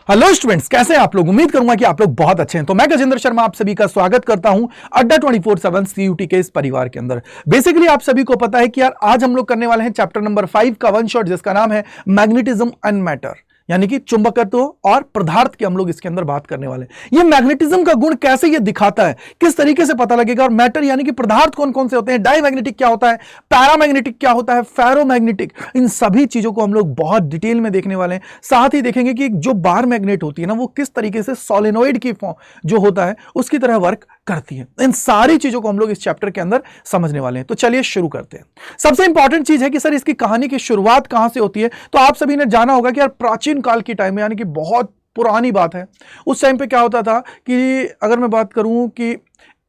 Hello students, कैसे हैं आप लोग। उम्मीद करूंगा कि आप लोग बहुत अच्छे हैं। तो मैं गजेंद्र शर्मा आप सभी का स्वागत करता हूं अड्डा 24/7 सीयूटी के इस परिवार के अंदर। बेसिकली आप सभी को पता है कि यार आज हम लोग करने वाले हैं चैप्टर नंबर 5 का वन शॉट, जिसका नाम है मैग्नेटिज्म एंड मैटर, यानी कि चुंबकत्व और पदार्थ की हम लोग इसके अंदर बात करने वाले हैं। ये मैग्नेटिज्म का गुण कैसे ये दिखाता है, किस तरीके से पता लगेगा, और मैटर यानी कि पदार्थ कौन कौन से होते हैं, डाईमैग्नेटिक क्या होता है, पैरामैग्नेटिक क्या होता है, फेरोमैग्नेटिक, इन सभी चीजों को हम लोग बहुत डिटेल में देखने वाले हैं। साथ ही देखेंगे कि जो बार मैग्नेट होती है ना, वो किस तरीके से सोलेनोइड की फॉर्म जो होता है उसकी तरह वर्क करती है। इन सारी चीजों को हम लोग इस चैप्टर के अंदर समझने वाले हैं। तो चलिए शुरू करते हैं। सबसे इंपॉर्टेंट चीज है कि सर इसकी कहानी की शुरुआत कहां से होती है। तो आप सभी ने जाना होगा कि यार प्राचीन काल की टाइम में, यानी कि बहुत पुरानी बात है, उस टाइम पे क्या होता था कि अगर मैं बात करूं कि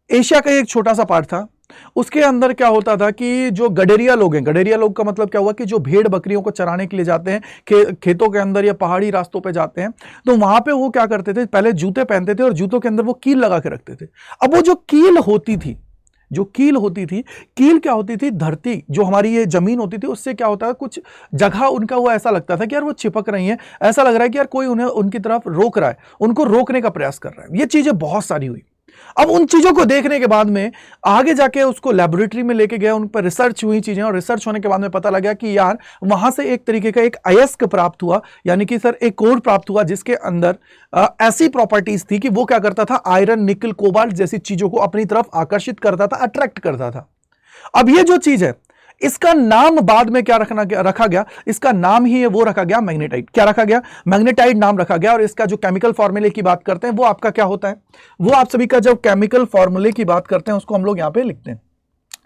एशिया का एक छोटा सा पार्ट था, उसके अंदर क्या होता था कि जो गडेरिया लोग हैं, गडेरिया लोग का मतलब क्या हुआ कि जो भेड़ बकरियों को चराने के लिए जाते हैं खेतों के अंदर या पहाड़ी रास्तों पे जाते हैं, तो वहां पे वो क्या करते थे, पहले जूते पहनते थे और जूतों के अंदर वो कील लगा के रखते थे। अब वो जो कील होती थी, कील क्या होती थी, धरती जो हमारी ये जमीन होती थी उससे क्या होता है, कुछ जगह उनका वो ऐसा लगता था कि यार वो चिपक रही है, ऐसा लग रहा है कि यार कोई उन्हें उनकी तरफ रोक रहा है, उनको रोकने का प्रयास कर रहा है। ये चीजें बहुत सारी हुई। अब उन चीजों को देखने के बाद में आगे जाके उसको लेबोरेटरी में लेके गए, उन पर रिसर्च हुई चीजें, और रिसर्च होने के बाद में पता लगा कि यार वहां से एक तरीके का एक अयस्क प्राप्त हुआ, यानी कि सर एक कोर प्राप्त हुआ जिसके अंदर ऐसी प्रॉपर्टीज थी कि वो क्या करता था, आयरन, निकल, कोबाल्ट जैसी चीजों को अपनी तरफ आकर्षित करता था, अट्रैक्ट करता था। अब ये जो चीज है, इसका नाम बाद में क्या रखा गया, इसका नाम ही है वो रखा गया मैग्नेटाइट। क्या रखा गया, मैग्नेटाइट नाम रखा गया। और इसका जो केमिकल फॉर्मूले की बात करते हैं वो आपका क्या होता है, वो आप सभी का जब केमिकल फॉर्मूले की बात करते हैं उसको हम लोग यहां पे लिखते हैं।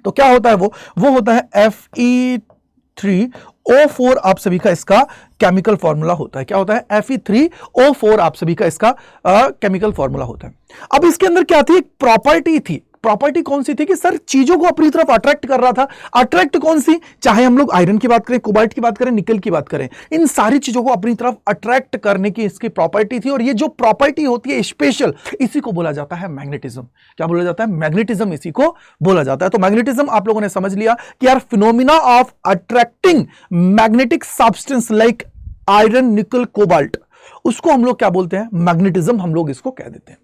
तो क्या होता है वो होता है Fe3O4। आप सभी का इसका केमिकल फॉर्मूला होता है। क्या होता है, Fe3O4 आप सभी का इसका केमिकल फॉर्मूला होता है। अब इसके अंदर क्या थी, एक प्रॉपर्टी थी। प्रॉपर्टी कौन सी थी कि सर चीजों को अपनी तरफ अट्रैक्ट कर रहा था। अट्रैक्ट कौन सी, चाहे हम लोग आयरन की बात करें, कोबाल्ट की बात करें, निकल की बात करें, इन सारी चीजों को अपनी तरफ अट्रैक्ट करने की इसकी प्रॉपर्टी थी। और ये जो प्रॉपर्टी होती है स्पेशल, इसी को बोला जाता है मैग्नेटिज्म। क्या बोला जाता है, मैग्नेटिज्म, इसी को बोला जाता है। तो मैग्नेटिज्म आप लोगों ने समझ लिया कि यार phenomena of attracting magnetic substance like iron, निकल, कोबाल्ट, उसको हम लोग क्या बोलते हैं, मैग्नेटिज्म हम लोग इसको कह देते हैं।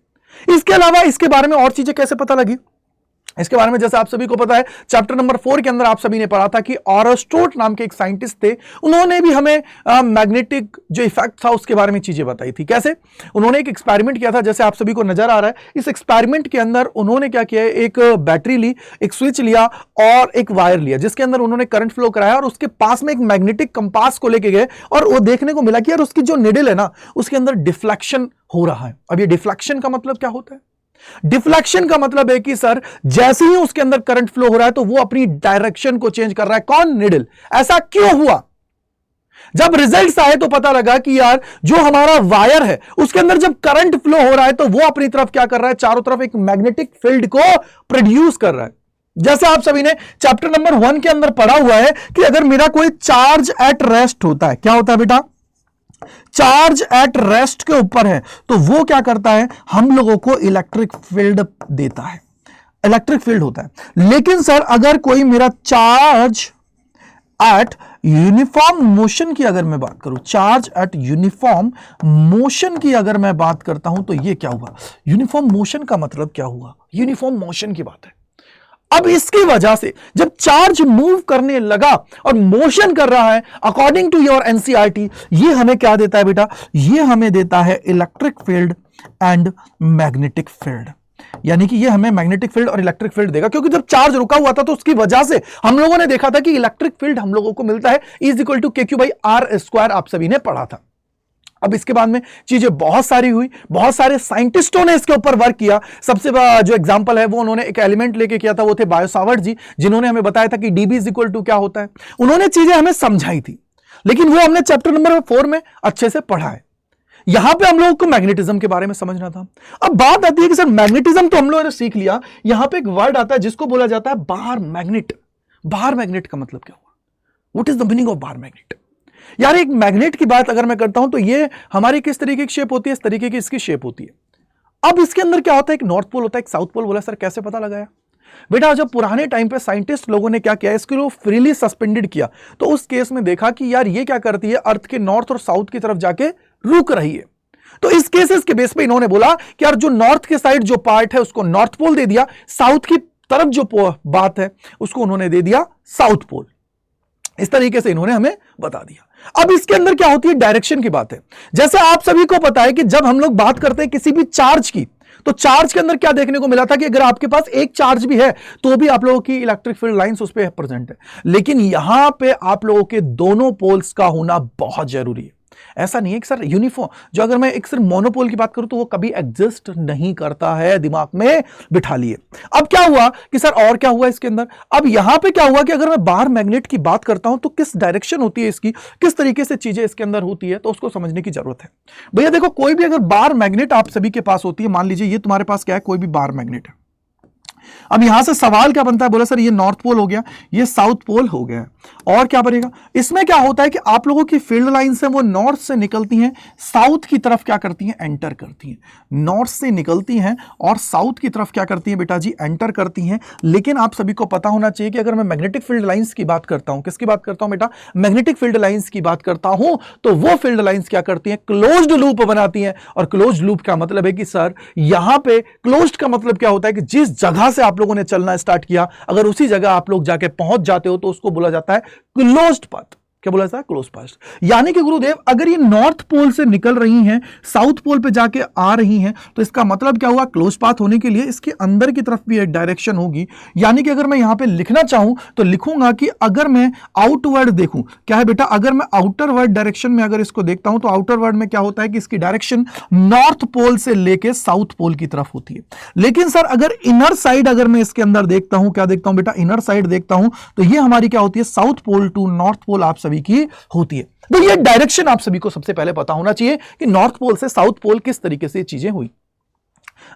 इसके अलावा इसके बारे में और चीजें कैसे पता लगी, इसके बारे में जैसे आप सभी को पता है चैप्टर नंबर 4 के अंदर आप सभी ने पढ़ा था कि ऑरोस्ट्रोट नाम के एक साइंटिस्ट थे, उन्होंने भी हमें मैग्नेटिक जो इफेक्ट था उसके बारे में चीजें बताई थी। कैसे, उन्होंने एक एक्सपेरिमेंट किया था, जैसे आप सभी को नजर आ रहा है। इस एक्सपेरिमेंट के अंदर उन्होंने क्या किया, एक बैटरी ली, एक स्विच लिया और एक वायर लिया, जिसके अंदर उन्होंने करंट फ्लो कराया और उसके पास में एक मैग्नेटिक कंपास को लेके गए और वो देखने को मिला कि यार उसकी जो निडल है ना, उसके अंदर डिफ्लेक्शन हो रहा है। अब ये डिफ्लेक्शन का मतलब क्या होता है, डिफ्लेक्शन का मतलब है कि सर जैसे ही उसके अंदर करंट फ्लो हो रहा है तो वो अपनी डायरेक्शन को चेंज कर रहा है। कौन, निडल। ऐसा क्यों हुआ, जब रिजल्ट्स आए तो पता लगा कि यार जो हमारा वायर है उसके अंदर जब करंट फ्लो हो रहा है तो वो अपनी तरफ क्या कर रहा है, चारों तरफ एक मैग्नेटिक फील्ड को प्रोड्यूस कर रहा है। जैसे आप सभी ने चैप्टर नंबर 1 के अंदर पढ़ा हुआ है कि अगर मेरा कोई चार्ज एट रेस्ट होता है, क्या होता है बेटा, चार्ज एट रेस्ट के ऊपर है, तो वो क्या करता है, हम लोगों को इलेक्ट्रिक फील्ड देता है, इलेक्ट्रिक फील्ड होता है। लेकिन सर अगर कोई मेरा चार्ज एट यूनिफॉर्म मोशन की अगर मैं बात करूं, चार्ज एट यूनिफॉर्म मोशन की अगर मैं बात करता हूं, तो ये क्या हुआ, यूनिफॉर्म मोशन का मतलब क्या हुआ, यूनिफॉर्म मोशन की बात है। अब इसकी वजह से जब चार्ज मूव करने लगा और मोशन कर रहा है, अकॉर्डिंग टू योर एनसीईआरटी, ये हमें क्या देता है बेटा, ये हमें देता है electric field and magnetic field. यानी कि ये हमें मैग्नेटिक फील्ड और इलेक्ट्रिक फील्ड देगा, क्योंकि जब चार्ज रुका हुआ था तो उसकी वजह से हम लोगों ने देखा था कि इलेक्ट्रिक फील्ड हम लोगों को मिलता है इज इक्वल टू KQ/R², आप सभी ने पढ़ा था। अब इसके बाद में चीजें बहुत सारी हुई, बहुत सारे साइंटिस्टों ने इसके ऊपर वर्क किया। सबसे जो एग्जांपल है वो उन्होंने एक एलिमेंट लेके किया था, वो थे बायो-सावर्ट जी, जिन्होंने हमें बताया था कि डीबी इज इक्वल टू क्या होता है। उन्होंने चीजें हमें समझाई थी, लेकिन वो हमने चैप्टर नंबर 4 में अच्छे से पढ़ा है। यहां पे हम लोगों को मैग्नेटिज्म के बारे में समझना था। अब बात आती है कि सर मैग्नेटिज्म तो हम लोगों ने सीख लिया, यहां पे एक वर्ड आता है जिसको बोला जाता है बार मैग्नेट। बार मैग्नेट का मतलब क्या हुआ, what is the meaning of bar magnet. यार एक मैग्नेट की बात अगर मैं करता हूं तो ये हमारी किस तरीके की शेप होती है, इस तरीके की इसकी शेप होती है। अब इसके अंदर क्या होता है, एक नॉर्थ पोल होता है, एक साउथ पोल। बोला सर कैसे पता लगाया, बेटा जब पुराने टाइम पे साइंटिस्ट लोगों ने क्या किया, इसको फ्रीली सस्पेंडेड किया, तो उस केस में देखा कि यार ये क्या करती है, अर्थ के नॉर्थ और साउथ की तरफ जाके रुक रही है। तो इस केसेस के बेस पे इन्होंने बोला कि यार जो नॉर्थ के साइड जो पार्ट है उसको नॉर्थ पोल दे दिया, साउथ की तरफ जो बात है उसको उन्होंने दे दिया साउथ पोल। इस तरीके से इन्होंने हमें बता दिया। अब इसके अंदर क्या होती है, डायरेक्शन की बात है। जैसे आप सभी को पता है कि जब हम लोग बात करते हैं किसी भी चार्ज की, तो चार्ज के अंदर क्या देखने को मिला था कि अगर आपके पास एक चार्ज भी है तो भी आप लोगों की इलेक्ट्रिक फील्ड लाइंस उस पर प्रेजेंट है, लेकिन यहां पे आप लोगों के दोनों पोल्स का होना बहुत जरूरी है। ऐसा नहीं है कि सर यूनिफॉर्म, जो अगर मैं एक सिर्फ मोनोपोल की बात करूं तो वो कभी एग्जिस्ट नहीं करता है, दिमाग में बिठा लिए। अब क्या हुआ कि सर और क्या हुआ इसके अंदर, अब यहां पे क्या हुआ कि अगर मैं बार मैग्नेट की बात करता हूं तो किस डायरेक्शन होती है इसकी, किस तरीके से चीजें इसके अंदर होती है, तो उसको समझने की जरूरत है। भैया देखो, कोई भी अगर बार मैग्नेट आप सभी के पास होती है, मान लीजिए ये तुम्हारे पास क्या है, कोई भी बार मैग्नेट है। अब यहां से सवाल क्या बनता है, बोला सर ये नॉर्थ पोल हो गया, ये साउथ पोल हो गया, और क्या बनेगा। इसमें क्या होता है कि आप लोगों की फील्ड लाइंस है वो नॉर्थ से निकलती हैं, साउथ की तरफ क्या करती हैं, एंटर करती हैं। नॉर्थ से निकलती हैं और साउथ की तरफ क्या करती हैं बेटा जी, एंटर करती हैं। लेकिन आप सभी को पता होना चाहिए कि अगर मैं मैग्नेटिक फील्ड लाइंस की बात करता हूं, किसकी बात करता हूं बेटा, मैग्नेटिक फील्ड लाइंस की बात करता हूं, तो वो फील्ड लाइंस क्या करती हैं, क्लोज्ड लूप बनाती हैं। और क्लोज्ड लूप का मतलब है कि सर यहां पे क्लोज्ड का मतलब क्या होता है कि जिस जगह से आप लोगों ने चलना स्टार्ट किया, अगर उसी जगह आप लोग जाके पहुंच जाते हो तो उसको बोला जाता है क्लोज्ड पाथ। क्या बोला जाता है, क्लोज पाथ। यानी कि गुरुदेव अगर ये नॉर्थ पोल से निकल रही हैं, साउथ पोल पे जाके आ रही हैं, तो इसका मतलब क्या हुआ, क्लोज पाथ होने के लिए इसके अंदर की तरफ भी एक डायरेक्शन होगी। यानी कि अगर मैं यहां पे लिखना चाहूं तो लिखूंगा कि अगर मैं आउटवर्ड देखूं, क्या है बेटा, अगर मैं आउटर वर्ड डायरेक्शन में अगर इसको देखता हूं तो आउटर वर्ड में क्या होता है कि इसकी डायरेक्शन नॉर्थ पोल से लेके साउथ पोल की तरफ होती है। लेकिन सर अगर इनर साइड अगर मैं इसके अंदर देखता हूं, क्या देखता हूं बेटा, इनर साइड देखता हूं, तो ये हमारी क्या होती है, south pole to north pole आप सभी की होती है। तो ये डायरेक्शन आप सभी को सबसे पहले पता होना चाहिए कि नॉर्थ पोल से साउथ पोल किस तरीके से चीजें हुई।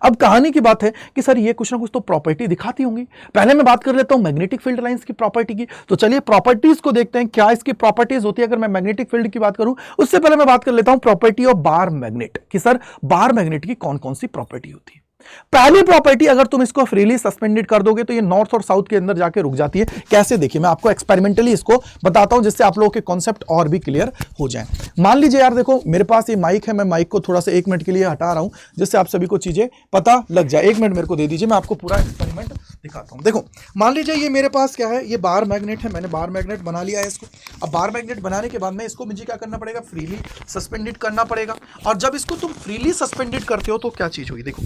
अब कहानी की बात है कि सर ये कुछ ना कुछ तो प्रॉपर्टी दिखाती होंगी। पहले मैं बात कर लेता हूं मैग्नेटिक फील्ड लाइंस की प्रॉपर्टी की, तो चलिए प्रॉपर्टीज को देखते हैं, क्या इसकी प्रॉपर्टीज होती है। अगर मैं मैग्नेटिक फील्ड की बात करूं उससे पहले मैं बात कर लेता हूं प्रॉपर्टी ऑफ बार मैग्नेट, कि सर बार मैग्नेट की कौन कौन सी प्रॉपर्टी होती है। पहली प्रॉपर्टी, अगर तुम इसको फ्रीली सस्पेंडेड कर दोगे तो ये नॉर्थ और साउथ के अंदर जाके रुक जाती है। कैसे, देखिए मैं आपको एक्सपेरिमेंटली इसको बताता हूं जिससे आप लोगों के कॉन्सेप्ट और भी क्लियर हो जाएं। मान लीजिए यार देखो मेरे पास ये माइक है, मैं माइक को थोड़ा सा 1 मिनट के लिए हटा रहा हूं जिससे आप सभी को चीजें पता लग जाए। 1 मिनट मेरे को दे दीजिए, मैं आपको पूरा एक्सपेरिमेंट दिखाता हूं। देखो मान लीजिए ये मेरे पास क्या है, ये बार मैग्नेट है, मैंने बार मैग्नेट बना लिया है इसको। अब बार मैग्नेट बनाने के बाद में इसको मुझे क्या करना पड़ेगा, फ्रीली सस्पेंडेड करना पड़ेगा। और जब इसको तुम फ्रीली सस्पेंडेड करते हो तो क्या चीज हुई, देखो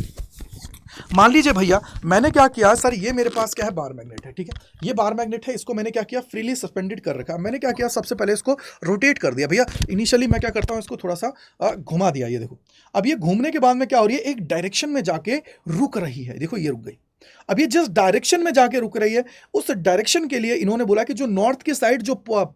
मान लीजिए भैया मैंने क्या किया, सर ये मेरे पास क्या है, बार मैग्नेट है, ठीक है, ये बार मैग्नेट है, इसको मैंने क्या किया, फ्रीली सस्पेंडेड कर रखा। मैंने क्या किया, सबसे पहले इसको रोटेट कर दिया। भैया इनिशियली मैं क्या करता हूं, इसको थोड़ा सा घुमा दिया, ये देखो। अब ये घूमने के बाद में क्या हो रही है, एक डायरेक्शन में जाके रुक रही है, देखो ये रुक गई। अब ये जिस डायरेक्शन में जाके रुक रही है, उस डायरेक्शन के लिए इन्होंने बोला कि जो नॉर्थ की साइड जो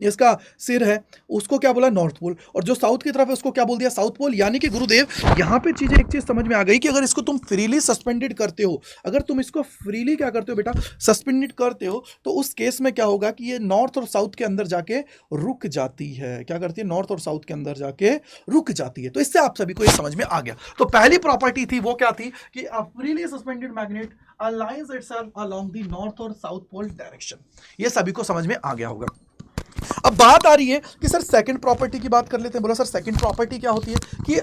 इसका सिर है उसको क्या बोला, नॉर्थ पोल, और जो साउथ की तरफ है उसको क्या बोल दिया, साउथ पोल। यानी कि गुरुदेव यहां पे चीजें एक चीज समझ में आ गई कि अगर इसको तुम फ्रीली सस्पेंडेड करते हो, अगर तुम इसको फ्रीली क्या करते हो बेटा, सस्पेंडेड करते हो, तो उस केस में क्या होगा कि ये नॉर्थ और साउथ के अंदर जाके रुक जाती है। क्या करती है, नॉर्थ और साउथ के अंदर जाके रुक जाती है। तो इससे आप सभी को ये समझ में आ गया। तो पहली प्रॉपर्टी थी वो क्या थी कि freely suspended magnet aligns itself along the north और साउथ पोल डायरेक्शन। ये सभी को समझ में आ गया होगा। अब बात आ रही है कि सर सेकंड प्रॉपर्टी की बात कर लेते हैं। बोला सर सेकंड प्रॉपर्टी क्या होती है कि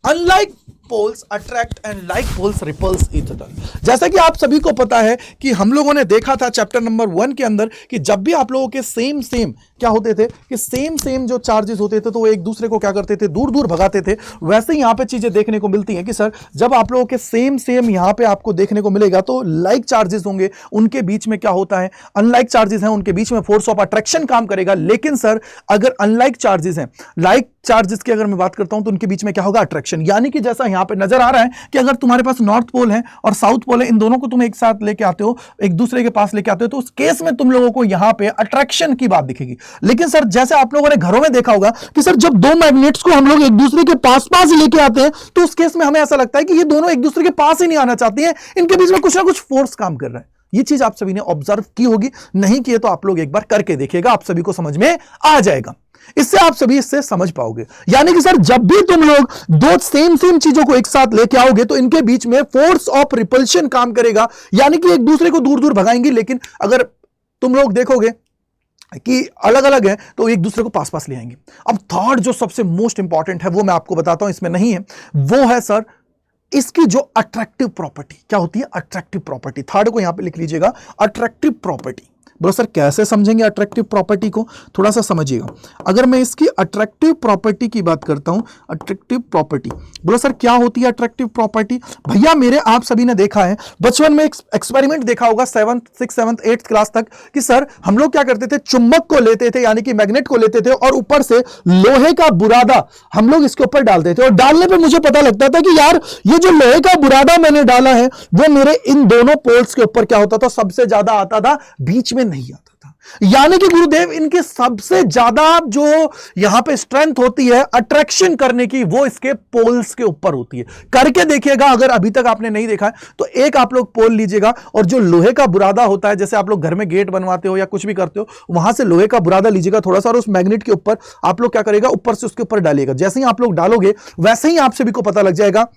unlike poles attract and like poles repel each other. जैसा कि आप सभी को पता है कि हम लोगों ने देखा था चैप्टर नंबर 1 के अंदर कि जब भी आप लोगों के सेम क्या होते थे कि सेम जो चार्जेस होते थे तो वो एक दूसरे को क्या करते थे, दूर दूर भगाते थे। वैसे ही यहां पे चीजें देखने को मिलती हैं कि सर जब आप लोगों के सेम यहां पे आपको देखने को मिलेगा तो लाइक चार्जेस होंगे, उनके बीच में क्या होता है, अनलाइक चार्जेस हैं, उनके बीच में फोर्स ऑफ अट्रैक्शन काम करेगा। लेकिन सर अगर अनलाइक चार्जेस हैं, लाइक चार्जेस की अगर मैं बात करता हूं तो उनके बीच में क्या होगा, अट्रैक्शन। यानी कि जैसा यहां पे नजर आ रहा है कि अगर तुम्हारे पास नॉर्थ पोल है और साउथ पोल है, इन दोनों को तुम एक साथ लेके आते हो, एक दूसरे के पास लेके आते हो, तो उस केस में तुम लोगों को यहां पे अट्रैक्शन की बात दिखेगी। लेकिन सर जैसे आप लोगों ने घरों में देखा होगा कि सर जब दो मैग्नेट्स को हम लोग एक दूसरे के पास लेके आते हैं तो उस केस में हमें ऐसा लगता है कि ये दोनों एक दूसरे के पास ही नहीं आना चाहती हैं, इनके बीच में कुछ ना कुछ फोर्स काम कर रहा है। ये चीज आप सभी ने ऑब्जर्व की होगी, नहीं किए तो आप लोग एक बार करके देखिएगा, आप सभी को समझ में आ जाएगा। इससे आप सभी इससे समझ पाओगे। यानी कि सर जब भी तुम लोग दो सेम चीजों को एक साथ लेके आओगे तो इनके बीच में फोर्स ऑफ रिपल्शन काम करेगा, यानी कि एक दूसरे को दूर दूर भगाएंगे। लेकिन अगर तुम लोग देखोगे कि अलग अलग है तो एक दूसरे को पास पास ले आएंगे। अब थर्ड जो सबसे मोस्ट इंपॉर्टेंट है वो मैं आपको बताता हूं, इसमें नहीं है, वो है सर इसकी जो अट्रैक्टिव प्रॉपर्टी। क्या होती है अट्रैक्टिव प्रॉपर्टी? थर्ड को यहां पे लिख लीजिएगा, अट्रैक्टिव प्रॉपर्टी। बोलो सर कैसे समझेंगे अट्रैक्टिव प्रॉपर्टी को, थोड़ा सा समझिएगा। अगर मैं इसकी अट्रैक्टिव प्रॉपर्टी की बात करता हूं, अट्रैक्टिव प्रॉपर्टी, बोलो सर क्या होती है अट्रैक्टिव प्रॉपर्टी? भैया मेरे आप सभी ने देखा है, बचपन में एक एक्सपेरिमेंट देखा होगा 7th 6th 7th 8th class तक, कि सर हम लोग क्या करते थे, चुंबक को लेते थे यानी कि मैग्नेट को लेते थे और ऊपर से लोहे का बुरादा हम लोग इसके ऊपर डालते थे, और डालने पर मुझे पता लगता था कि यार ये जो लोहे का बुरादा मैंने डाला है वो मेरे इन दोनों पोल्स के ऊपर क्या होता था, सबसे ज्यादा आता था, बीच में नहीं आता था। यानी कि गुरुदेव इनके सबसे ज्यादा जो यहां पे स्ट्रेंथ होती है अट्रैक्शन करने की, वो इसके पोल्स के ऊपर होती है। करके देखिएगा, अगर अभी तक आपने नहीं देखा है तो एक आप लोग पोल लीजिएगा और जो लोहे का बुरादा होता है, जैसे आप लोग घर में गेट बनवाते हो या कुछ भी करते हो, वहां से लोहे का बुरादा लीजिएगा थोड़ा सा और उस मैग्नेट के ऊपर आप लोग क्या करेगा, ऊपर से उसके ऊपर डालिएगा। जैसे ही आप लोग डालोगे वैसे ही आप सभी को पता लग जाएगा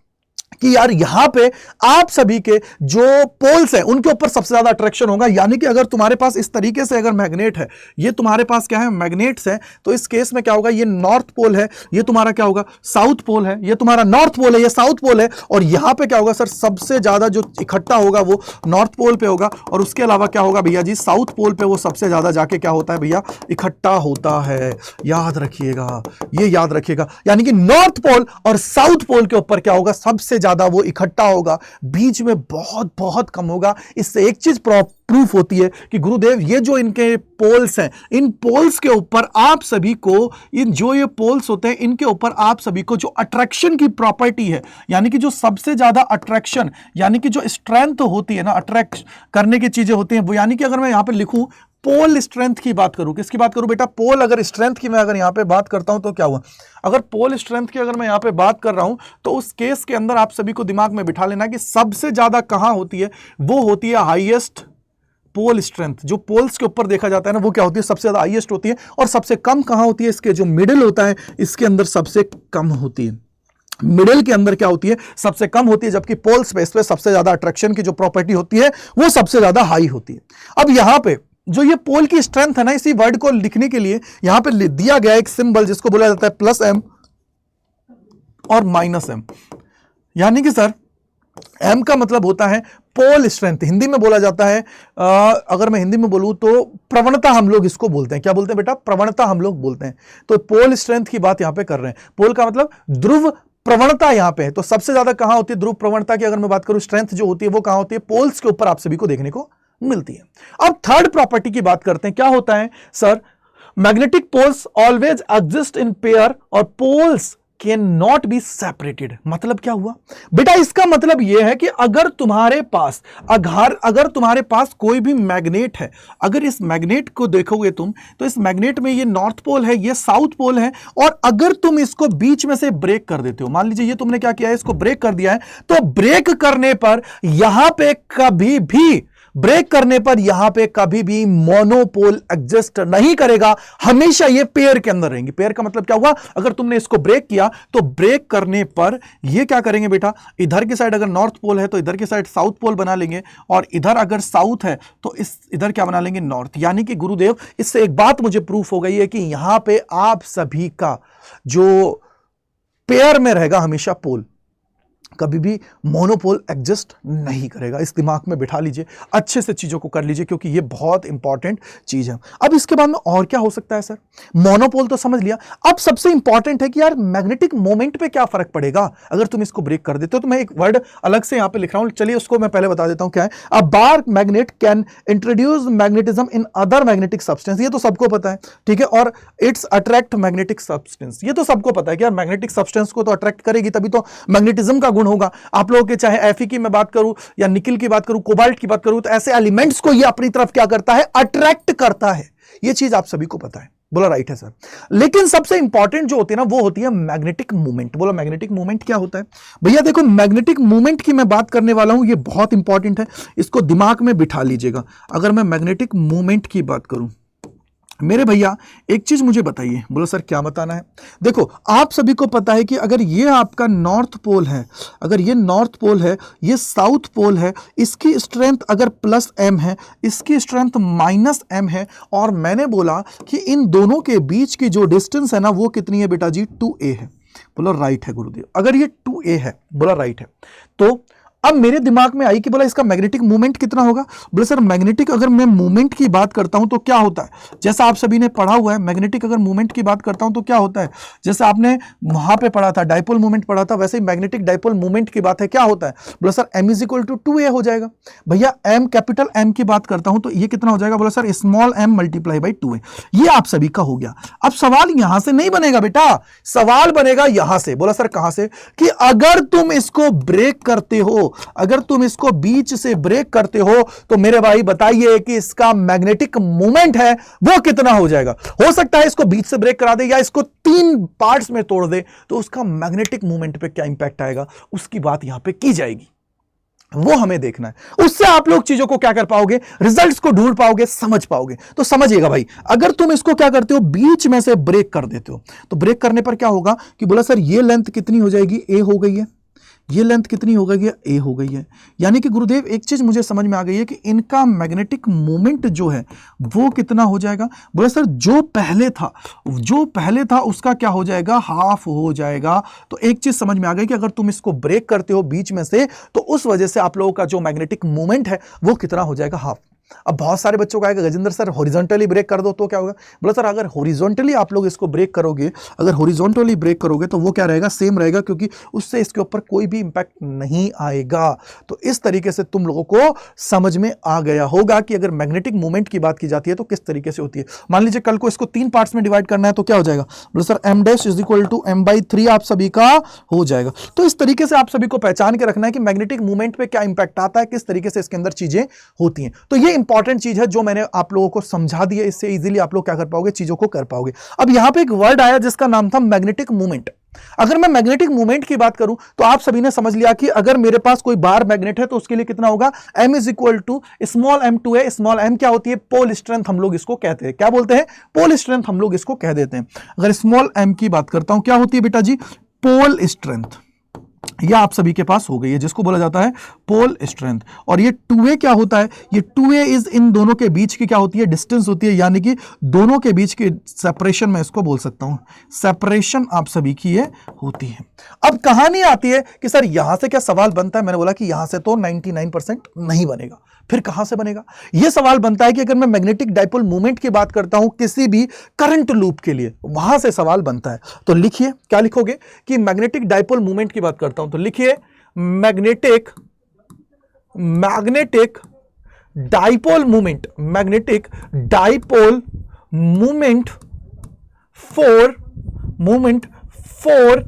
कि यार यहां पे आप सभी के जो पोल्स हैं उनके ऊपर सबसे ज्यादा अट्रैक्शन होगा। यानी कि अगर तुम्हारे पास इस तरीके से अगर मैग्नेट है, ये तुम्हारे पास क्या है मैग्नेट्स है, तो इस केस में क्या होगा, ये नॉर्थ पोल है, ये तुम्हारा क्या होगा साउथ पोल है, ये तुम्हारा नॉर्थ पोल है, ये साउथ पोल है, और यहां पे क्या होगा सर, सबसे ज्यादा जो इकट्ठा होगा वो नॉर्थ पोल पे होगा, और उसके अलावा क्या होगा भैया जी, साउथ पोल पे वो सबसे ज्यादा जाके क्या होता है भैया, इकट्ठा होता है। याद रखिएगा, ये याद रखिएगा, यानी कि नॉर्थ पोल और साउथ पोल के ऊपर क्या होगा, सबसे ज्यादा वो इकट्ठा होगा, बीच में बहुत बहुत कम होगा। इससे एक चीज प्रूफ होती है कि गुरुदेव ये जो इनके पोल्स हैं, इन पोल्स के ऊपर आप सभी को, इन जो ये पोल्स होते हैं इनके ऊपर आप सभी को जो अट्रैक्शन की प्रॉपर्टी है, यानी कि जो सबसे ज्यादा अट्रैक्शन, यानी कि जो स्ट्रेंथ होती है ना, अट्रैक्ट करने की चीजें होती हैं वो, यानी कि अगर मैं यहां पे लिखूं पोल स्ट्रेंथ की बात करूं, किसकी बात करूं बेटा, पोल अगर स्ट्रेंथ की मैं अगर यहां पे बात करता हूं तो क्या हुआ, अगर पोल स्ट्रेंथ की अगर मैं यहां पे बात कर रहा हूं तो उस केस के अंदर आप सभी को दिमाग में बिठा लेना कि सबसे ज्यादा कहां होती है, वो होती है हाईएस्ट पोल स्ट्रेंथ। जो पोल्स के ऊपर देखा जाता है ना, वो क्या होती है, सबसे ज्यादा हाईएस्ट होती है, और सबसे कम कहां होती है, इसके जो मिडिल होता है इसके अंदर सबसे कम होती है। मिडिल के अंदर क्या होती है, सबसे कम होती है, जबकि पोल स्पेस पे सबसे ज्यादा अट्रैक्शन की जो प्रॉपर्टी होती है वो सबसे ज्यादा हाई होती है। अब यहां पे जो ये पोल की स्ट्रेंथ है ना, इसी वर्ड को लिखने के लिए यहां पे दिया गया एक सिंबल जिसको बोला जाता है प्लस एम और माइनस एम। यानी कि सर एम का मतलब होता है पोल स्ट्रेंथ, हिंदी में बोला जाता है, अगर मैं हिंदी में बोलूं तो प्रवणता हम लोग इसको बोलते हैं। क्या बोलते हैं बेटा, प्रवणता हम लोग बोलते हैं। तो पोल स्ट्रेंथ की बात यहां पे कर रहे हैं। पोल का मतलब ध्रुव प्रवणता यहां पे है, तो सबसे ज्यादा कहां होती है ध्रुव प्रवणता की, अगर मैं बात करूं स्ट्रेंथ जो होती है वो कहां होती है, पोल्स के ऊपर आप सभी को देखने को मिलती है। अब थर्ड प्रॉपर्टी की बात करते हैं। क्या होता है sir, magnetic poles always exist in pair और poles can not be separated. मतलब क्या हुआ बेटा, इसका मतलब यह है कि अगर तुम्हारे पास कोई भी मैग्नेट है, अगर इस मैग्नेट को देखोगे तुम तो इस मैग्नेट में ये नॉर्थ पोल है, ये साउथ पोल है, और अगर तुम इसको बीच में से ब्रेक कर देते हो, मान लीजिए ये तुमने क्या किया है, इसको ब्रेक कर दिया है, तो ब्रेक करने पर यहां पे कभी भी मोनोपोल एग्जिस्ट नहीं करेगा, हमेशा ये पेयर के अंदर रहेंगे। पेयर का मतलब क्या हुआ, अगर तुमने इसको ब्रेक किया तो ब्रेक करने पर ये क्या करेंगे बेटा, इधर की साइड अगर नॉर्थ पोल है तो इधर की साइड साउथ पोल बना लेंगे, और इधर अगर साउथ है तो इधर क्या बना लेंगे, नॉर्थ। यानी कि गुरुदेव इससे एक बात मुझे प्रूफ हो गई है कि यहां पे आप सभी का जो पेयर में रहेगा हमेशा पोल, कभी भी मोनोपोल एग्जिस्ट नहीं करेगा। इस दिमाग में बिठा लीजिए, अच्छे से चीजों को कर लीजिए, क्योंकि ये बहुत इंपॉर्टेंट चीज है। अब इसके बाद में और क्या हो सकता है सर, मोनोपोल तो समझ लिया, अब सबसे इंपॉर्टेंट है कि यार मैग्नेटिक मोमेंट पे क्या फर्क पड़ेगा अगर तुम इसको ब्रेक कर देते हो। तो मैं एक वर्ड अलग से यहां पे लिख रहा हूं, चलिए उसको मैं पहले बता देता हूं क्या है। A bar magnet can introduce magnetism in other magnetic substance, ये तो सबको पता है, ठीक है, और इट्स अट्रैक्ट मैग्नेटिक सब्सटेंस, ये तो सबको पता है कि यार मैग्नेटिक सब्सटेंस को तो अट्रैक्ट करेगी, तभी तो मैग्नेटिज्म का होगा। आप लोगों के चाहे Fe की मैं बात करूं या निकिल की बात करूं, कोबाल्ट की बात करूं, तो ऐसे एलिमेंट्स को ये अपनी तरफ क्या करता है, अट्रैक्ट करता है। ये चीज आप सभी को पता है, बोला राइट है सर। लेकिन सबसे इंपॉर्टेंट जो होती है ना, वो होती है मैग्नेटिक मूवमेंट। बोला मैग्नेटिक मूवमेंट क्या होता है भैया, देखो मैग्नेटिक मूवमेंट की मैं बात करने वाला हूं, ये बहुत इंपॉर्टेंट है, इसको दिमाग में बिठा लीजिएगा। अगर मैं मैग्नेटिक मूवमेंट की बात करूं मेरे भैया एक चीज मुझे बताइए। बोलो सर क्या बताना है? देखो आप सभी को पता है कि अगर ये आपका नॉर्थ पोल है, अगर ये नॉर्थ पोल है, ये साउथ पोल है, इसकी स्ट्रेंथ अगर प्लस m है, इसकी स्ट्रेंथ माइनस m है, और मैंने बोला कि इन दोनों के बीच की जो डिस्टेंस है ना वो कितनी है बेटा जी? 2a है। बोलो राइट है गुरुदेव। अगर ये 2a है, बोला राइट है, तो अब मेरे दिमाग में आई कि बोला इसका मैग्नेटिक मूवमेंट कितना होगा? बोले सर मैग्नेटिक अगर मैं मूवमेंट की बात करता हूं तो क्या होता है? जैसा आप सभी ने पढ़ा हुआ है, मैग्नेटिक अगर मूवमेंट की बात करता हूं तो क्या होता है? जैसे आपने वहां पे पढ़ा था, डाइपोल मूवमेंट पढ़ा था, वैसे ही मैग्नेटिक डाइपोल मूवमेंट की बात है, क्या होता है? बोला sir m is equal to 2a हो जाएगा। भैया m कैपिटल M की बात करता हूं तो ये कितना हो जाएगा? बोला sir small m multiply by 2a। ये आप सभी का हो गया। अब सवाल यहां से नहीं बनेगा बेटा, सवाल बनेगा यहां से। बोला सर कहां से? कि अगर तुम इसको ब्रेक करते हो, अगर तुम इसको बीच से ब्रेक करते हो तो मेरे भाई बताइए कि इसका मैग्नेटिक मोमेंट है वो कितना हो जाएगा? हो सकता है इसको बीच से ब्रेक करा दे या इसको 3 पार्ट्स में तोड़ दे, तो उसका मैग्नेटिक मोमेंट पे क्या इंपैक्ट आएगा उसकी बात यहां पे की जाएगी। वो हमें देखना है। उससे आप लोग चीजों को क्या कर पाओगे? रिजल्ट्स को ढूंढ पाओगे, समझ पाओगे। तो समझिएगा भाई, अगर तुम इसको क्या करते हो? बीच में से ब्रेक कर देते हो, तो ब्रेक करने पर क्या होगा कि बोला सर ये लेंथ कितनी हो जाएगी? ए हो गई है। ये लेंथ कितनी हो गई है? ए हो गई है। यानी कि गुरुदेव एक चीज मुझे समझ में आ गई है कि इनका मैग्नेटिक मोमेंट जो है वो कितना हो जाएगा? बोले सर जो पहले था उसका क्या हो जाएगा? हाफ हो जाएगा। तो एक चीज समझ में आ गई कि अगर तुम इसको ब्रेक करते हो बीच में से तो उस वजह से आप लोगों का जो मैग्नेटिक मोमेंट है वो कितना हो जाएगा? हाफ। अब बहुत सारे बच्चों का आएगा गजेंद्र सर हॉरिजॉन्टली ब्रेक कर दो तो क्या होगा? बोला सर अगर हॉरिजॉन्टली आप लोग इसको ब्रेक करोगे, अगर हॉरिजॉन्टली ब्रेक करोगे तो वो क्या रहेगा? सेम रहेगा, क्योंकि उससे इसके ऊपर कोई भी इंपैक्ट नहीं आएगा। तो इस तरीके से तुम लोगों को समझ में आ गया होगा कि अगर मैग्नेटिक मूवमेंट की बात की जाती है तो किस तरीके से होती है। मान लीजिए कल को इसको 3 पार्ट्स में डिवाइड करना है तो क्या हो जाएगा? बोला sir m dash is equal to m/3 आप सभी का हो जाएगा। तो इस तरीके से आप सभी को पहचान के रखना है कि मैग्नेटिक मूवमेंट पे क्या इंपैक्ट आता है, किस तरीके से इसके अंदर चीजें होती हैं। तो ये इंपॉर्टेंट चीज है जो मैंने आप लोगों को समझा दी है। इससे इजीली आप लोग क्या कर पाओगे? चीजों को कर पाओगे। अब यहां पे एक वर्ड आया जिसका नाम था मैग्नेटिक मूवमेंट। अगर मैं मैग्नेटिक मूवमेंट की बात करूं तो आप सभी ने समझ लिया कि अगर मेरे पास कोई बार मैग्नेट है तो उसके लिए कितना होगा? m is equal to small m2a। Small m क्या होती है? पोल स्ट्रेंथ हम लोग इसको कहते हैं। क्या बोलते हैं? पोल स्ट्रेंथ हम लोग इसको कह देते हैं। अगर स्मॉल m की बात करता हूं, क्या होती है बेटा जी? Pole strength. यह आप सभी के पास हो गई है, जिसको बोला जाता है पोल स्ट्रेंथ। और ये 2a क्या होता है? ये 2a इज इन दोनों के बीच की क्या होती है? डिस्टेंस होती है, यानी कि दोनों के बीच की सेपरेशन मैं इसको बोल सकता हूं, सेपरेशन आप सभी की ये होती है। अब कहानी आती है कि सर यहां से क्या सवाल बनता है? मैंने बोला कि यहां से तो 99% नहीं बनेगा। फिर कहां से बनेगा? यह सवाल बनता है कि अगर मैं मैग्नेटिक डाइपोल मूवमेंट की बात करता हूं किसी भी करंट लूप के लिए, वहां से सवाल बनता है। तो लिखिए, क्या लिखोगे? कि मैग्नेटिक डाइपोल मूवमेंट की बात करता हूं तो लिखिए magnetic dipole movement, magnetic dipole movement for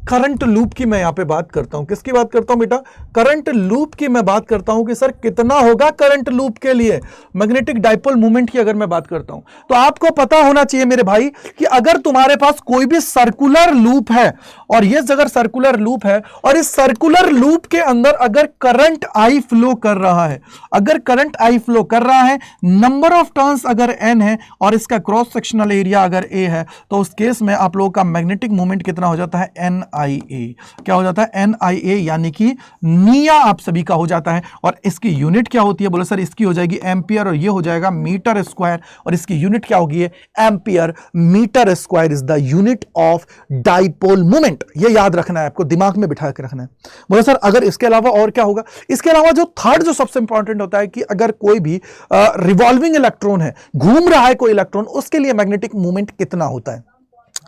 current loop की मैं यहां पे बात करता हूं। किसकी बात करता हूं बेटा? करंट लूप की मैं बात करता हूं कि सर कितना होगा करंट लूप के लिए मैग्नेटिक डाइपोल मूवमेंट की अगर मैं बात करता हूं तो आपको पता होना चाहिए मेरे भाई कि अगर तुम्हारे पास कोई भी सर्कुलर लूप है और ये अगर सर्कुलर लूप है और इस सर्कुलर लूप के अंदर अगर करंट आई फ्लो कर रहा है, अगर करंट आई फ्लो कर रहा है, नंबर ऑफ टर्न्स अगर n है और इसका क्रॉस सेक्शनल एरिया अगर a है, तो उस केस में आप लोगों का मैग्नेटिक मूवमेंट कितना हो जाता है? NIA। क्या हो जाता है? NIA, यानी कि निया आप सभी का हो जाता है। और इसकी यूनिट क्या होती है? बोले सर इसकी हो जाएगी एम्पियर और ये हो जाएगा मीटर स्क्वायर, और इसकी यूनिट क्या होगी? Ampere metre square is the unit of dipole movement. ये याद रखना है, आपको दिमाग में बिठा के रखना है। बोले सर अगर इसके अलावा और क्या होगा? इसके अलावा जो थर्ड जो सबसे इंपॉर्टेंट होता है कि अगर कोई भी रिवॉल्विंग इलेक्ट्रॉन है, घूम रहा है कोई इलेक्ट्रॉन, उसके लिए मैग्नेटिक मूवमेंट कितना होता है?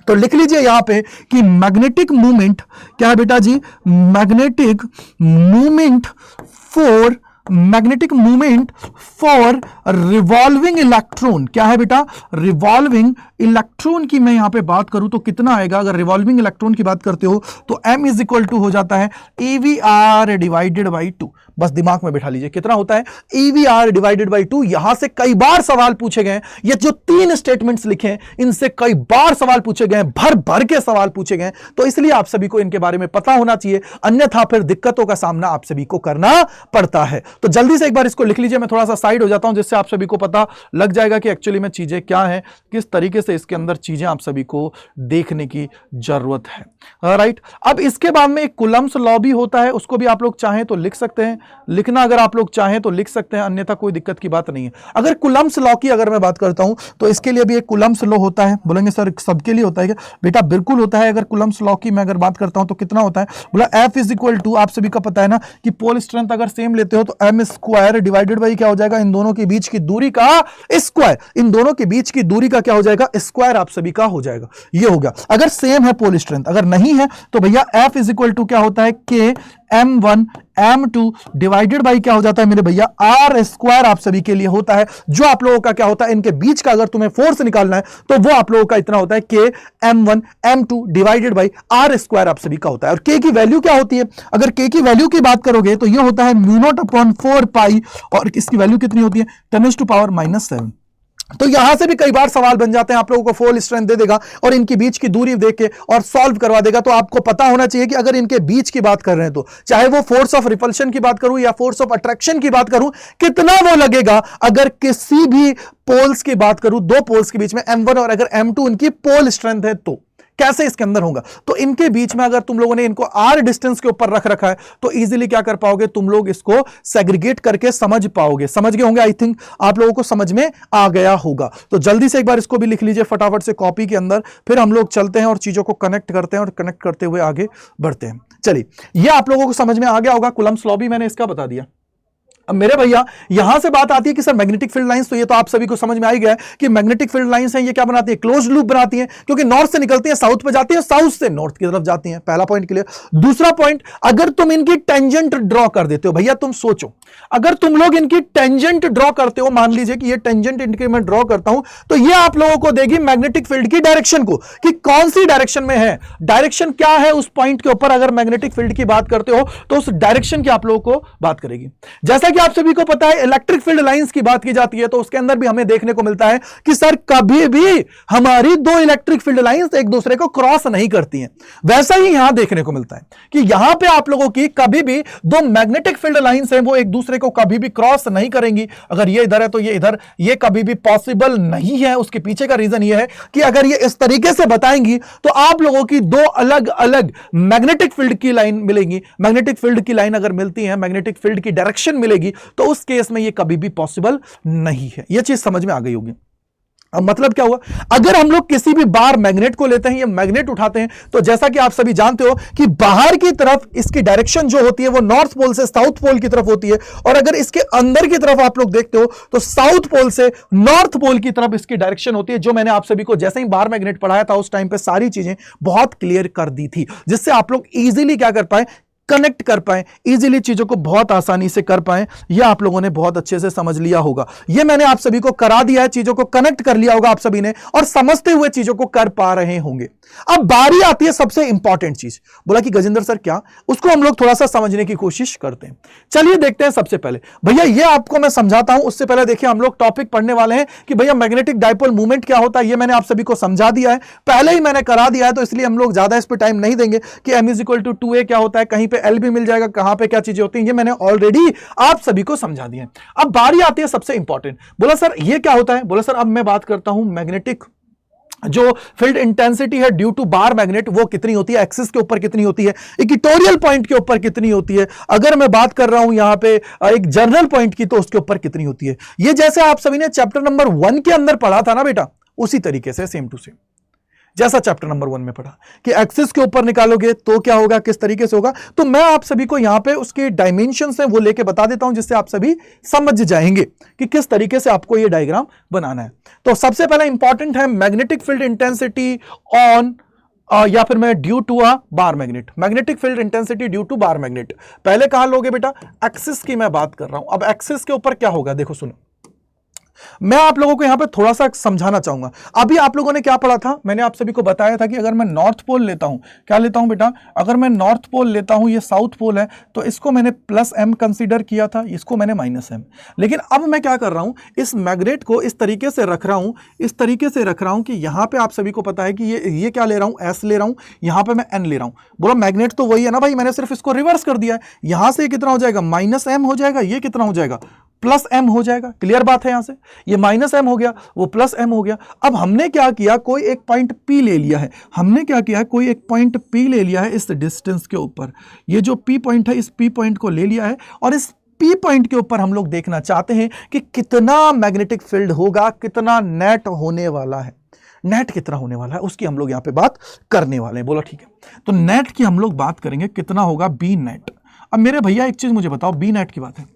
तो लिख लीजिए यहां पे कि मैग्नेटिक मूवमेंट क्या है बेटा जी? Magnetic movement for revolving electron क्या है बेटा? रिवॉल्विंग इलेक्ट्रॉन की मैं यहां पे बात करूं तो कितना आएगा? अगर रिवॉल्विंग इलेक्ट्रॉन की बात करते हो तो m इज इक्वल टू हो जाता है AVR डिवाइडेड बाई 2। बस दिमाग में बिठा लीजिए कितना होता है EVR डिवाइडेड बाई 2। यहां से कई बार सवाल पूछे गए, ये जो 3 स्टेटमेंट्स लिखे हैं इनसे कई बार सवाल पूछे गए, भर भर के सवाल पूछे गए, तो इसलिए आप सभी को इनके बारे में पता होना चाहिए, अन्यथा फिर दिक्कतों का सामना आप सभी को करना पड़ता है। तो जल्दी से एक बार इसको लिख लीजिए, मैं थोड़ा सा साइड हो जाता हूं जिससे आप सभी को पता लग जाएगा कि एक्चुअली में चीजें क्या है, किस तरीके से इसके अंदर चीजें आप सभी को देखने की जरूरत है। राइट, अब इसके बाद में एक कूलम्ब्स लॉ भी होता है, उसको भी आप लोग चाहें तो लिख सकते हैं, लिखना अगर आप लोग चाहें तो लिख सकते हैं, अन्यथा कोई दिक्कत की बात नहीं है। अगर कूलम्ब्स लॉ की अगर मैं बात करता हूं तो इसके लिए भी एक कूलम्ब्स लॉ होता है। बोलेंगे सर सबके लिए होता है क्या? बेटा बिल्कुल होता है। अगर कूलम्ब्स लॉ की मैं अगर बात करता हूं तो कितना होता है, बोला F इज इक्वल टू, आप सभी का पता है ना कि पोल स्ट्रेंथ अगर सेम लेते हो तो m स्क्वायर डिवाइडेड बाई क्या हो जाएगा, इन दोनों के बीच की दूरी का स्क्वायर, इन दोनों के बीच की दूरी का क्या हो जाएगा, स्क्वायर आप सभी का हो जाएगा। ये हो गया अगर सेम है पोल स्ट्रेंथ, अगर नहीं है तो भैया F इज इक्वल टू क्या होता है K m1 m2 divided by क्या हो जाता है मेरे भैया R स्क्वायर आप सभी के लिए होता है। जो आप लोगों का क्या होता है, इनके बीच का अगर तुम्हें फोर्स निकालना है तो वो आप लोगों का इतना होता है K m1 m2 divided by R square आप सभी का होता है। और K की वैल्यू क्या होती है, अगर K की वैल्यू की बात करोगे तो ये होता है म्यू नॉट अपॉन 4 पाई, और इसकी वैल्यू कितनी होती है 10⁻⁻⁷। तो यहां से भी कई बार सवाल बन जाते हैं, आप लोगों को फोल स्ट्रेंथ दे देगा और इनके बीच की दूरी देख के और सॉल्व करवा देगा। तो आपको पता होना चाहिए कि अगर इनके बीच की बात कर रहे हैं तो चाहे वो फोर्स ऑफ रिपल्शन की बात करूं या फोर्स ऑफ अट्रैक्शन की बात करूं, कितना वो लगेगा अगर किसी भी पोल्स की बात करूं, दो पोल्स के बीच में m1 और अगर m2 इनकी पोल स्ट्रेंथ है तो कैसे इसके अंदर होगा। तो इनके बीच में अगर तुम लोगों ने इनको R डिस्टेंस के ऊपर रख रखा है तो इजीली क्या कर पाओगे, तुम लोग इसको सेग्रीगेट करके समझ पाओगे। समझ गए होंगे, आई थिंक आप लोगों को समझ में आ गया होगा। तो जल्दी से एक बार इसको भी लिख लीजिए फटाफट से कॉपी के अंदर, फिर हम लोग चलते हैं और चीजों को कनेक्ट करते हैं और कनेक्ट करते हुए आगे बढ़ते हैं। चलिए, ये आप लोगों को समझ में आ गया होगा, कूलम्ब्स लॉ भी मैंने इसका बता दिया। अब मेरे भैया यहां से बात आती है कि सर मैग्नेटिक फील्ड लाइंस, तो ये तो आप सभी को समझ में आ ही गया है कि मैग्नेटिक फील्ड लाइंस हैं, ये क्या बनाती है, क्लोज्ड लूप बनाती हैं, क्योंकि नॉर्थ से निकलती है साउथ पे जाती है, साउथ से नॉर्थ की तरफ जाती हैं। पहला पॉइंट क्लियर। दूसरा पॉइंट, अगर तुम इनकी टेंजेंट ड्रॉ कर देते हो, भैया तुम सोचो, अगर तुम लोग इनकी टेंजेंट ड्रॉ करते हो, मान लीजिए कि ये टेंजेंट इनकी मैं ड्रॉ करता हूं, तो ये आप लोगों को देगी मैग्नेटिक फील्ड की डायरेक्शन को, कि कौन सी डायरेक्शन में है, डायरेक्शन क्या है उस पॉइंट के ऊपर। अगर मैग्नेटिक फील्ड की बात करते हो तो उस डायरेक्शन की आप लोगों को बात करेगी। जैसा कि आप सभी को पता है इलेक्ट्रिक फील्ड लाइंस की बात की जाती है तो उसके अंदर भी हमें देखने को मिलता है कि सर कभी भी हमारी दो इलेक्ट्रिक फील्ड लाइंस एक दूसरे को क्रॉस नहीं करती हैं। वैसा ही यहां देखने को मिलता है कि यहां पे आप लोगों की कभी भी दो मैग्नेटिक फील्ड लाइंस हैं वो एक दूसरे को कभी भी क्रॉस नहीं करेंगी। अगर ये इधर है तो ये इधर, ये कभी भी पॉसिबल नहीं है। उसके पीछे का रीजन ये है कि अगर ये इस तरीके से बताएंगी तो आप लोगों की दो अलग अलग मैग्नेटिक फील्ड की लाइन मिलेंगी। मैग्नेटिक फील्ड की लाइन अगर मिलती है, मैग्नेटिक फील्ड की डायरेक्शन मिलेगी, तो उस केस में ये कभी भी पॉसिबल नहीं है। यह चीज समझ में आ गई होगी। अब मतलब क्या हुआ, अगर हम लोग किसी भी बार मैग्नेट को लेते हैं या मैग्नेट उठाते हैं तो जैसा कि आप सभी जानते हो कि बाहर की तरफ इसकी डायरेक्शन जो होती है वो नॉर्थ पोल से साउथ पोल की तरफ होती है, और अगर इसके अंदर की तरफ आप लोग देखते हो तो साउथ पोल से नॉर्थ पोल की तरफ इसकी डायरेक्शन होती है। जो मैंने आप सभी को जैसे ही बार मैग्नेट पढ़ाया था उस टाइम पे सारी चीजें बहुत क्लियर कर दी थी, जिससे आप लोग इजीली क्या कर पाए, कनेक्ट कर पाए, इजीली चीजों को बहुत आसानी से कर पाए। यह आप लोगों ने बहुत अच्छे से समझ लिया होगा। यह मैंने आप सभी को करा दिया है, चीजों को कनेक्ट कर लिया होगा आप सभी ने और समझते हुए चीजों को कर पा रहे होंगे। अब बारी आती है सबसे इंपॉर्टेंट चीज। बोला कि गजेंद्र सर क्या, उसको हम लोग थोड़ा सा समझने की कोशिश करते हैं। चलिए देखते हैं। सबसे पहले भैया ये आपको मैं समझाता हूं, उससे पहले देखिए हम लोग टॉपिक पढ़ने वाले हैं कि भैया मैग्नेटिक डाइपोल मूवमेंट क्या होता है। यह मैंने आप सभी को समझा दिया है, पहले ही मैंने करा दिया है, तो इसलिए हम लोग ज्यादा इस पर टाइम नहीं देंगे कि m = 2a क्या होता है, कहीं पे l भी मिल जाएगा, कहां पे क्या चीजें होती हैं, ये मैंने ऑलरेडी आप सभी को समझा दिया है। अब बारी आती है सबसे इंपॉर्टेंट। बोला सर ये क्या होता है, बोला सर अब मैं बात करता हूं मैग्नेटिक जो फील्ड इंटेंसिटी है ड्यू टू बार मैग्नेट वो कितनी होती है, एक्सिस के ऊपर कितनी होती है, इक्वेटोरियल पॉइंट के ऊपर कितनी होती है, अगर मैं बात कर रहा हूं यहां पे एक जर्नल पॉइंट की तो उसके ऊपर कितनी होती है। ये जैसे आप सभी ने चैप्टर नंबर 1 के अंदर पढ़ा था ना बेटा, उसी तरीके से सेम टू सेम जैसा चैप्टर नंबर 1 में पढ़ा कि एक्सिस के ऊपर निकालोगे तो क्या होगा, किस तरीके से होगा। तो मैं आप सभी को यहां पे उसके डायमेंशंस हैं वो लेके बता देता हूं, जिससे आप सभी समझ जाएंगे कि किस तरीके से आपको ये डायग्राम बनाना है। तो सबसे पहला इंपॉर्टेंट है मैग्नेटिक फील्ड इंटेंसिटी ऑन या फिर मैं due to a bar magnet, magnetic field intensity due to bar magnet. पहले कहां लोगे बेटा, एक्सिस की मैं बात कर रहा हूं। अब एक्सिस के ऊपर क्या होगा देखो सुनो, मैं आप लोगों को यहां पे थोड़ा सा समझाना चाहूंगा। अभी आप लोगों ने क्या पढ़ा था, मैंने आप सभी को बताया था कि अगर मैं नॉर्थ पोल लेता हूं, क्या लेता हूं बेटा, अगर मैं नॉर्थ पोल लेता हूं, ये साउथ पोल है, तो इसको मैंने प्लस एम कंसीडर किया था, इसको मैंने माइनस एम। लेकिन अब मैं क्या कर रहा हूं, इस मैग्नेट को इस तरीके से रख रहा हूं, इस तरीके से रख रहा हूं कि यहां पे आप सभी को पता है कि ये क्या ले रहा हूं, एस ले रहा हूं, यहां पे मैं एन ले रहा हूं। बोला मैग्नेट तो वही है ना भाई, मैंने सिर्फ इसको रिवर्स कर दिया है। यहां से कितना हो जाएगा, माइनस एम हो जाएगा, ये कितना हो जाएगा, प्लस एम हो जाएगा। क्लियर बात है, यहां से ये माइनस एम हो गया, वो प्लस एम हो गया। अब हमने क्या किया, कोई एक पॉइंट पी ले लिया है, हमने क्या किया है, कोई एक पॉइंट पी ले लिया है इस डिस्टेंस के ऊपर। ये जो पी पॉइंट है, इस पी पॉइंट को ले लिया है, और इस पी पॉइंट के ऊपर हम लोग देखना चाहते हैं कि कितना मैग्नेटिक फील्ड होगा, कितना नेट होने वाला है, नेट कितना होने वाला है, उसकी हम लोग यहां पे बात करने वाले हैं। बोला ठीक है, तो नेट की हम लोग बात करेंगे, कितना होगा बी नेट। अब मेरे भैया एक चीज मुझे बताओ, बी नेट की बात है,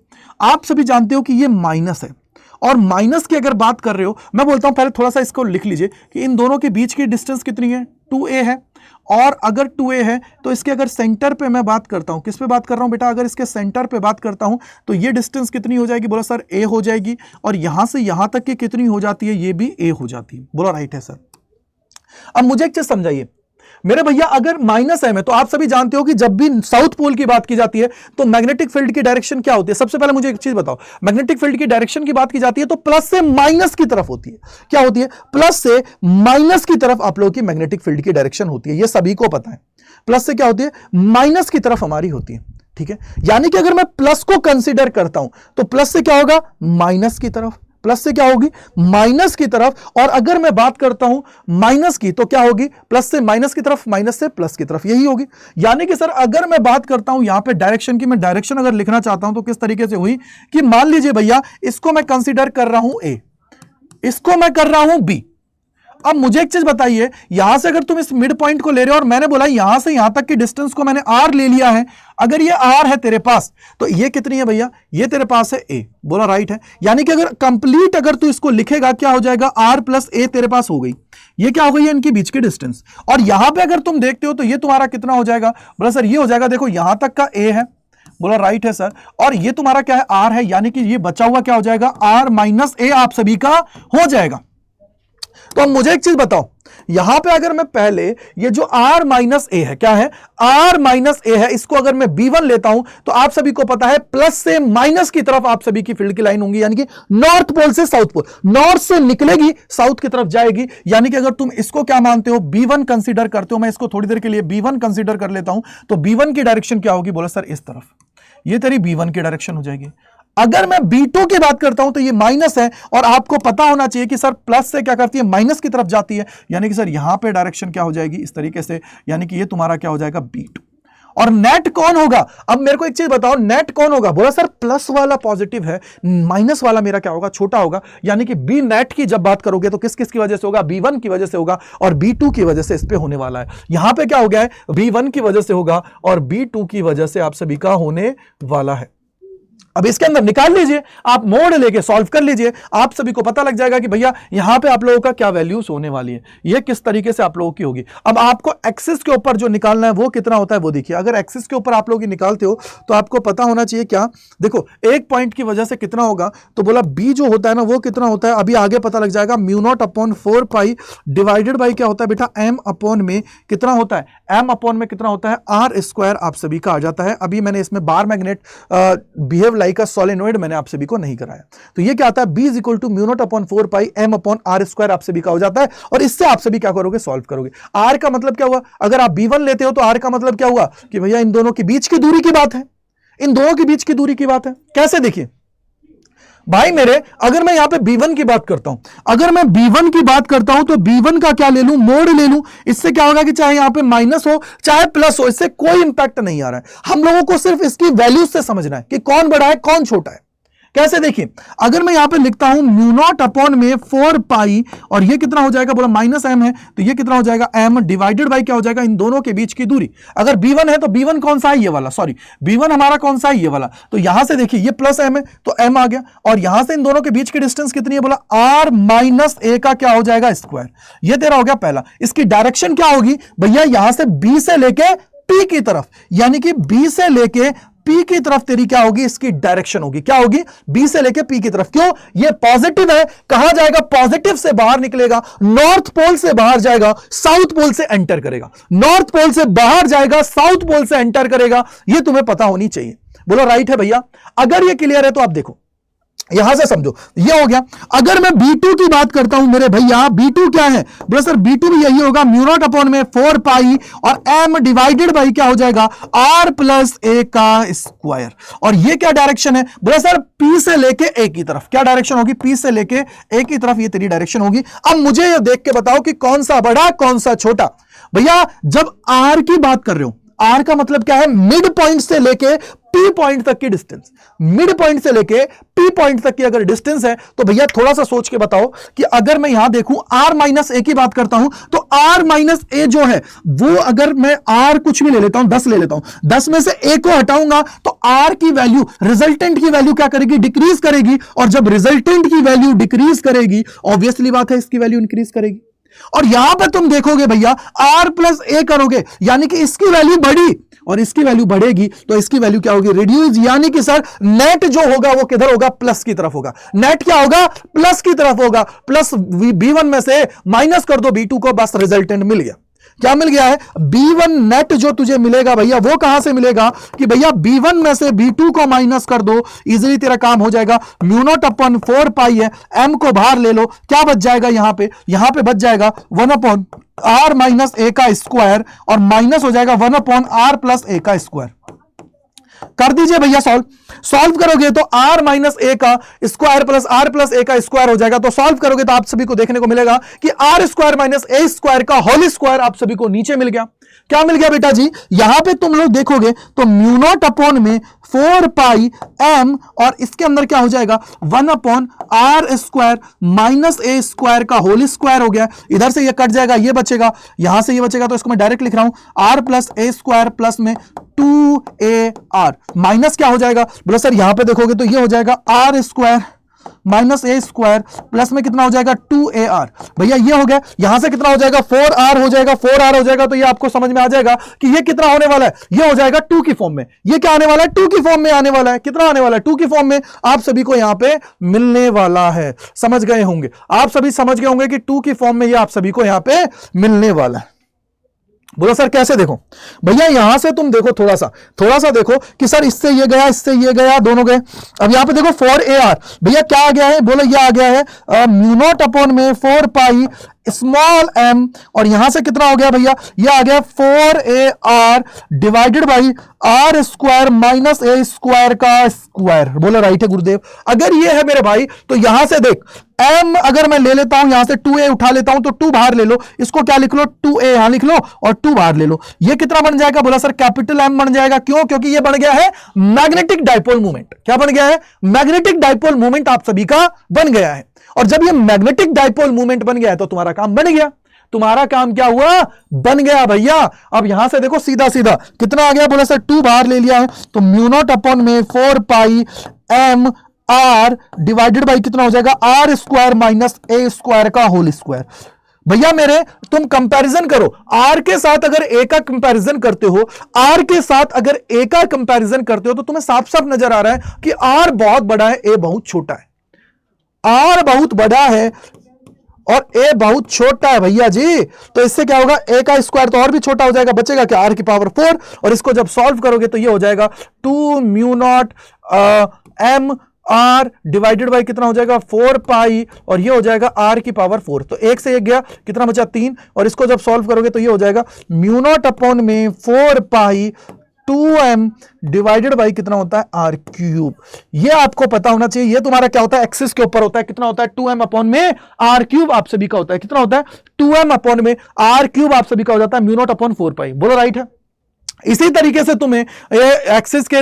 आप सभी जानते हो कि ये माइनस है, और माइनस की अगर बात कर रहे हो, मैं बोलता हूं पहले थोड़ा सा इसको लिख लीजिए कि इन दोनों के बीच की डिस्टेंस कितनी है, 2a है। और अगर 2a है तो इसके अगर सेंटर पे मैं बात करता हूं, किस पे बात कर रहा हूं बेटा, अगर इसके सेंटर पे बात करता हूं तो ये डिस्टेंस कितनी हो जाएगी, बोला सर a हो जाएगी, और यहां से यहां तक की कितनी हो जाती है, ये भी a हो जाती है। बोला राइट है सर। अब मुझे एक चीज समझाइए मेरे भैया, अगर माइनस एम है तो आप सभी जानते हो कि जब भी साउथ पोल की बात की जाती है तो मैग्नेटिक फील्ड की डायरेक्शन क्या होती है। सबसे पहले मुझे एक चीज बताओ, मैग्नेटिक फील्ड की डायरेक्शन की बात की जाती है तो प्लस से माइनस की तरफ होती है। क्या होती है, प्लस से माइनस की तरफ आप लोगों की मैग्नेटिक फील्ड की डायरेक्शन होती है, ये सभी को पता है। प्लस से क्या होती है, माइनस की तरफ हमारी होती है। ठीक है, यानी कि अगर मैं प्लस को कंसीडर करता हूं तो प्लस से क्या होगा, माइनस की तरफ, प्लस से क्या होगी, माइनस की तरफ। और अगर मैं बात करता हूं माइनस की तो क्या होगी, प्लस से माइनस की तरफ, माइनस से प्लस की तरफ, यही होगी। यानी कि सर अगर मैं बात करता हूं यहां पे डायरेक्शन की, मैं डायरेक्शन अगर लिखना चाहता हूं तो किस तरीके से हुई कि मान लीजिए भैया इसको मैं कंसीडर कर रहा हूं ए, इसको मैं कर रहा हूं बी। अब मुझे एक चीज बताइए, यहां से अगर तुम इस मिड पॉइंट को ले रहे हो और मैंने बोला यहां से यहां तक की डिस्टेंस को मैंने आर ले लिया है, अगर ये आर है तेरे पास तो ये कितनी है भैया, ये तेरे पास है ए। बोला राइट है, यानी कि अगर कंप्लीट अगर तू इसको लिखेगा क्या हो जाएगा, आर प्लस ए तेरे पास हो गई। ये क्या हो गई है, इनके बीच की डिस्टेंस। और यहां पे अगर तुम देखते हो तो ये तुम्हारा कितना हो जाएगा, बोला सर ये हो जाएगा, देखो यहां तक का ए है। बोला राइट है सर, और ये तुम्हारा क्या है, आर है, यानी कि ये बचा हुआ क्या हो जाएगा, आर माइनस ए आप सभी का हो जाएगा। तो अब मुझे एक चीज बताओ, यहां पे अगर मैं पहले ये जो r माइनस ए है, क्या है, r माइनस ए है, इसको अगर मैं b1 लेता हूं तो आप सभी को पता है प्लस से माइनस की तरफ आप सभी की फील्ड की लाइन होंगी, यानी कि नॉर्थ पोल से साउथ पोल, नॉर्थ से निकलेगी साउथ की तरफ जाएगी। यानी कि अगर तुम इसको क्या मानते हो, b1 कंसीडर करते हो, मैं इसको थोड़ी देर के लिए b1 कंसीडर कर लेता हूं, तो b1 की डायरेक्शन क्या होगी, बोला सर इस तरफ, ये तेरी b1 की डायरेक्शन हो जाएगी। अगर मैं B2 की बात करता हूं तो ये माइनस है, और आपको पता होना चाहिए कि सर प्लस से क्या करती है, माइनस की तरफ जाती है, यानी कि सर यहां पे डायरेक्शन क्या हो जाएगी, इस तरीके से, यानी कि ये तुम्हारा क्या हो जाएगा, B2। और नेट कौन होगा, अब मेरे को एक चीज बताओ, नेट कौन होगा, बोला सर प्लस वाला पॉजिटिव है, माइनस वाला मेरा क्या होगा, छोटा होगा। यानी कि बी नेट की जब बात करोगे तो किस किस की वजह से होगा, B1 की वजह से होगा, और B2 की वजह से इस पे होने वाला है। यहां पे क्या हो गया है, B1 की वजह से होगा और B2 की वजह से आप सभी का होने वाला है। अब इसके अंदर निकाल लीजिए, आप मोड लेके सॉल्व कर लीजिए, आप सभी को पता लग जाएगा कि भैया यहां पे आप लोगों का क्या वैल्यूज होने वाली है, ये किस तरीके से आप लोगों की होगी। अब आपको एक्सिस के ऊपर जो निकालना है वो कितना होता है वो देखिए। अगर एक्सिस के ऊपर आप लोग निकालते हो तो आपको पता होना चाहिए क्या, देखो एक पॉइंट की वजह से कितना होगा, तो बोला बी जो होता है ना वो कितना होता है, अभी आगे पता लग जाएगा, mu not upon 4 pi divided by क्या होता है बेटा, एम अपॉन में कितना होता है, एम अपॉन में कितना होता है, आर स्क्वायर आप सभी का आ जाता है। अभी मैंने इसमें बार मैग्नेट बिहेव लाइक अ सोलेनोइड मैंने आप सभी को नहीं कराया, तो ये क्या आता है, b is equal to mu not upon 4 pi M upon R square आप सभी का हो जाता है। और इससे आप सभी क्या करोगे, सॉल्व करोगे। r का मतलब क्या हुआ, अगर आप b1 लेते हो तो r का मतलब क्या हुआ कि भैया इन दोनों के बीच की दूरी की बात है, इन दोनों के बीच की दूरी की बात है। कैसे, देखिए भाई मेरे, अगर मैं यहां पे b1 की बात करता हूं, अगर मैं b1 की बात करता हूं तो b1 का क्या ले लूं, मोड ले लूं। इससे क्या होगा कि चाहे यहां पे माइनस हो चाहे प्लस हो, इससे कोई इंपैक्ट नहीं आ रहा है। हम लोगों को सिर्फ इसकी वैल्यूज से समझना है कि कौन बड़ा है कौन छोटा है। कैसे, देखिए अगर मैं यहां पे लिखता हूं म्यू नॉट अपॉन में 4 पाई, और ये कितना हो जाएगा, बोला माइनस एम है तो ये कितना हो जाएगा, एम डिवाइडेड बाई क्या हो जाएगा, इन दोनों के बीच की दूरी। अगर b1 है तो b1 कौन सा है, ये वाला, सॉरी b1 हमारा कौन सा है, ये वाला। तो यहां से देखिए ये प्लस एम है तो एम आ गया, और यहां से इन दोनों के बीच की डिस्टेंस कितनी है, बोला आर माइनस ए का क्या हो जाएगा, स्क्वायर। ये तेरा हो गया पहला। इसकी डायरेक्शन क्या होगी भैया, यहां से बी से लेके पी की तरफ, यानी कि बी से लेके P की तरफ तेरी क्या होगी, इसकी डायरेक्शन होगी, क्या होगी, B से लेके P की तरफ। क्यों, ये पॉजिटिव है, कहां जाएगा, पॉजिटिव से बाहर निकलेगा, नॉर्थ पोल से बाहर जाएगा, साउथ पोल से एंटर करेगा, नॉर्थ पोल से बाहर जाएगा, साउथ पोल से एंटर करेगा, ये तुम्हें पता होनी चाहिए। बोलो राइट है भैया। अगर ये क्लियर है तो आप देखो, यहां से समझो, ये हो गया। अगर मैं B2 की बात करता हूं मेरे भैया, B2 क्या है, बोले सर B2 भी यही होगा, म्यू नॉट अपॉन में 4 पाई और m डिवाइडेड बाई क्या हो जाएगा, r प्लस a का स्क्वायर। और ये क्या डायरेक्शन है, बोले सर P से लेके A की तरफ। क्या डायरेक्शन होगी, P से लेके A की तरफ, ये तेरी डायरेक्शन होगी। अब मुझे ये देख के बताओ कि कौन सा बड़ा कौन सा छोटा। भैया जब R की बात कर रहे हो, R का मतलब क्या है, मिड पॉइंट से लेके P पॉइंट तक की डिस्टेंस, मिड पॉइंट से लेके P पॉइंट तक की अगर डिस्टेंस है तो भैया थोड़ा सा सोच के बताओ कि अगर मैं यहां देखूं R माइनस A की बात करता हूं तो R माइनस A जो है वो, अगर मैं R कुछ भी ले लेता हूं, 10 ले लेता हूं, 10 में से A को हटाऊंगा तो R की वैल्यू, रिजल्टेंट की वैल्यू क्या करेगी, डिक्रीज करेगी। और जब रिजल्टेंट की वैल्यू डिक्रीज करेगी, ऑब्वियसली बात है इसकी वैल्यू इंक्रीज करेगी। और यहां पर तुम देखोगे भैया R प्लस A करोगे, यानी कि इसकी वैल्यू बढ़ी और इसकी वैल्यू बढ़ेगी तो इसकी वैल्यू क्या होगी, रिड्यूस। यानी कि सर नेट जो होगा वो किधर होगा, प्लस की तरफ होगा। नेट क्या होगा, प्लस की तरफ होगा। प्लस B1 में से माइनस कर दो B2 को, बस रिजल्टेंट मिल गया। क्या मिल गया है, B1 नेट जो तुझे मिलेगा भैया वो कहां से मिलेगा कि भैया B1 में से B2 को माइनस कर दो, इजीली तेरा काम हो जाएगा। म्यू नॉट अपॉन 4 पाई है, m को बाहर ले लो, क्या बच जाएगा यहां पे बच जाएगा 1 अपॉन r माइनस a का स्क्वायर और माइनस हो जाएगा 1 अपॉन r प्लस a का स्क्वायर। कर दीजिए भैया सॉल्व करोगे तो r माइनस a का square plus r plus a का स्क्वायर हो जाएगा। तो सॉल्व करोगे तो आप सभी को देखने को मिलेगा कि r square minus a square का होल स्क्वायर आप सभी को नीचे मिल गया। क्या मिल गया बेटा जी, यहां पे तुम लोग देखोगे तो म्यू नॉट अपॉन में 4 पाई m और इसके अंदर क्या हो जाएगा 1 upon r square minus a square का होल स्क्वायर हो गया। इधर से ये कट जाएगा, ये बचेगा, यहां से ये बचेगा, तो इसको मैं डायरेक्ट लिख रहा हूं r plus a square plus में 2ar माइनस क्या हो जाएगा, बोलो सर यहां पे देखोगे तो ये हो जाएगा r square minus a square plus में कितना हो जाएगा 2ar। भैया ये हो गया, यहां से कितना हो जाएगा 4r हो जाएगा, 4r हो जाएगा। तो ये आपको समझ में आ जाएगा कि ये कितना होने वाला है, ये हो जाएगा 2 की फॉर्म में। ये क्या आने वाला है, 2 की फॉर्म में आने वाला है। कितना आने वाला है, 2 की फॉर्म में आप सभी को यहां पे मिलने वाला है। समझ गए होंगे, आप सभी समझ गए होंगे कि 2 की फॉर्म में ये आप सभी को यहां पे मिलने वाला है। बोलो सर कैसे, देखो भैया यहां से तुम देखो, थोड़ा सा देखो कि सर इससे ये गया, इससे ये गया, दोनों गए। अब यहां पे देखो 4ar, भैया क्या आ गया है, बोलो ये आ गया है म्यू नॉट अपॉन में 4 पाई स्मॉल m और यहां से कितना हो गया भैया, ये आ गया 4ar divided by r square minus a square का स्क्वायर। बोलो राइट है गुरुदेव। अगर ये है मेरे भाई तो यहां से देख m अगर मैं ले लेता हूं, यहां से 2a उठा लेता हूं तो 2 बाहर ले लो, इसको क्या लिख लो 2a यहां लिख लो और 2 बाहर ले लो। ये कितना बन जाएगा, बोला सर कैपिटल M बन जाएगा। क्यों, क्योंकि ये बन गया है मैग्नेटिक डाइपोल मोमेंट। क्या बन गया है, मैग्नेटिक डाइपोल मोमेंट आप सभी का बन गया है। और जब ये मैग्नेटिक डाइपोल मूवमेंट बन गया है तो तुम्हारा काम बन गया। तुम्हारा काम क्या हुआ, बन गया भैया। अब यहां से देखो सीधा कितना आ गया, बोला सर 2 बाहर ले लिया है तो म्यू नॉट अपॉन में 4 पाई m r डिवाइडेड बाई कितना हो जाएगा r square minus a square का होल स्क्वायर। भैया मेरे तुम कंपैरिजन करो, r के साथ अगर a का कंपैरिजन करते हो, r के साथ अगर a का कंपैरिजन करते हो तो तुम्हें साफ साफ नजर आ रहा है कि r बहुत बड़ा है, a बहुत छोटा है। r बहुत बड़ा है और a बहुत छोटा है भैया जी। तो इससे क्या होगा, a का स्क्वायर तो और भी छोटा हो जाएगा, बचेगा क्या r की पावर 4 और इसको जब सॉल्व करोगे तो ये हो जाएगा 2 mu naught m r divided by कितना हो जाएगा 4 पाई और ये हो जाएगा r की पावर 4। तो एक से एक गया, कितना बचा 3 और इसको जब सॉल्व करोगे तो ये हो जाएगा म्यू नॉट अपॉन में 4 पाई 2m डिवाइडेड बाई कितना होता है r क्यूब। ये आपको पता होना चाहिए। ये तुम्हारा क्या होता है, एक्सिस के ऊपर होता है। कितना होता है 2m अपॉन में r क्यूब आप सभी का होता है। कितना होता है 2m अपॉन में r क्यूब आप सभी का हो जाता है म्यू नॉट अपॉन 4 पाई। बोलो राइट है। इसी तरीके से तुम्हें एक्सिस के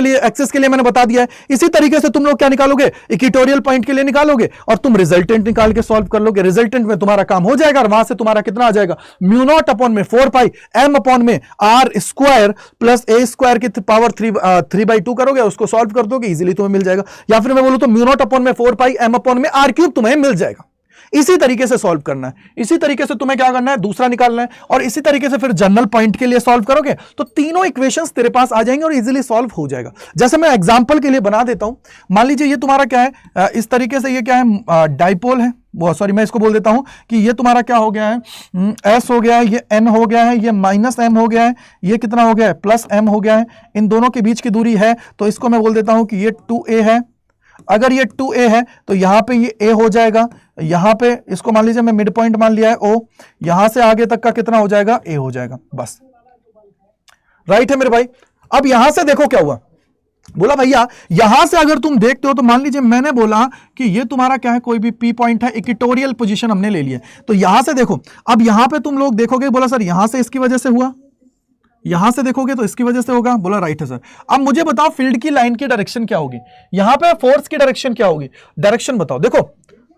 लिए मैंने बता दिया है। इसी तरीके से तुम लोग क्या निकालोगे, इक्वेटोरियल पॉइंट के लिए निकालोगे और तुम रिजल्टेंट निकाल के सॉल्व कर लोगे। रिजल्टेंट में तुम्हारा काम हो जाएगा और वहां से तुम्हारा कितना आ जाएगा, म्यू नॉट अपॉन में 4 पाई m अपॉन में r square plus a square की पावर 3/2 करोगे, उसको सॉल्व कर दोगे, इजीली तुम्हें मिल जाएगा। या फिर मैं बोलूं तो म्यू नॉट अपॉन में 4 पाई m अपॉन में r क्यूब तुम्हें मिल जाएगा। इसी तरीके से सॉल्व करना है, इसी तरीके से तुम्हें क्या करना है, दूसरा निकालना है, और इसी तरीके से फिर जनरल पॉइंट के लिए सॉल्व करोगे तो तीनों इक्वेशंस तेरे पास आ जाएंगे और इजीली सॉल्व हो जाएगा। जैसे मैं एग्जांपल के लिए बना देता हूं, मान लीजिए ये तुम्हारा क्या है, इस तरीके से ये क्या है, डाइपोल है, सॉरी मैं इसको बोल देता हूं कि ये तुम्हारा क्या हो गया है, एस हो गया है, ये एन हो गया है, ये माइनस एम हो गया है, ये कितना हो गया है, प्लस एम हो गया है, इन दोनों के बीच की दूरी है, तो इसको मैं बोल देता हूं कि ये 2a है। अगर ये 2a है तो यहां पे ये a हो जाएगा, यहां पे इसको मान लीजिए मैं मिड पॉइंट मान लिया है o, यहां से आगे तक का कितना हो जाएगा, a हो जाएगा, बस राइट है मेरे भाई। अब यहां से देखो क्या हुआ, बोला भैया यहां से अगर तुम देखते हो तो मान लीजिए मैंने बोला कि ये तुम्हारा क्या है, कोई भी पी पॉइंट है, इक्वेटोरियल पोजीशन हमने ले लिया, तो यहां से देखो, अब यहां पे तुम लोग देखोगे, बोला सर यहां से इसकी वजह से हुआ, यहां से देखोगे तो इसकी वजह से होगा, बोला राइट है सर। अब मुझे बताओ फील्ड की लाइन की डायरेक्शन क्या होगी, यहां पे फोर्स की डायरेक्शन क्या होगी, डायरेक्शन बताओ। देखो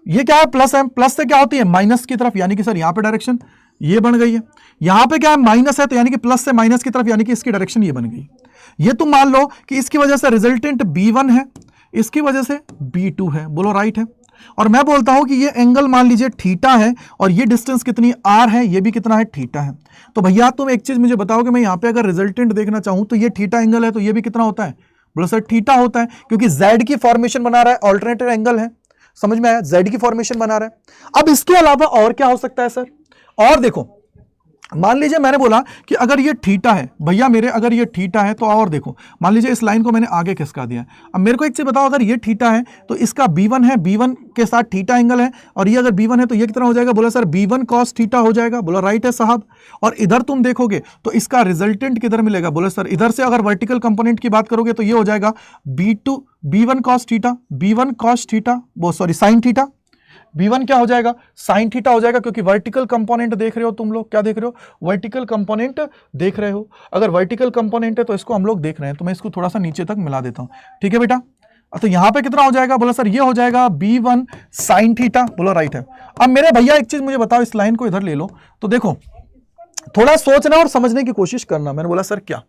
ये क्या है, प्लस है, प्लस से क्या होती है, माइनस की तरफ, यानी कि सर यहां पे डायरेक्शन ये बन गई है, यहां पे क्या है, माइनस है, तो यानी कि प्लस से माइनस की तरफ, यानी कि इसकी डायरेक्शन ये बन गई। ये तुम मान लो कि इसकी वजह से रिजल्टेंट B1 है, इसकी वजह से B2 है, बोलो राइट है। और मैं बोलता हूं कि ये एंगल मान लीजिए थीटा है, और ये डिस्टेंस कितनी R है, ये भी कितना है, थीटा है। तो भैया तुम एक चीज मुझे बताओ कि मैं यहां पे अगर रिजल्टेंट देखना चाहूं तो ये थीटा एंगल है, तो ये भी कितना होता है, बोलो सर थीटा होता है, क्योंकि Z की फॉर्मेशन बना रहा है, ऑल्टरनेटिव एंगल है, समझ में आया, Z की फॉर्मेशन बना रहा है। अब इसके अलावा और क्या हो सकता है सर, और देखो मान लीजिए मैंने बोला कि अगर ये थीटा है भैया मेरे, अगर ये थीटा है तो और देखो, मान लीजिए इस लाइन को मैंने आगे खिसका दिया। अब मेरे को एक चीज बताओ, अगर ये थीटा है तो इसका B1 है, B1 के साथ थीटा एंगल है, और ये अगर B1 है तो ये कितना हो जाएगा, बोला सर B1 cos थीटा हो जाएगा, बोला राइट है साहब। और इधर तुम देखोगे तो इसका रिजल्टेंट किधर मिलेगा, बोला सर इधर से अगर वर्टिकल कंपोनेंट की बात करोगे तो ये हो जाएगा B1 cos theta, B1 cos theta, वो सॉरी साइन थीटा, B1 क्या हो जाएगा, साइन थीटा हो जाएगा, क्योंकि वर्टिकल कंपोनेंट देख रहे हो तुम लोग, क्या देख रहे हो, वर्टिकल कंपोनेंट देख रहे हो। अगर वर्टिकल कंपोनेंट है तो इसको हम लोग देख रहे हैं, तो मैं इसको थोड़ा सा नीचे तक मिला देता हूं, ठीक है बेटा। तो यहां पे कितना हो जाएगा, बोला सर ये हो जाएगा B1 साइन थीटा, बोला राइट है। अब मेरे भैया एक चीज मुझे बताओ, इस लाइन को इधर ले लो, तो देखो थोड़ा सोचना और समझने की कोशिश करना। मैंने बोला सर क्या,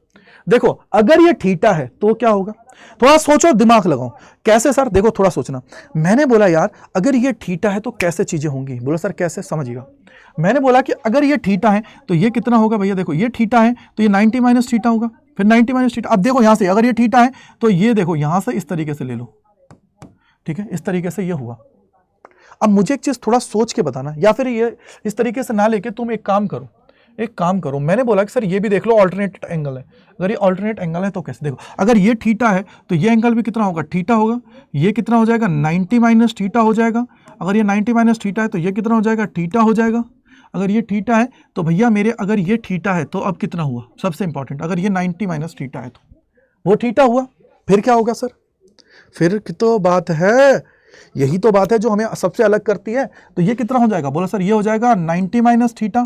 देखो अगर ये थीटा है तो क्या होगा, थोड़ा सोचो, दिमाग लगाओ, कैसे सर, देखो थोड़ा सोचना। मैंने बोला यार अगर ये थीटा है तो कैसे चीजें होंगी, बोला सर कैसे, समझिएगा। मैंने बोला कि अगर ये थीटा है तो ये कितना होगा भैया, देखो ये थीटा है तो ये 90 माइनस थीटा होगा, फिर 90 माइनस थीटा। अब देखो यहां से अगर ये थीटा है तो ये देखो यहां से इस तरीके से ले लो, ठीक है, इस तरीके से ये हुआ। अब मुझे एक चीज थोड़ा सोच के बताना, या फिर ये इस तरीके से ना लेके तुम एक काम करो, मैंने बोला कि सर ये भी देख लो ऑल्टरनेट एंगल है, अगर ये ऑल्टरनेट एंगल है तो कैसे, देखो अगर ये थीटा है तो ये एंगल भी कितना होगा, थीटा होगा, ये कितना हो जाएगा 90 माइनस थीटा हो जाएगा। अगर ये 90 माइनस थीटा है तो ये कितना हो जाएगा, थीटा हो जाएगा। अगर ये थीटा है तो भैया मेरे, अगर ये थीटा है तो अब कितना हुआ, सबसे इंपॉर्टेंट, अगर ये 90 माइनस थीटा है तो वो थीटा हुआ, फिर क्या होगा सर, फिर तो बात है, यही तो बात है जो हमें सबसे अलग करती है। तो ये कितना हो जाएगा, बोला सर ये हो जाएगा 90 माइनस थीटा,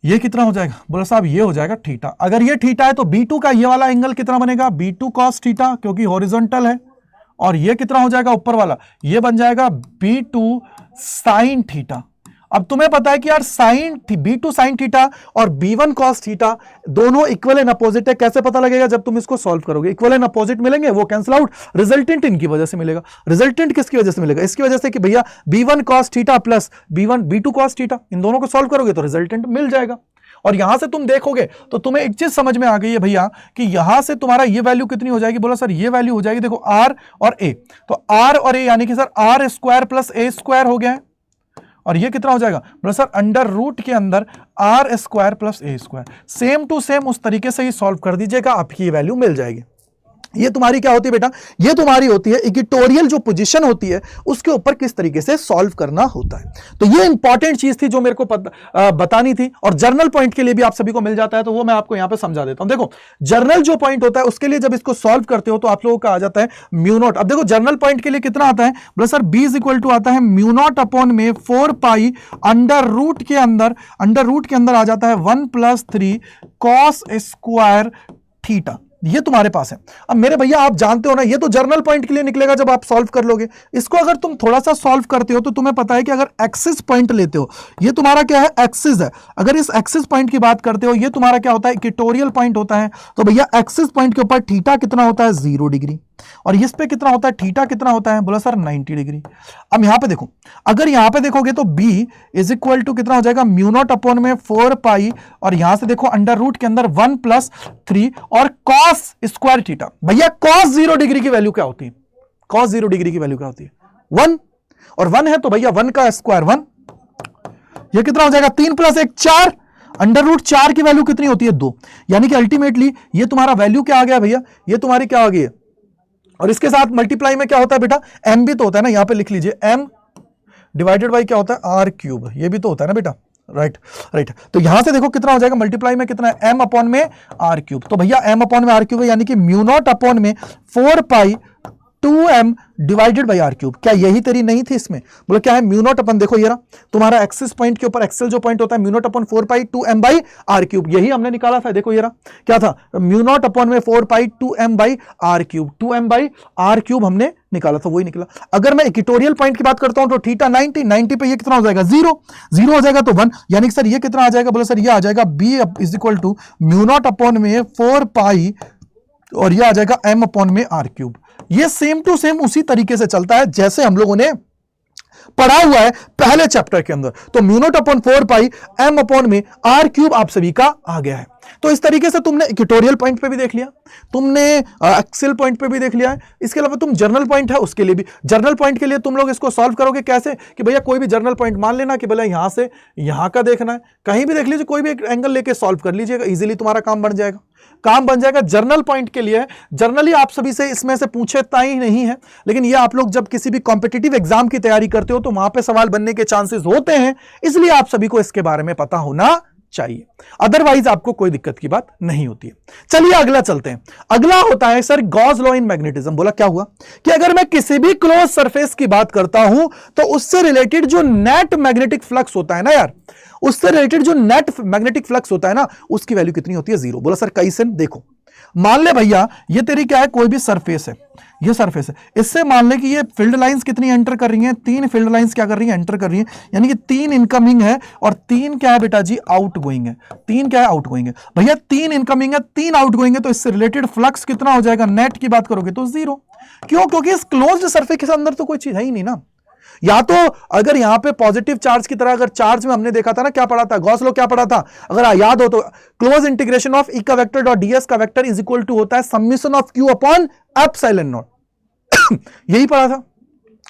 ये कितना हो जाएगा, बोला साहब ये हो जाएगा थीटा। अगर ये थीटा है तो B2 का ये वाला एंगल कितना बनेगा, B2 cos थीटा, क्योंकि हॉरिजॉन्टल है। और ये कितना हो जाएगा ऊपर वाला, ये बन जाएगा B2 sin थीटा। अब तुम्हें पता है कि यार B2 sin थीटा और B1 cos थीटा दोनों इक्वल एंड अपोजिट है। कैसे पता लगेगा, जब तुम इसको सॉल्व करोगे, इक्वल एंड अपोजिट मिलेंगे, वो कैंसिल आउट, रिजल्टेंट इनकी वजह से मिलेगा। रिजल्टेंट किसकी वजह से मिलेगा, इसकी वजह से कि भैया B1 cos theta plus B2 cos theta, इन दोनों को सॉल्व करोगे तो रिजल्टेंट मिल जाएगा। और यहां से तुम देखोगे तो तुम्हें एक चीज समझ में आ गई है भैया कि यहां से तुम्हारा ये वैल्यू कितनी हो जाएगी, बोला सर ये वैल्यू हो जाएगी, देखो R और A, तो R और A यानी कि sir R square plus A square हो गया है। और ये कितना हो जाएगा, बोला सर अंडर रूट के अंदर R square plus A square, same to same उस तरीके से ही सॉल्व कर दीजिएगा, आपकी ये वैल्यू मिल जाएगी। ये तुम्हारी क्या होती है बेटा, ये तुम्हारी होती है इक्वेटोरियल जो पोजीशन होती है उसके ऊपर किस तरीके से सॉल्व करना होता है। तो ये इंपॉर्टेंट चीज थी जो मेरे को बतानी थी, और जर्नल पॉइंट के लिए भी आप सभी को मिल जाता है, तो वो मैं आपको यहां पे समझा देता हूं। देखो जर्नल जो पॉइंट होता है उसके लिए जब इसको सॉल्व करते हो तो आप लोगों का आ जाता है म्यू नॉट। अब देखो जर्नल पॉइंट के लिए कितना आता है, बोला sir B is equal to आता है म्यू नॉट अपॉन में 4 पाई अंडर रूट के अंदर आ जाता है 1 + 3 cos स्क्वायर थीटा। ये तुम्हारे पास है। अब मेरे भैया आप जानते हो ना, ये तो जर्नल पॉइंट के लिए निकलेगा जब आप सॉल्व कर लोगे। इसको अगर तुम थोड़ा सा सॉल्व करते हो तो तुम्हें पता है कि अगर एक्सिस पॉइंट लेते हो, ये तुम्हारा क्या है, एक्सिस है। अगर इस एक्सिस पॉइंट की बात करते हो, ये तुम्हारा क्या होता है, इक्वेटोरियल पॉइंट होता है। तो भैया एक्सिस पॉइंट के ऊपर थीटा कितना होता है, 0 डिग्री। और इस पे कितना होता है, थीटा कितना होता है, बोला सर 90 डिग्री। अब यहां पे देखो, अगर यहां पे देखोगे तो b इज इक्वल टू कितना हो जाएगा, म्यू नॉट अपॉन में 4 पाई, और यहां से देखो अंडर रूट के अंदर 1 + 3 और cos स्क्वायर थीटा। भैया cos 0 डिग्री की वैल्यू क्या होती है, cos 0 डिग्री की वैल्यू क्या होती है, 1, और 1 है तो भैया 1 का स्क्वायर 1, ये कितना हो जाएगा, 3 + 1 4, अंडर रूट 4 की वैल्यू कितनी होती है, 2। यानी कि अल्टीमेटली ये तुम्हारा वैल्यू क्या आ गया भैया, ये तुम्हारी क्या आ गई है, और इसके साथ मल्टीप्लाई में क्या होता है बेटा, m भी तो होता है ना, यहां पे लिख लीजिए m डिवाइडेड बाई क्या होता है, r³, ये भी तो होता है ना बेटा, राइट राइट। तो यहां से देखो कितना हो जाएगा, मल्टीप्लाई में कितना है, m अपॉन में r³, तो भैया m अपॉन में r³ है, यानी कि म्यू नॉट अपॉन में 4 pi 2m divided by r³। क्या यही तेरी नहीं थी इसमें, बोलो क्या है, म्यू नॉट अपन, देखो ये रहा तुम्हारा एक्सिस पॉइंट के ऊपर, एक्सेल जो पॉइंट होता है, mu naught upon 4 pi 2m by r³, यही हमने निकाला था। देखो ये रहा क्या था, म्यू नॉट अपॉन में 4 pi 2m by r³, 2m by r³ हमने निकाला था, वही निकला। अगर मैं इक्वेटोरियल पॉइंट की बात करता हूं तो थीटा 90 पे ये कितना हो जाएगा, 0 हो जाएगा तो 1, यानी कि सर ये कितना आ जाएगा, बोलो सर ये आ जाएगा b is equal to mu not upon में 4 पाई, और ये आ जाएगा m अपॉन में r³। ये सेम टू सेम उसी तरीके से चलता है जैसे हम लोगों ने पढ़ा हुआ है पहले चैप्टर के अंदर। तो म्यू नॉट अपॉन 4 पाई m अपॉन में r³ आप सभी का आ गया है। तो इस तरीके से तुमने इक्वेटोरियल पॉइंट पे भी देख लिया, तुमने एक्सेल पॉइंट पे भी देख लिया है। इसके अलावा तुम जर्नल पॉइंट है उसके लिए भी, जर्नल पॉइंट के लिए तुम लोग इसको सॉल्व करोगे कैसे, कि भैया कोई भी जर्नल पॉइंट मान लेना कि भैया यहां से यहां का देखना है, कहीं भी देख लीजिए, कोई भी एक एंगल लेके सॉल्व कर लीजिएगा, इजीली तुम्हारा काम बन जाएगा, काम बन जाएगा। जर्नल पॉइंट के लिए जर्नली आप सभी से इसमें से पूछता ही नहीं है, लेकिन ये आप लोग जब किसी भी कॉम्पिटिटिव एग्जाम की तैयारी करते हो तो वहां पे सवाल बनने के चांसेस होते हैं, इसलिए आप सभी को इसके बारे में पता होना चाहिए, अदरवाइज आपको कोई दिक्कत की बात नहीं होती है। चलिए अगला चलते हैं। अगला होता है sir Gauss law in magnetism. बोला क्या हुआ कि अगर मैं किसी भी क्लोज सरफेस की बात करता हूं तो उससे रिलेटेड जो नेट मैग्नेटिक फ्लक्स होता है ना यार, उससे रिलेटेड जो नेट मैग्नेटिक फ्लक्स होता है ना, उसकी वैल्यू कितनी होती है, 0। बोला सर कैसे, देखो मान ले भैया ये तेरी क्या है, कोई भी सरफेस है, ये सरफेस है, इससे मान ले कि ये फील्ड लाइंस कितनी एंटर कर रही हैं, 3 फील्ड लाइंस क्या कर रही हैं, एंटर कर रही हैं, यानी कि 3 इनकमिंग है और 3 क्या है बेटा जी, आउट गोइंग है। 3 क्या है, आउट गोइंग है। भैया 3 इनकमिंग है, 3 आउट गोइंग है, तो इससे रिलेटेड फ्लक्स कितना हो जाएगा, नेट की बात करोगे तो 0। क्यों, क्योंकि इस क्लोज्ड सरफेस के अंदर तो कोई चीज है ही नहीं ना। या तो अगर यहां पे पॉजिटिव चार्ज की तरह, अगर चार्ज में हमने देखा था ना, क्या पढ़ा था, गॉस लॉ क्या पढ़ा था, अगर याद हो तो, क्लोज इंटीग्रेशन ऑफ ई का वेक्टर डॉट डीएस का वेक्टर इज इक्वल टू होता है summation of Q upon epsilon not. यही पढ़ा था।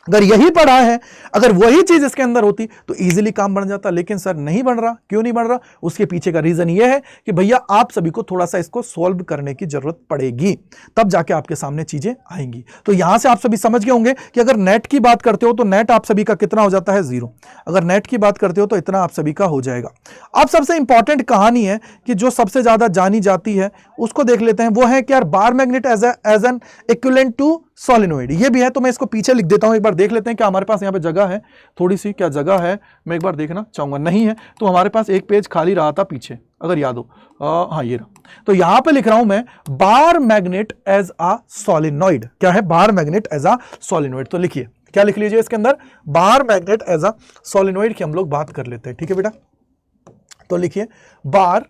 अगर यही पढ़ा है, अगर वही चीज इसके अंदर होती तो इजीली काम बन जाता, लेकिन सर नहीं बन रहा। क्यों नहीं बन रहा, उसके पीछे का रीजन यह है कि भैया आप सभी को थोड़ा सा इसको सॉल्व करने की जरूरत पड़ेगी, तब जाके आपके सामने चीजें आएंगी। तो यहां से आप सभी समझ गए होंगे कि अगर नेट की बात करते हो तो नेट आप सभी का कितना हो जाता है, 0। अगर नेट की बात करते हो तो इतना आप सभी का हो जाएगा। अब सबसे इंपॉर्टेंट कहानी है कि जो सबसे ज्यादा जानी जाती है उसको देख लेते हैं, वो है कि यार bar magnet as an equivalent to solenoid. ये भी है, तो मैं इसको पीछे लिख देता हूं, एक बार देख लेते हैं क्या हमारे पास यहाँ पे जगह है, थोड़ी सी क्या जगह है, मैं एक बार देखना चाहूंगा। नहीं है तो हमारे पास एक पेज खाली रहा था पीछे, अगर याद हो, हाँ ये रहा। तो यहां पे लिख रहा हूं मैं bar magnet as a solenoid. क्या है, bar magnet as a solenoid. तो लिखिए, क्या लिख लीजिए इसके अंदर, bar magnet as a solenoid की हम लोग बात कर लेते हैं, ठीक है बेटा। तो लिखिए bar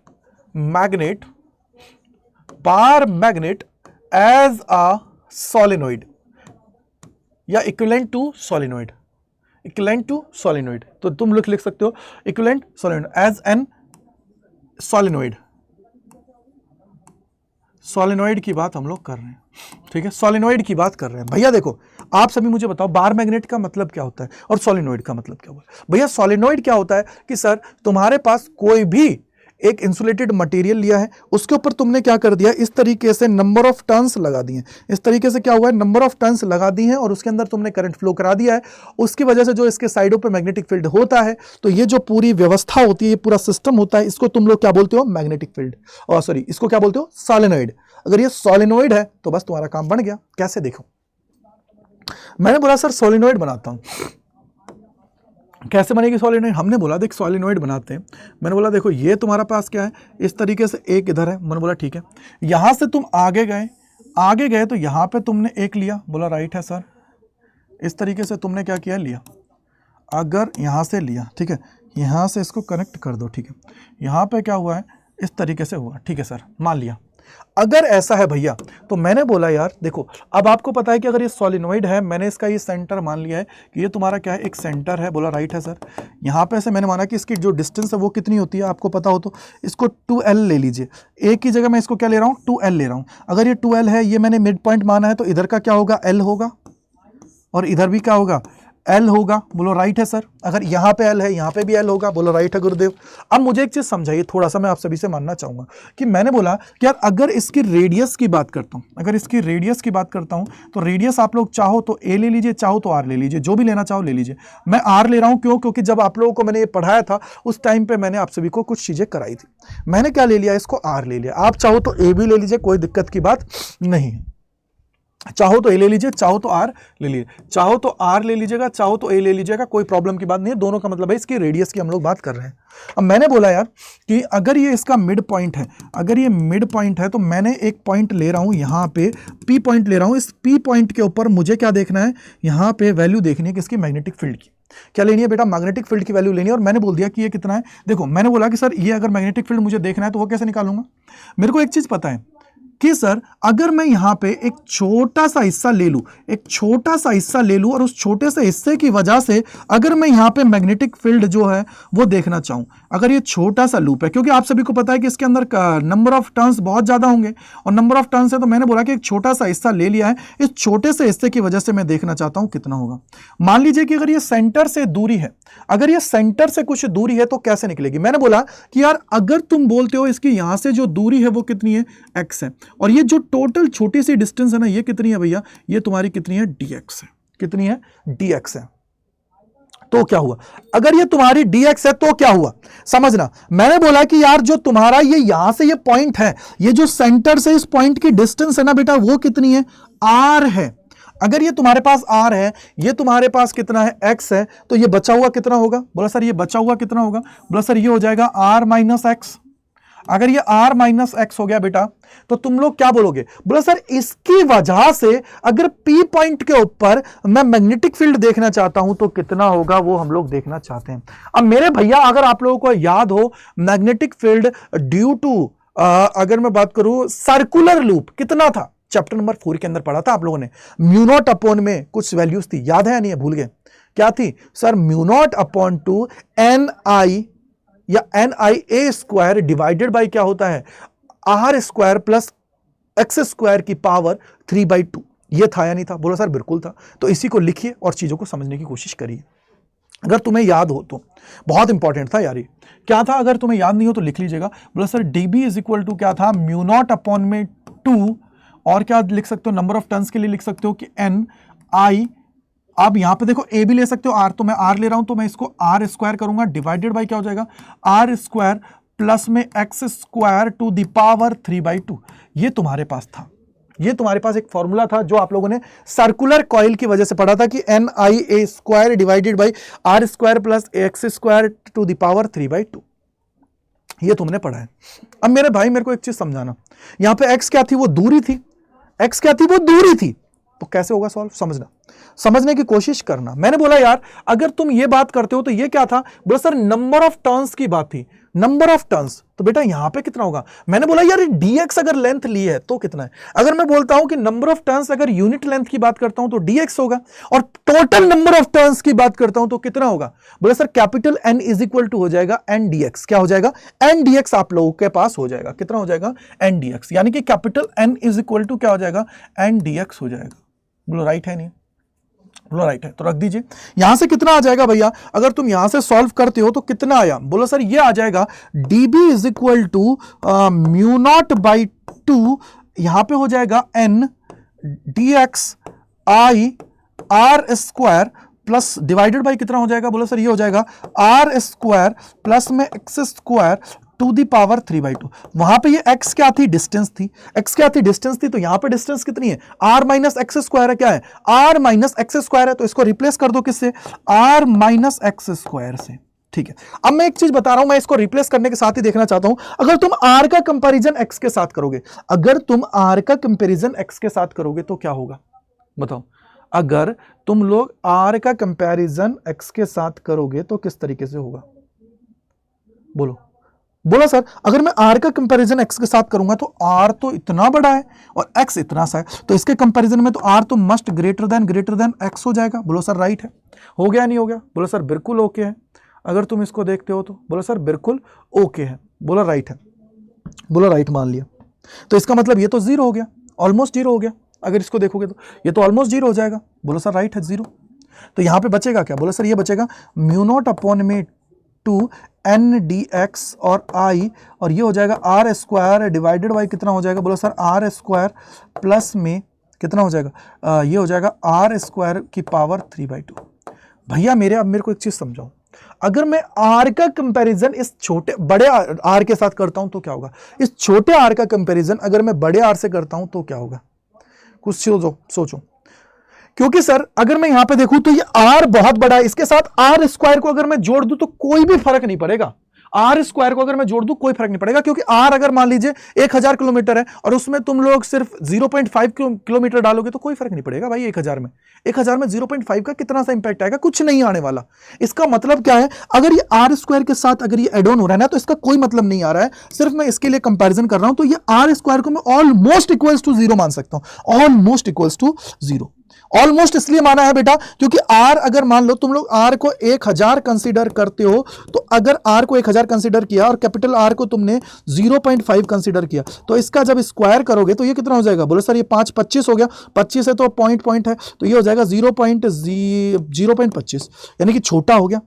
magnet as a solenoid या equivalent to solenoid, equivalent to solenoid. तो तुम लिख सकते हो equivalent solenoid as an solenoid. Solenoid की बात हम लोग कर रहे हैं, ठीक है, सोलेनोइड की बात कर रहे हैं। भैया देखो आप सभी मुझे बताओ बार मैग्नेट का मतलब क्या होता है और सोलेनोइड का मतलब क्या होता है। भैया सोलेनोइड क्या होता है कि सर तुम्हारे पास कोई भी एक इंसुलेटेड मटेरियल लिया है, उसके ऊपर तुमने क्या कर दिया, इस तरीके से नंबर ऑफ टर्न्स लगा दिए। इस तरीके से क्या हुआ है, नंबर ऑफ टर्न्स लगा दी हैं और उसके अंदर तुमने करंट फ्लो करा दिया है। उसकी वजह से जो इसके साइडों पे मैग्नेटिक फील्ड होता है, तो ये जो पूरी व्यवस्था होती है, ये पूरा सिस्टम होता है, इसको तुम लोग क्या बोलते हो, मैग्नेटिक फील्ड, और सॉरी इसको क्या बोलते हो, सोलेनोइड। अगर ये सोलेनोइड है तो बस तुम्हारा काम बन गया। कैसे, देखो मैंने बोला सर सोलेनोइड बनाता हूं, कैसे बनेगी सोलेनोइड। हमने बोला देख सोलेनोइड बनाते हैं, मैंने बोला देखो ये तुम्हारा पास क्या है, इस तरीके से एक इधर है, मैंने बोला ठीक है, यहां से तुम आगे गए तो यहां पे तुमने एक लिया, बोला राइट है सर, इस तरीके से तुमने क्या किया, लिया। अगर यहां से लिया, ठीक है, यहां से इसको कनेक्ट कर दो, ठीक है, यहां पे क्या हुआ है, इस तरीके से हुआ, ठीक है सर, मान लिया। अगर ऐसा है भैया तो मैंने बोला यार देखो, अब आपको पता है कि अगर ये सॉलिनॉइड है, मैंने इसका ये सेंटर मान लिया है कि ये तुम्हारा क्या है, एक सेंटर है, बोला राइट है सर। यहाँ पे से मैंने माना कि इसकी जो डिस्टेंस है वो कितनी होती है आपको पता हो, तो इसको 2l ले लीजिए। एक ही जगह मैं इसको क्या ले रहा हूँ, 2l ले रहा हूँ। अगर ये 2l है, ये मैंने मिड पॉइंट माना है, तो इधर का क्या होगा, l होगा, और इधर भी क्या होगा, L होगा। बोलो राइट है सर। अगर यहाँ पे L है, यहाँ पे भी L होगा। बोलो राइट है गुरुदेव। अब मुझे एक चीज समझाइए, थोड़ा सा मैं आप सभी से मानना चाहूंगा कि मैंने बोला कि यार अगर इसकी रेडियस की बात करता हूं, अगर इसकी रेडियस की बात करता हूं, तो रेडियस आप लोग चाहो तो A ले लीजिए, चाहो तो R ले लीजिए, जो भी लेना चाहो ले लीजिए। मैं R ले रहा हूं, क्यों? क्योंकि जब आप लोगों को मैंने ये पढ़ाया था उस टाइम पे मैंने आप सभी को कुछ चीजें कराई थी। मैंने क्या ले लिया, इसको R ले लिया। आप चाहो तो A भी ले लीजिए, कोई दिक्कत की बात नहीं है। चाहो तो ए ले लीजिए, चाहो तो आर ले लीजिए, चाहो तो आर ले लीजिएगा, चाहो तो ए ले लीजिएगा, कोई प्रॉब्लम की बात नहीं है। दोनों का मतलब है इसकी रेडियस की हम लोग बात कर रहे हैं। अब मैंने बोला यार कि अगर ये इसका मिड पॉइंट है, अगर ये मिड पॉइंट है, तो मैंने एक पॉइंट ले रहा हूं यहां पे, पी पॉइंट ले रहा हूं। इस पी पॉइंट के ऊपर मुझे क्या देखना है, यहां पे वैल्यू देखनी है किसकी, मैग्नेटिक फील्ड की। क्या लेनी है बेटा, मैग्नेटिक फील्ड की वैल्यू लेनी है। और मैंने बोल दिया कि ये कितना है। देखो मैंने बोला कि सर ये अगर मैग्नेटिक फील्ड मुझे देखना है तो वो कैसे निकालूंगा। मेरे को एक चीज पता है कि सर अगर मैं यहां पे एक छोटा सा हिस्सा ले लूं, एक छोटा सा हिस्सा ले लूं, और उस छोटे से हिस्से की वजह से अगर मैं यहां पे मैग्नेटिक फील्ड जो है वो देखना चाहूं, अगर ये छोटा सा लूप है, क्योंकि आप सभी को पता है कि इसके अंदर नंबर ऑफ टर्न्स बहुत ज्यादा होंगे, और नंबर ऑफ टर्न्स है, तो मैंने बोला कि एक छोटा सा हिस्सा ले लिया है, इस छोटे से हिस्से की वजह से मैं देखना चाहता हूं कितना होगा। मान लीजिए कि अगर ये सेंटर से दूरी है, अगर ये सेंटर से कुछ दूरी है, तो कैसे निकलेगी। मैंने बोला कि यार अगर तुम बोलते हो इसकी यहां से जो दूरी है वो कितनी है, x है, और ये जो टोटल छोटी सी डिस्टेंस है ना, ये कितनी है भैया, ये तुम्हारी कितनी है, dx है। कितनी है, dx है। तो क्या हुआ, अगर ये तुम्हारी dx है तो क्या हुआ, समझना। मैंने बोला कि यार जो तुम्हारा ये यहां से ये पॉइंट है, ये जो सेंटर से इस पॉइंट की डिस्टेंस है ना बेटा, वो कितनी है, r है। अगर ये तुम्हारे पास r है, ये तुम्हारे पास कितना है, x है, तो ये बचा हुआ कितना होगा। बोला सर ये बचा हुआ कितना होगा। बोला सर ये हो जाएगा r माइनस एक्स। अगर ये r माइनस एक्स हो गया बेटा, तो तुम लोग क्या बोलोगे। बोला सर इसकी वजह से अगर P पॉइंट के ऊपर मैं मैग्नेटिक फील्ड देखना चाहता हूं तो कितना होगा, वो हम लोग देखना चाहते हैं। अब मेरे भैया अगर आप लोगों को याद हो, मैग्नेटिक फील्ड ड्यू टू अगर मैं बात करूं सर्कुलर लूप कितना था, चैप्टर नंबर 4 के अंदर पढ़ा था आप लोगों ने। म्यू नॉट अपॉन में कुछ वैल्यूज थी, याद है या नहीं है, भूल गए क्या थी sir, mu not upon two n I या n I A square divided by क्या होता है, r square plus x square की पावर 3/2। ये था या नहीं था। बोला सर बिल्कुल था। तो इसी को लिखिए और चीजों को समझने की कोशिश करिए, अगर तुम्हें याद हो तो। बहुत इंपॉर्टेंट था यार ये। क्या था, अगर तुम्हें याद नहीं हो तो लिख लीजिएगा। बोला sir dB is equal to क्या था, म्यू नॉट अपॉन में 2, और क्या लिख सकते हो, नंबर ऑफ टर्न्स के लिए लिख सकते हो कि एन आई। आप यहां पे देखो ए भी ले सकते हो, आर, तो मैं आर ले रहा हूं, तो मैं इसको आर स्क्वायर करूंगा, डिवाइडेड बाय क्या हो जाएगा, आर स्क्वायर प्लस में X square to the power 3/2। ये तुम्हारे पास था, ये तुम्हारे पास एक फॉर्मूला था जो आप लोगों ने सर्कुलर कॉइल की वजह से पढ़ा था कि N I A square divided by R square plus x square to the power 3/2। ये तुमने पढ़ा है। अब मेरे भाई मेरे को एक चीज समझाना, यहां पे एक्स क्या थी, वो दूरी थी। एक्स क्या थी, वो दूरी थी। तो कैसे होगा सॉल्व, समझना, समझने की कोशिश करना। मैंने बोला यार अगर तुम ये बात करते हो तो ये क्या था। बोला सर नंबर ऑफ टर्न्स की बात थी, नंबर ऑफ टर्न्स। तो बेटा यहां पे कितना होगा। मैंने बोला यार dx अगर लेंथ ली है तो कितना है। अगर मैं बोलता हूं कि नंबर ऑफ टर्न्स अगर यूनिट लेंथ की बात करता हूं तो dx होगा, और टोटल नंबर ऑफ टर्न्स की बात करता हूं तो कितना होगा। बोला sir capital N is equal to हो जाएगा n dx। क्या हो जाएगा, n dx आप लोगों के पास हो जाएगा। कितना हो जाएगा, n dx, यानी कि capital N is equal to क्या हो जाएगा, n dx हो जाएगा। बोलो राइट है नहीं, बोलो राइट है, तो रख दीजिए। यहां से कितना आ जाएगा भैया, अगर तुम यहां से सॉल्व करते हो तो कितना आया। बोलो सर ये आ जाएगा dB is equal to mu not by 2, यहां पे हो जाएगा n dx i r square plus divided by कितना हो जाएगा। बोलो सर ये हो जाएगा r स्क्वायर प्लस में x square to the power 3/2। वहां पे ये x क्या थी, डिस्टेंस थी। x क्या थी, डिस्टेंस थी। तो यहां पे डिस्टेंस कितनी है, r माइनस एक्स स्क्वायर है। क्या है, r माइनस एक्स स्क्वायर है। तो इसको रिप्लेस कर दो किससे, r माइनस एक्स स्क्वायर से। ठीक है, अब मैं एक चीज बता रहा हूं, मैं इसको रिप्लेस करने के साथ ही देखना चाहता हूं। अगर तुम r का कंपैरिजन x के साथ करोगे, अगर तुम r का कंपैरिजन x के साथ करोगे तो क्या होगा बताओ। अगर तुम लोग r का कंपैरिजन x के साथ करोगे तो किस तरीके से होगा, बोलो। बोला सर अगर मैं r का कंपैरिजन x के साथ करूंगा तो r तो इतना बड़ा है और x इतना सा है, तो इसके कंपैरिजन में तो r तो मस्ट ग्रेटर देन x हो जाएगा। बोलो सर राइट है। हो गया नहीं हो गया? बोलो सर बिल्कुल ओके है। अगर तुम इसको देखते हो तो बोलो सर बिल्कुल ओके है। बोलो राइट है। बोलो राइट मान लिया। तो इसका मतलब ये तो जीरो हो गया, ऑलमोस्ट जीरो हो गया। अगर इसको देखोगे तो ये तो ऑलमोस्ट जीरो हो जाएगा। बोलो सर राइट है, जीरो। तो यहां पे बचेगा क्या? बोलो सर ये बचेगा म्यू नॉट अपॉन में 2n dx और i, और ये हो जाएगा आर स्क्वायर डिवाइडेड बाई कितना हो जाएगा? बोलो सर आर स्क्वायर प्लस में कितना हो जाएगा? ये हो जाएगा आर स्क्वायर की पावर 3/2। भैया अब मेरे को एक चीज समझाओ, अगर मैं r का कंपैरिजन इस छोटे बड़े r के साथ करता हूं तो क्या होगा? इस छोटे r का कंपैरिजन अगर मैं बड़े r से करता हूं तो क्या होगा? कुछ सोचो। क्योंकि सर अगर मैं यहां पे देखूं तो ये r बहुत बड़ा है, इसके साथ r स्क्वायर को अगर मैं जोड़ दूं तो कोई भी फर्क नहीं पड़ेगा। r स्क्वायर को अगर मैं जोड़ दूं कोई फर्क नहीं पड़ेगा, क्योंकि r अगर मान लीजिए 1000 किलोमीटर है और उसमें तुम लोग सिर्फ 0.5 किलोमीटर डालोगे तो कोई फर्क नहीं पड़ेगा भाई। 1000 में 0.5 का कितना सा इंपैक्ट आएगा? कुछ नहीं आने वाला। इसका मतलब क्या है? अगर ये r स्क्वायर के साथ अगर ये एड ऑन हो रहा है ना तो इसका कोई मतलब नहीं आ रहा है, सिर्फ मैं इसके लिए कंपैरिजन कर रहा हूं। तो ये r स्क्वायर को मैं ऑलमोस्ट इक्वल्स टू जीरो मान सकता हूं। Almost equals to zero. Almost इसलिए माना है बेटा क्योंकि r अगर मान लो तुम लोग r को 1000 कंसीडर करते हो, तो अगर r को 1000 कंसीडर किया और कैपिटल R को तुमने 0.5 कंसीडर किया तो इसका जब स्क्वायर करोगे तो ये कितना हो जाएगा? बोलो सर ये 25 हो गया। 25 है तो पॉइंट है तो ये हो जाएगा 0.25, यानी कि छोटा हो गया।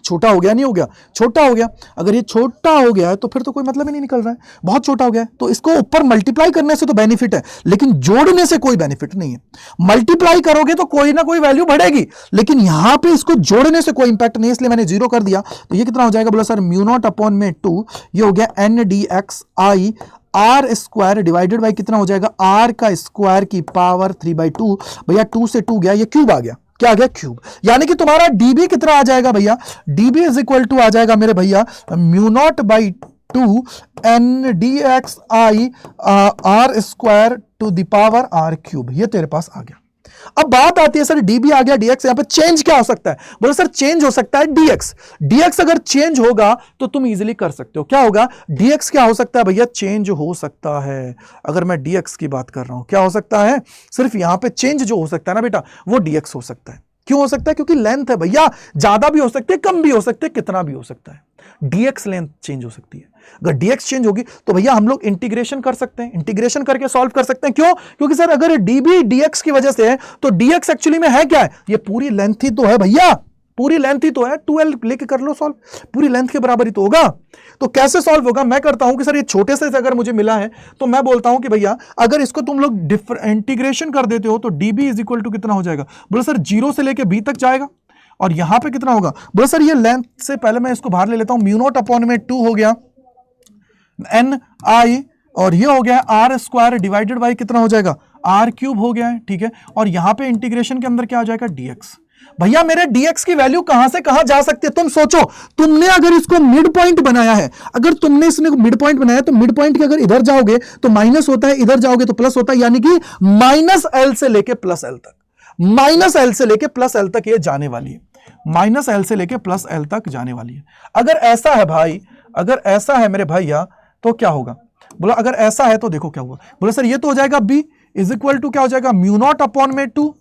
छोटा हो गया नहीं हो गया? छोटा हो गया। अगर ये छोटा हो गया है तो फिर तो कोई मतलब ही नहीं निकल रहा है, बहुत छोटा हो गया है। तो इसको ऊपर मल्टीप्लाई करने से तो बेनिफिट है, लेकिन जोड़ने से कोई बेनिफिट नहीं है। मल्टीप्लाई करोगे तो कोई ना कोई वैल्यू बढ़ेगी, लेकिन यहां पे इसको जोड़ने से कोई इंपैक्ट नहीं, इसलिए मैंने जीरो कर दिया। तो ये कितना हो जाएगा? बोला सर म्यू नॉट अपॉन में 2, ये हो गया n dx i R square divided by कितना हो जाएगा? r का स्क्वायर की पावर 3/2। भैया 2 से 2 गया, ये क्यूब आ गया। क्या आ गया? क्यूब। यानी कि तुम्हारा dB कितना आ जाएगा भैया? dB इज इक्वल टू आ जाएगा मेरे भैया mu not by 2 n dx i R square to the power r cube. ये तेरे पास आ गया। अब बात आती है सर dB आ गया, dx यहां पे चेंज क्या हो सकता है? बोलो सर चेंज हो सकता है dx अगर चेंज होगा तो तुम इजीली कर सकते हो। क्या होगा? dx क्या हो सकता है भैया? चेंज हो सकता है। अगर मैं dx की बात कर रहा हूं, क्या हो सकता है? सिर्फ यहां पे चेंज जो हो सकता है ना बेटा, वो dx हो सकता है। क्यों हो सकता है? क्योंकि लेंथ है भैया, ज्यादा भी हो सकती है, कम भी हो सकते हैं, कितना भी हो सकता है। dx लेंथ चेंज हो सकती है। अगर dx चेंज होगी तो भैया हम लोग इंटीग्रेशन कर सकते हैं, इंटीग्रेशन करके सॉल्व कर सकते हैं। क्यों? क्योंकि सर अगर dB dx की वजह से है तो dx एक्चुअली में है क्या है? ये पूरी लेंथ ही तो है भैया, पूरी लेंथ ही तो है। 2l लेके कर लो सॉल्व, पूरी लेंथ के बराबर ही तो होगा। तो कैसे सॉल्व होगा? मैं करता हूं कि सर ये छोटे से अगर मुझे मिला है तो मैं बोलता हूं कि भैया अगर इसको तुम लोग इंटीग्रेशन कर देते हो तो dB इज इक्वल टू कितना हो जाएगा? बोलो सर 0 से लेके b तक जाएगा, और यहां पे कितना होगा? बोलो सर ये लेंथ से पहले मैं इसको बाहर ले लेता हूं, म्यू नॉट अपॉन में 2 हो गया n i, और ये हो गया आर स्क्वायर डिवाइडेड बाई कितना हो जाएगा? आर क्यूब हो गया है। ठीक है, और यहां पे इंटीग्रेशन के अंदर क्या आ जाएगा? dx। भैया मेरे dx की वैल्यू कहां से कहां जा सकती है? तुम सोचो, तुमने अगर इसको मिड पॉइंट बनाया है, अगर तुमने इसने मिड पॉइंट बनाया तो मिड पॉइंट के अगर इधर जाओगे तो माइनस होता है, इधर जाओगे तो प्लस होता है, यानी कि -l से लेके +l तक, -l से लेके +l तक ये जाने वाली है, -l से लेके +l तक जाने वाली है। अगर ऐसा है भाई, अगर ऐसा है मेरे भैया तो क्या होगा? बोला अगर ऐसा है तो देखो क्या हुआ। बोला सर ये तो हो जाएगा b इज इक्वल टू क्या हो जाएगा? म्यू नॉट अपॉन में 2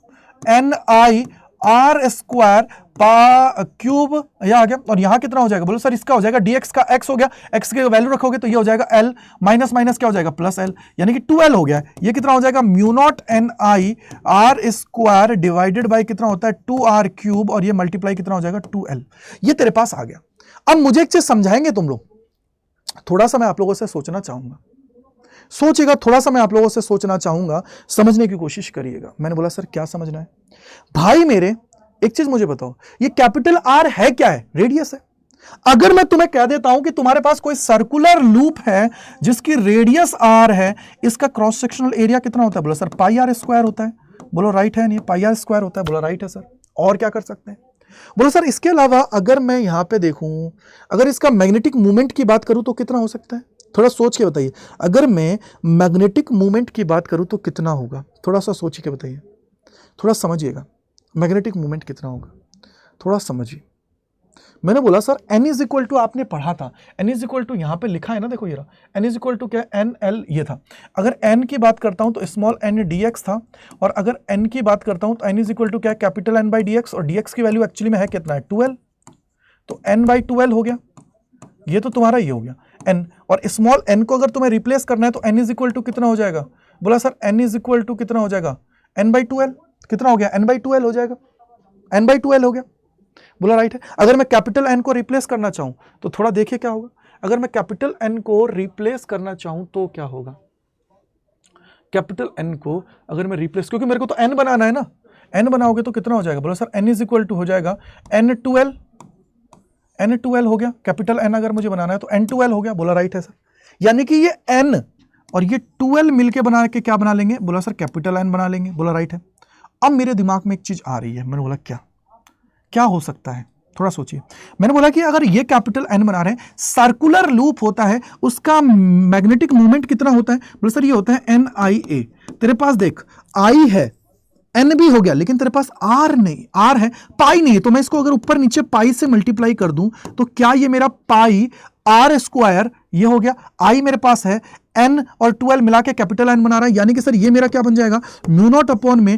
n i R square cube, यह आ गया, और यहां कितना हो जाएगा? बोलो सर इसका हो जाएगा dx का x हो गया, x के वैल्यू रखोगे तो ये हो जाएगा l, माइनस माइनस क्या हो जाएगा? +l, यानी कि 2l हो गया। ये कितना हो जाएगा? Mu not n i R square divided by कितना होता है? 2r क्यूब, और ये मल्टीप्लाई कितना हो जाएगा? 2l। ये तेरे पास आ गया। अब मुझे एक चीज समझाएंगे तुम लोग? थोड़ा सा मैं आप लोगों से सोचना चाहूंगा, सोचिएगा, थोड़ा सा मैं आप लोगों से सोचना चाहूंगा, समझने की कोशिश करिएगा। मैंने बोला सर क्या समझना है? भाई मेरे एक चीज मुझे बताओ, ये कैपिटल R है क्या है? रेडियस है। अगर मैं तुम्हें कह देता हूं कि तुम्हारे पास कोई सर्कुलर लूप है जिसकी रेडियस R है, इसका क्रॉस सेक्शनल एरिया कितना होता है? बोला सर πr² होता है। बोलो राइट है नहीं? πr² होता है। बोला राइट है सर। और क्या कर सकते हैं? बोलो सर इसके अलावा अगर मैं यहां पे देखूं, अगर इसका मैग्नेटिक मूवमेंट की बात करूं तो कितना हो सकता है? थोड़ा सोच के बताइए। अगर मैं मैग्नेटिक मूवमेंट की बात करूं तो कितना होगा? थोड़ा सा सोच के बताइए, थोड़ा समझिएगा। मैग्नेटिक मूवमेंट कितना होगा? थोड़ा समझिए। मैंने बोला sir n is equal to, आपने पढ़ा था n इज इक्वल टू, यहां पे लिखा है ना, देखो ये रहा n इज इक्वल टू क्या, एन एल ये था। अगर n की बात करता हूं तो स्मॉल n dx था, और अगर n की बात करता हूं तो n इज इक्वल टू क्या, कैपिटल n बाई dx, और dx की वैल्यू एक्चुअली में है कितना है 12, तो n बाई 12 हो गया, ये तो तुम्हारा ये हो गया n, और स्मॉल n को अगर तुम्हें रिप्लेस करना है तो n इज इक्वल टू कितना हो जाएगा, बोला sir n is equal to कितना हो जाएगा, n बाई 12, कितना हो गया, n बाई 12 हो जाएगा, n बाई 12 हो गया, बोला राइट है। अगर मैं कैपिटल n को रिप्लेस करना चाहूं तो थोड़ा देखिए क्या होगा, अगर मैं कैपिटल n को रिप्लेस करना चाहूं तो क्या होगा, कैपिटल n को अगर मैं रिप्लेस, क्योंकि मेरे को तो n बनाना है ना, n बनाओगे तो कितना हो जाएगा, बोला sir n is equal to हो जाएगा n12, n12 हो गया, कैपिटल n अगर मुझे बनाना है तो n12 हो गया, बोला राइट है सर। यानी कि ये n और ये 12 मिलके बना के क्या बना लेंगे, बोला सर कैपिटल n बना लेंगे, बोला राइट है। अब मेरे दिमाग में एक चीज आ रही है, मैंने बोला क्या हो सकता है, थोड़ा सोचिए। मैंने बोला कि अगर ये कैपिटल n बना रहे हैं, सर्कुलर लूप होता है, उसका मैग्नेटिक मूवमेंट कितना होता है, बोले सर ये होता है NIA। तेरे पास देख I है, n भी हो गया, लेकिन तेरे पास r नहीं, r है, पाई नहीं है, तो मैं इसको अगर ऊपर नीचे पाई से मल्टीप्लाई कर दूं तो क्या ये मेरा पाई r स्क्वायर ये हो गया, I मेरे पास है, n और 12 मिला के कैपिटल n बना रहा है, यानी कि सर ये मेरा क्या बन जाएगा, म्यू नॉट अपॉन में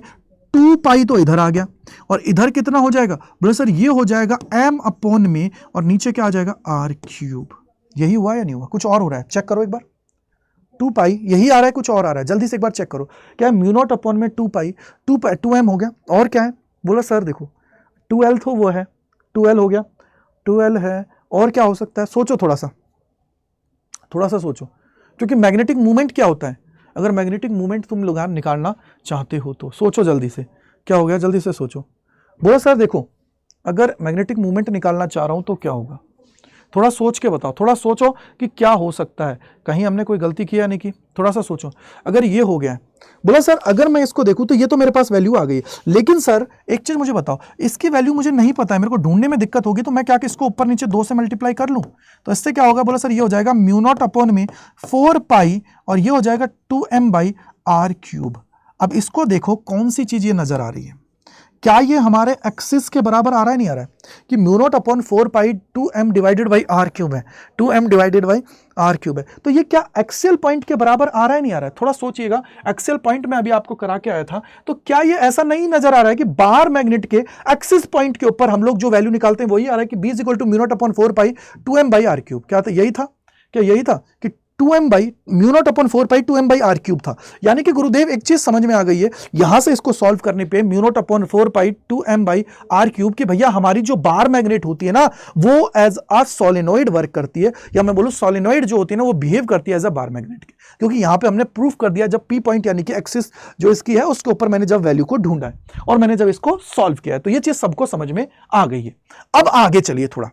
2 पाई, तो इधर आ गया, और इधर कितना हो जाएगा, बोले सर ये हो जाएगा m अपॉन में, और नीचे क्या आ जाएगा r क्यूब। यही हुआ या नहीं हुआ, कुछ और हो रहा है, चेक करो एक बार, 2 पाई यही आ रहा है, कुछ और आ रहा है, जल्दी से एक बार चेक करो, क्या है, म्यू नॉट अपॉन में 2 पाई 2m हो गया, और क्या है, बोला सर देखो 12 तो वो है, 12 हो गया, 12 है, और क्या हो सकता है, सोचो थोड़ा सा सोचो, क्योंकि मैग्नेटिक मूवमेंट क्या होता है, अगर मैग्नेटिक मूवमेंट तुम लोग निकालना चाहते हो तो सोचो जल्दी से, क्या हो गया, जल्दी से सोचो। बोला सर देखो अगर मैग्नेटिक मूवमेंट निकालना चाह रहा हूं तो क्या होगा, थोड़ा सोच के बताओ, थोड़ा सोचो कि क्या हो सकता है, कहीं हमने कोई गलती किया नहीं की, थोड़ा सा सोचो। अगर ये हो गया है, बोला सर अगर मैं इसको देखूं तो ये तो मेरे पास वैल्यू आ गई, लेकिन सर एक चीज मुझे बताओ, इसकी वैल्यू मुझे नहीं पता है, मेरे को ढूंढने में दिक्कत होगी, तो मैं क्या इसको ऊपर नीचे 2 से मल्टीप्लाई कर लूं, तो इससे क्या होगा, बोला सर ये हो जाएगा म्यू नॉट अपॉन में 4 पाई, और ये हो जाएगा 2m बाई r क्यूब। अब इसको देखो कौन सी चीज ये नजर आ रही है, क्या ये हमारे एक्सिस के बराबर आ रहा है, नहीं आ रहा है, कि mu naught upon 4 pi 2m divided by r cube है, 2m divided by r cube है, तो ये क्या एक्सियल पॉइंट के बराबर आ रहा है, नहीं आ रहा है, थोड़ा सोचिएगा। एक्सियल पॉइंट में अभी आपको करा के आया था, तो क्या ये ऐसा नहीं नजर आ रहा है कि बाहर मैग्नेट के एक्सिस पॉइंट के ऊपर हम लोग जो वैल्यू निकालते हैं वही आ रहा है कि b is equal to mu not upon 4 pi 2m by r cube, क्या था, यही था, क्या यही था कि 2m by mu not upon 4 pi 2m by r cube था। यानी कि गुरुदेव एक चीज समझ में आ गई है यहां से, इसको सॉल्व करने पे mu naught upon 4 pi 2m by r cube, कि भैया हमारी जो बार मैग्नेट होती है ना वो एज अ सोलेनोइड वर्क करती है, या मैं बोलूं सोलेनोइड जो होती है ना वो बिहेव करती है एज अ बार मैग्नेट की, क्योंकि यहां पे हमने प्रूफ कर दिया जब पी पॉइंट यानी कि एक्सिस जो इसकी है उसके ऊपर मैंने जब वैल्यू को ढूंढा है और मैंने जब इसको सॉल्व किया है, तो ये चीज सबको समझ में आ गई है। अब आगे चलिए थोड़ा,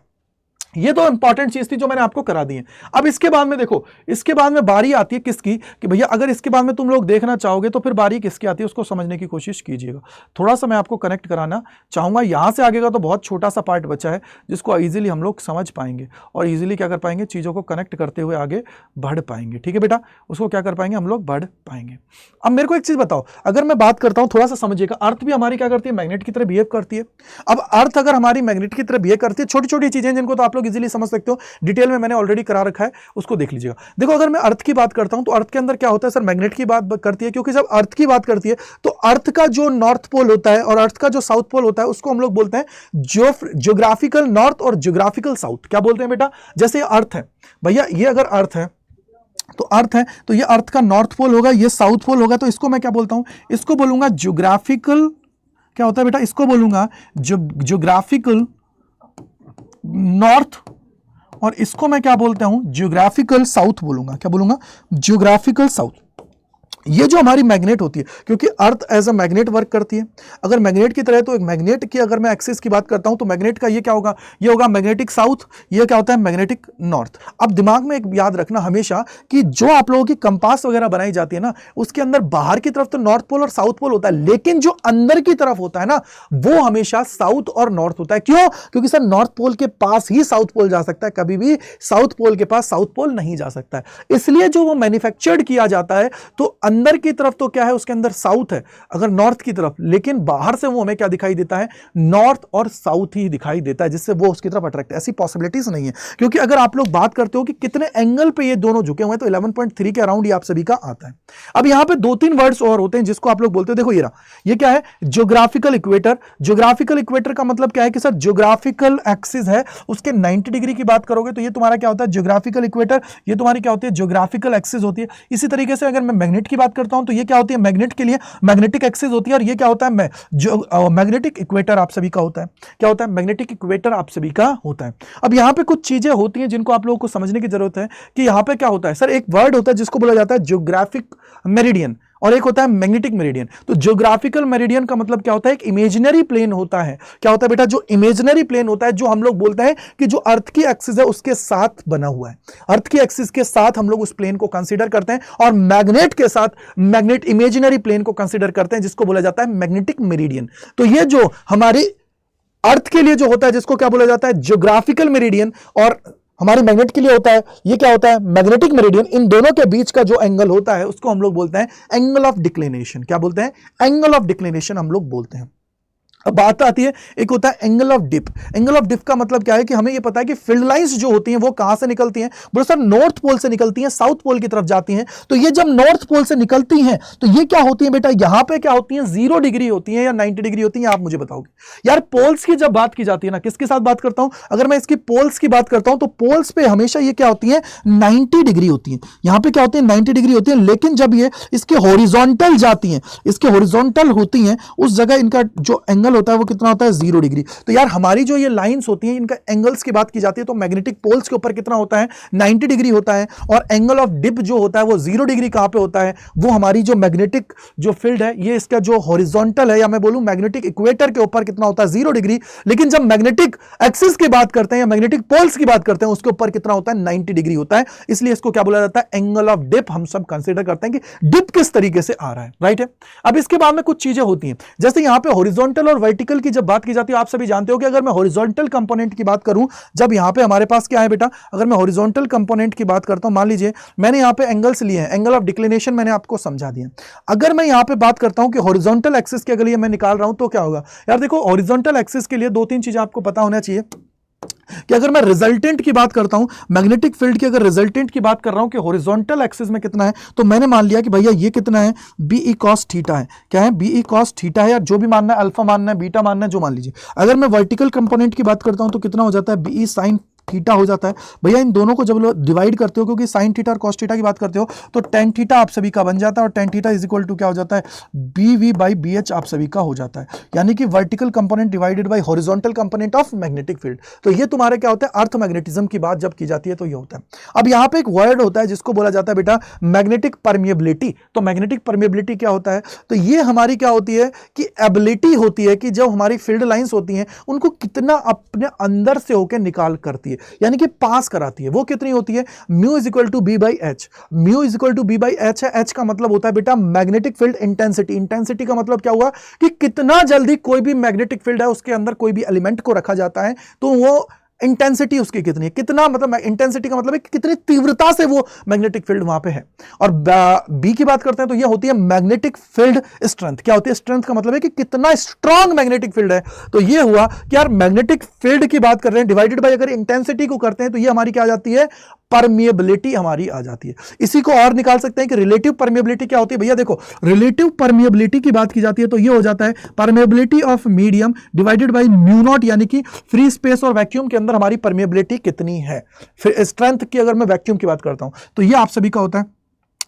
ये तो इंपॉर्टेंट चीज थी जो मैंने आपको करा दी है। अब इसके बाद में देखो, इसके बाद में बारी आती है किसकी, कि भैया अगर इसके बाद में तुम लोग देखना चाहोगे तो फिर बारी किसकी आती है, उसको समझने की कोशिश कीजिएगा। थोड़ा सा मैं आपको कनेक्ट कराना चाहूंगा, यहां से आगे का तो बहुत छोटा सा पार्ट बचा है जिसको इजीली हम लोग समझ पाएंगे और इजीली क्या कर पाएंगे, चीजों को कनेक्ट करते हुए आगे बढ़ पाएंगे। ठीक है बेटा, उसको क्या कर पाएंगे, हम लोग बढ़ पाएंगे। अब मेरे को एक चीज बताओ, अगर मैं बात करता हूं, थोड़ा सा समझिएगा, अर्थ भी हमारी क्या करती है, मैग्नेट की तरह बिहेव करती है। अब अर्थ अगर हमारी मैग्नेट की तरह बिहेव करती है, छोटी छोटी चीजें जिनको तो आप लोग इजीली समझ सकते हो, डिटेल में मैंने ऑलरेडी करा रखा है, उसको देख लीजिएगा। देखो अगर मैं अर्थ की बात करता हूं तो अर्थ के अंदर क्या होता है, सर मैग्नेट की बात करती है, क्योंकि जब अर्थ की बात करती है तो अर्थ का जो नॉर्थ पोल होता है और अर्थ का जो साउथ पोल होता है उसको हम लोग बोलते हैं ज्योग्राफिकल नॉर्थ और ज्योग्राफिकल साउथ। क्या बोलते हैं बेटा, जैसे अर्थ है भैया, ये अगर अर्थ है तो अर्थ है तो ये अर्थ का नॉर्थ पोल होगा, ये साउथ पोल होगा, तो इसको मैं क्या बोलता हूं, इसको बोलूंगा ज्योग्राफिकल, क्या होता है बेटा, इसको बोलूंगा ज्योग्राफिकल नॉर्थ, और इसको मैं क्या बोलता हूं, ज्योग्राफिकल साउथ बोलूंगा। क्या बोलूंगा, ज्योग्राफिकल साउथ। ये जो हमारी मैग्नेट होती है, क्योंकि earth as a magnet work करती है, अगर मैग्नेट की तरह है तो एक मैग्नेट की अगर मैं एक्सिस की बात करता हूं तो मैग्नेट का ये क्या होगा, ये होगा मैग्नेटिक साउथ, ये क्या होता है, मैग्नेटिक नॉर्थ। अब दिमाग में एक याद रखना हमेशा कि जो आप लोगों की कंपास वगैरह बनाई जाती है ना, उसके अंदर बाहर की तरफ तो नॉर्थ पोल और साउथ पोल होता है, लेकिन जो अंदर की तरफ होता है ना वो हमेशा साउथ और नॉर्थ होता है। क्यों, क्योंकि सर नॉर्थ पोल के पास ही साउथ पोल जा सकता है, कभी भी साउथ पोल के पास साउथ पोल नहीं जा सकता है। इसलिए जो वो मैन्युफैक्चर्ड किया जाता है तो अंदर की तरफ तो क्या है, उसके अंदर साउथ है, अगर नॉर्थ की तरफ, लेकिन बाहर से वो हमें क्या दिखाई देता है, नॉर्थ और साउथ ही दिखाई देता है, जिससे वो उसकी तरफ अट्रैक्ट है। ऐसी पॉसिबिलिटीज नहीं है, क्योंकि अगर आप लोग बात करते हो कि कितने एंगल पे ये दोनों झुके हुए हैं, तो 11.3 के अराउंड ये आप सभी का आता है। अब यहां पे 2-3 वर्ड्स और होते हैं जिसको आप लोग बोलते हो, देखो ये रहा, ये क्या है, ज्योग्राफिकल इक्वेटर। ज्योग्राफिकल इक्वेटर का मतलब क्या है कि सर ज्योग्राफिकल एक्सिस है, उसके 90 डिग्री की बात करोगे तो ये तुम्हारा क्या होता है, ज्योग्राफिकल इक्वेटर, ये तुम्हारी क्या होती है, ज्योग्राफिकल एक्सिस होती है। इसी तरीके से अगर मैं मैग्नेट की बात करता हूं तो ये क्या होती है, मैग्नेट के लिए मैग्नेटिक एक्सिस होती है, और ये क्या होता है, जो मैग्नेटिक इक्वेटर आप सभी का होता है। क्या होता है, मैग्नेटिक इक्वेटर आप सभी का होता है। अब यहां पे कुछ चीजें होती हैं जिनको आप लोगों को समझने की जरूरत है कि यहां पे क्या होता है। सर एक वर्ड होता है जिसको बोला जाता है ज्योग्राफिक मेरिडियन, और एक होता है मैग्नेटिक मेरिडियन। तो ज्योग्राफिकल मेरिडियन का मतलब क्या होता है, एक इमेजिनरी प्लेन होता है। क्या होता है बेटा, जो इमेजिनरी प्लेन होता है, जो हम लोग बोलते हैं कि जो अर्थ की एक्सिस है उसके साथ बना हुआ है, अर्थ की एक्सिस के साथ हम लोग उस प्लेन को कंसीडर करते हैं, और मैग्नेट के साथ मैग्नेट इमेजिनरी प्लेन को कंसीडर करते हैं, जिसको बोला जाता है मैग्नेटिक मेरिडियन। तो ये जो हमारी अर्थ के लिए जो होता है, जिसको क्या बोला जाता है, ज्योग्राफिकल मेरिडियन, और हमारे मैग्नेट के लिए होता है, ये क्या होता है, मैग्नेटिक मेरिडियन। इन दोनों के बीच का जो एंगल होता है उसको हम लोग बोलते हैं एंगल ऑफ डिक्लिनेशन। क्या बोलते हैं, एंगल ऑफ डिक्लिनेशन हम लोग बोलते हैं। अब बात आती है, एक होता है angle of dip. Angle of dip का मतलब क्या है कि हमें ये पता है कि फील्ड लाइंस जो होती हैं वो कहां से निकलती हैं, बोलो सर नॉर्थ पोल से निकलती हैं, साउथ पोल की तरफ जाती हैं। तो ये जब नॉर्थ पोल से निकलती हैं तो ये क्या होती हैं बेटा, यहां पे क्या होती हैं, 0 डिग्री होती हैं या 90 डिग्री होती हैं, आप मुझे बताओगे। यार पोल्स की जब बात की जाती है ना, किसके साथ बात करता हूं, अगर मैं इसकी पोल्स की बात करता हूं तो पोल्स पे हमेशा ये क्या होती है, 90 डिग्री होती है। यहां पे क्या होती है, 90 डिग्री होती है, लेकिन जब ये इसके हॉरिजॉन्टल जाती हैं, इसके हॉरिजॉन्टल होती हैं, उस जगह इनका जो एंगल होता है वो कितना होता है, 0 डिग्री। तो यार हमारी जो ये लाइंस होती हैं, इनका एंगल्स की बात की जाती है तो मैग्नेटिक पोल्स के ऊपर कितना होता है, 90 डिग्री होता है, और एंगल ऑफ डिप जो होता है वो 0 डिग्री कहां पे होता है, वो हमारी जो मैग्नेटिक जो फील्ड है, ये इसका जो हॉरिजॉन्टल है, या मैं बोलूं मैग्नेटिक इक्वेटर के ऊपर कितना होता है, 0 डिग्री। लेकिन जब मैग्नेटिक एक्सिस की बात करते हैं या मैग्नेटिक पोल्स की बात करते हैं, उसके ऊपर कितना होता है, 90 डिग्री होता है। इसलिए इसको क्या बोला जाता है, एंगल ऑफ डिप। हम सब कंसीडर करते हैं कि डिप किस तरीके से आ रहा है, राइट है। अब इसके बाद में कुछ चीजें होती हैं, जैसे यहां पे हॉरिजॉन्टल और वर्टिकल की जब बात की जाती है, आप सभी जानते हो कि अगर मैं हॉरिजॉन्टल कंपोनेंट की बात करूं, जब यहां पे हमारे पास क्या है बेटा, अगर मैं हॉरिजॉन्टल कंपोनेंट की बात करता हूं, मान लीजिए मैंने यहां पे एंगल्स लिए हैं, एंगल ऑफ डिक्लिनेशन मैंने आपको समझा दिया। अगर मैं यहां पे बात करता हूं कि हॉरिजॉन्टल एक्सिस के लिए मैं निकाल रहा हूं तो क्या होगा। यार देखो हॉरिजॉन्टल एक्सिस के लिए 2-3 चीजें आपको पता होना चाहिए कि अगर मैं रिजल्टेंट की बात करता हूं, मैग्नेटिक फील्ड की अगर रिजल्टेंट की बात कर रहा हूं कि हॉरिजॉन्टल एक्सिस में कितना है, तो मैंने मान लिया कि भैया ये कितना है, बीई कॉस थीटा है। क्या है, बीई कॉस थीटा है, या जो भी मानना है, अल्फा मानना है, बीटा मानना है, जो मान लीजिए। अगर मैं वर्टिकल कंपोनेंट की बात करता हूं तो कितना हो जाता है, बीई साइन थीटा हो जाता है। भैया इन दोनों को जब डिवाइड करते हो, क्योंकि साइन थीटा और कॉस थीटा की बात करते हो, तो टेन थीटा आप सभी का बन जाता है, और tan theta is equal to क्या हो जाता है, B V by B H आप सभी का हो जाता है। यानी कि vertical component divided by horizontal component of magnetic field. तो ये तुम्हारे क्या होता है, अर्थ मैग्नेटिज्म की बात जब की जाती है तो ये होता है। अब यहां पे एक वर्ड होता है जिसको बोला जाता है बेटा मैग्नेटिक परमिएबिलिटी। तो मैग्नेटिक परमिएबिलिटी क्या होता है, तो ये हमारी क्या होती है कि एबिलिटी होती है कि जब हमारी फील्ड लाइंस होती हैं उनको कितना अपने अंदर से होकर निकाल करती है, यानी कि पास कराती है। वो कितनी होती है, mu is equal to B by H. Mu is equal to B by H है। एच का मतलब होता है बेटा मैग्नेटिक फील्ड इंटेंसिटी। इंटेंसिटी का मतलब क्या हुआ कि कितना जल्दी कोई भी मैग्नेटिक फील्ड है उसके अंदर कोई भी एलिमेंट को रखा जाता है तो वो इंटेंसिटी उसकी कितनी है, कितना मतलब इंटेंसिटी का मतलब है कि कितनी तीव्रता से वो मैग्नेटिक फील्ड वहां पे है। और बी की बात करते हैं तो ये होती है मैग्नेटिक फील्ड स्ट्रेंथ। क्या होती है, स्ट्रेंथ का मतलब है कि कितना स्ट्रांग मैग्नेटिक फील्ड है। तो ये हुआ कि यार मैग्नेटिक फील्ड की बात कर रहे हैं, डिवाइडेड बाय अगर इंटेंसिटी को करते हैं तो ये हमारी क्या आ जाती है, परमिएबिलिटी हमारी आ जाती है। इसी को और निकाल सकते हैं कि रिलेटिव परमिएबिलिटी क्या होती है। भैया देखो रिलेटिव परमिएबिलिटी की बात की जाती है तो ये हो जाता है permeability of medium divided by mu naught, यानी कि फ्री स्पेस और वैक्यूम के अंदर हमारी परमिएबिलिटी कितनी है। फिर स्ट्रेंथ की अगर मैं वैक्यूम की बात करता हूं तो ये आप सभी का होता है।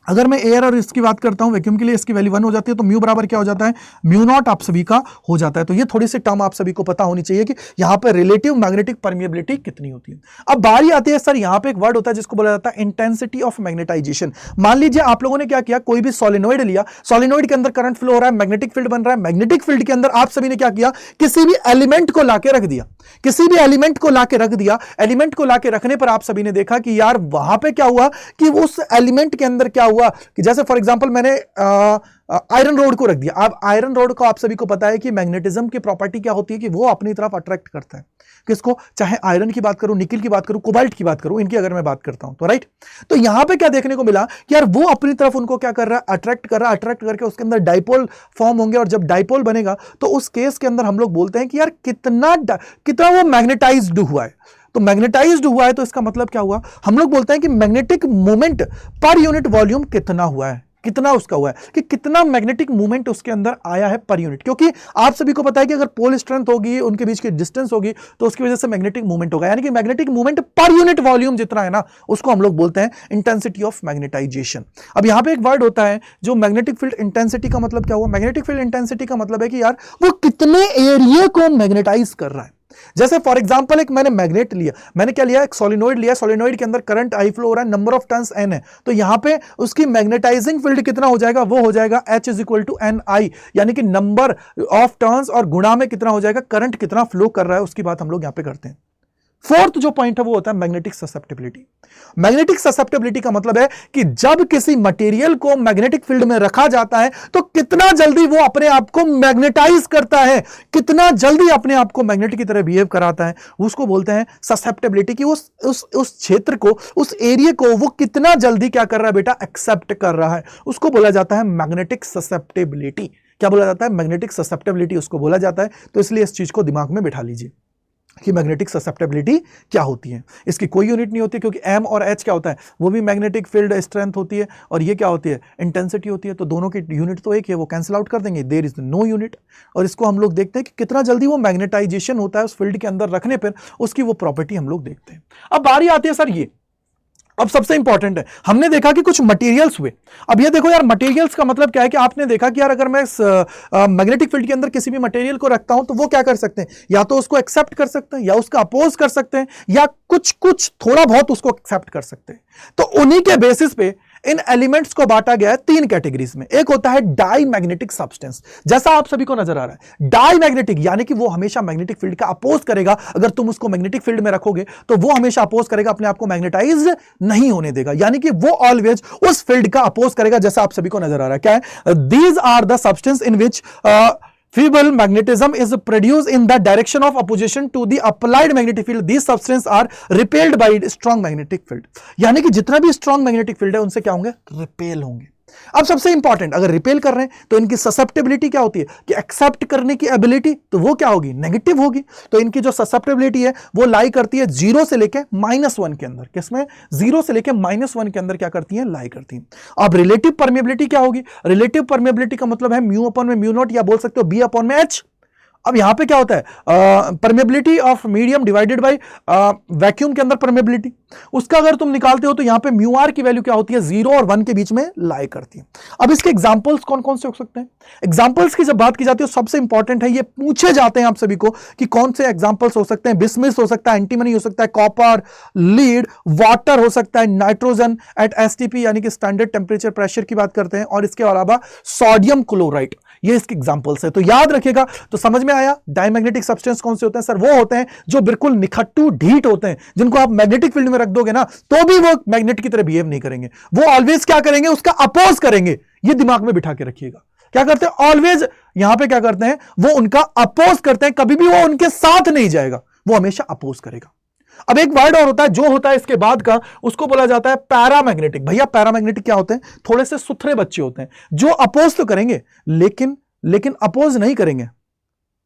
अगर मैं एयर और इसकी बात करता हूं वैक्यूम के लिए, इसकी वैल्यू 1 हो जाती है, तो म्यू बराबर क्या हो जाता है, म्यू नॉट आप सभी का हो जाता है। तो ये थोड़ी सी टर्म आप सभी को पता होनी चाहिए कि यहां पर रिलेटिव मैग्नेटिक परमिएबिलिटी कितनी होती है। अब बारी आती है सर, यहां पे एक वर्ड होता है जिसको बोला जाता है इंटेंसिटी ऑफ मैग्नेटाइजेशन। मान लीजिए आप लोगों ने क्या किया, कोई भी सोलेनोइड लिया, सोलेनोइड के अंदर करंट फ्लो हो रहा है, मैग्नेटिक फील्ड बन रहा है, मैग्नेटिक फील्ड के अंदर आप सभी ने क्या किया, किसी भी एलिमेंट को लाके रख दिया, किसी भी एलिमेंट को लाके रख दिया। एलिमेंट को लाके रखने पर आप सभी ने देखा कि यार वहां पे क्या हुआ कि उस एलिमेंट के अंदर क्या हुआ कि जैसे फॉर एग्जांपल मैंने आयरन रोड को रख दिया। अब आयरन रोड को आप सभी को पता है कि मैग्नेटिज्म की प्रॉपर्टी क्या होती है कि वो अपनी तरफ अट्रैक्ट करता है किसको, चाहे आयरन की बात करूं, निकिल की बात करूं, कोबाल्ट की बात करूं, इनकी अगर मैं बात करता हूं तो राइट। तो यहां पे क्या देखने को मिला कि यार वो अपनी तरफ उनको क्या कर रहा है, अट्रैक्ट कर रहा है, अट्रैक्ट करके उसके अंदर डाइपोल फॉर्म होंगे, और जब डाइपोल बनेगा तो उस केस के अंदर हम लोग बोलते हैं कि यार कितना वो मैग्नेटाइज्ड हुआ है। तो मैग्नेटाइज्ड हुआ है तो इसका मतलब क्या हुआ, हम लोग बोलते हैं कि magnetic moment per unit volume कितना हुआ है, कितना उसका हुआ है, कि कितना मैग्नेटिक मूवमेंट उसके अंदर आया है पर यूनिट। क्योंकि आप सभी को पता है कि अगर पोल स्ट्रेंथ होगी, उनके बीच की डिस्टेंस होगी, तो उसकी वजह से मैग्नेटिक मूवमेंट होगा, यानी कि magnetic movement per unit volume जितना है ना, उसको हम लोग बोलते हैं इंटेंसिटी ऑफ मैग्नेटाइजेशन। अब यहां पे एक वर्ड होता है जो मैग्नेटिक फील्ड इंटेंसिटी का मतलब क्या हुआ, मैग्नेटिक फील्ड इंटेंसिटी का मतलब है कि यार वो कितने एरिया को मैग्नेटाइज कर रहा है। जैसे फॉर एग्जांपल एक मैंने मैग्नेट लिया, मैंने क्या लिया, एक सोलिनॉइड लिया, सोलिनॉइड के अंदर करंट आई फ्लो हो रहा है, नंबर ऑफ टर्न्स n है, तो यहां पे उसकी मैग्नेटाइजिंग फील्ड कितना हो जाएगा, वो हो जाएगा H is equal to NI, यानी कि नंबर ऑफ टर्न्स और गुणा में कितना हो जाएगा, करंट कितना फ्लो कर रहा है, उसकी बात हम लोग यहां पे करते हैं। फोर्थ जो पॉइंट है वो होता है मैग्नेटिक ससेप्टिबिलिटी। मैग्नेटिक ससेप्टिबिलिटी का मतलब है कि जब किसी मटेरियल को मैग्नेटिक फील्ड में रखा जाता है तो कितना जल्दी वो अपने आप को मैग्नेटाइज करता है, कितना जल्दी अपने आप को मैग्नेट की तरह बिहेव कराता है, उसको बोलते हैं ससेप्टिबिलिटी। कि उस क्षेत्र को, उस एरिया को वो कितना जल्दी क्या कर रहा है बेटा, एक्सेप्ट कर रहा है, उसको बोला जाता है मैग्नेटिक ससेप्टिबिलिटी। क्या बोला जाता है, मैग्नेटिक ससेप्टिबिलिटी उसको बोला जाता है। तो इसलिए इस चीज को दिमाग में बिठा लीजिए कि मैग्नेटिक ससेप्टिबिलिटी क्या होती है। इसकी कोई यूनिट नहीं होती, क्योंकि m और h क्या होता है, वो भी मैग्नेटिक फील्ड स्ट्रेंथ होती है, और ये क्या होती है, इंटेंसिटी होती है। तो दोनों की यूनिट तो एक है, वो कैंसिल आउट कर देंगे, देयर इज नो यूनिट। और इसको हम लोग देखते हैं कि कितना जल्दी वो मैग्नेटाइजेशन होता है उस फील्ड के अंदर रखने पर, उसकी वो प्रॉपर्टी हम लोग देखते हैं। अब बारी आती है सर ये, अब सबसे इंपॉर्टेंट है, हमने देखा कि कुछ मटेरियल्स हुए। अब ये देखो यार, मटेरियल्स का मतलब क्या है कि आपने देखा कि यार अगर मैं मैग्नेटिक फील्ड के अंदर किसी भी मटेरियल को रखता हूं तो वो क्या कर सकते हैं, या तो उसको एक्सेप्ट कर सकते हैं, या उसका अपोज कर सकते हैं, या कुछ थोड़ा बहुत उसको एक्सेप्ट कर सकते हैं। तो उन्हीं के बेसिस पे इन एलिमेंट्स को बांटा गया है तीन कैटेगरीज में। एक होता है डाई मैग्नेटिक सब्सटेंस, जैसा आप सभी को नजर आ रहा है, डाई मैग्नेटिक, यानी कि वो हमेशा मैग्नेटिक फील्ड का अपोज करेगा। अगर तुम उसको मैग्नेटिक फील्ड में रखोगे तो वो हमेशा अपोज करेगा, अपने आप को मैग्नेटाइज नहीं होने देगा, यानी कि वो ऑलवेज उस फील्ड का अपोज करेगा, जैसा आप सभी को नजर आ रहा है। क्या है, these are the substance in which feeble magnetism is produced in the direction of opposition to the applied magnetic field. These substances are repelled by strong magnetic field. यानी कि जितना भी strong magnetic field है उनसे क्या होंगे, repel होंगे। अब सबसे इंपॉर्टेंट, अगर रिपेल कर रहे हैं तो इनकी ससेप्टिबिलिटी क्या होती है, कि एक्सेप्ट करने की एबिलिटी, तो वो क्या होगी, नेगेटिव होगी। तो इनकी जो ससेप्टिबिलिटी है वो लाई करती है 0 से लेके -1 के अंदर। किसमें, 0 से लेके -1 के अंदर क्या करती है, लाई करती है। अब रिलेटिव परमेबिलिटी क्या होगी, रिलेटिव परमेबिलिटी का मतलब है म्यू अपॉन में म्यू नॉट, या बोल सकते हो बी अपॉन में एच। अब यहां पे क्या होता है, permeability of medium divided by vacuum के अंदर परमेबिलिटी, उसका अगर तुम निकालते हो तो यहां पे म्यू आर की वैल्यू क्या होती है, 0 और 1 के बीच में लाई करती है। अब इसके एग्जांपल्स कौन कौन से हो सकते हैं, एग्जांपल्स की जब बात की जाती है सबसे इंपॉर्टेंट है, ये पूछे जाते हैं आप सभी को कि कौन से एग्जांपल्स हो सकते हैं। बिस्मिस हो सकता है, एंटीमनी हो सकता है, कॉपर, लीड, वाटर हो सकता है, नाइट्रोजन एट एसटीपी यानी कि स्टैंडर्ड टेम्परेचर प्रेशर की बात करते हैं, और इसके अलावा सोडियम क्लोराइड, ये इसके एग्जांपल्स है। तो याद रखिएगा। तो समझ में आया, डायमैग्नेटिक सब्सटेंस कौन से होते हैं, सर वो होते हैं जो बिल्कुल निखट्टू ढीठ होते हैं, जिनको आप मैग्नेटिक फील्ड में रख दोगे ना तो भी वो मैग्नेट की तरह बिहेव नहीं करेंगे, वो ऑलवेज क्या करेंगे, उसका अपोज करेंगे। ये दिमाग में बिठा के रखिएगा। क्या करते हैं, ऑलवेज यहां पे क्या करते हैं, वो उनका अपोज करते हैं, कभी भी वो उनके साथ नहीं जाएगा, वो हमेशा अपोज करेगा। अब एक वर्ड और होता है जो होता है इसके बाद का, उसको बोला जाता है पैरामैग्नेटिक। भैया पैरामैग्नेटिक क्या होते हैं, थोड़े से सुथरे बच्चे होते हैं जो अपोज तो करेंगे लेकिन अपोज नहीं करेंगे,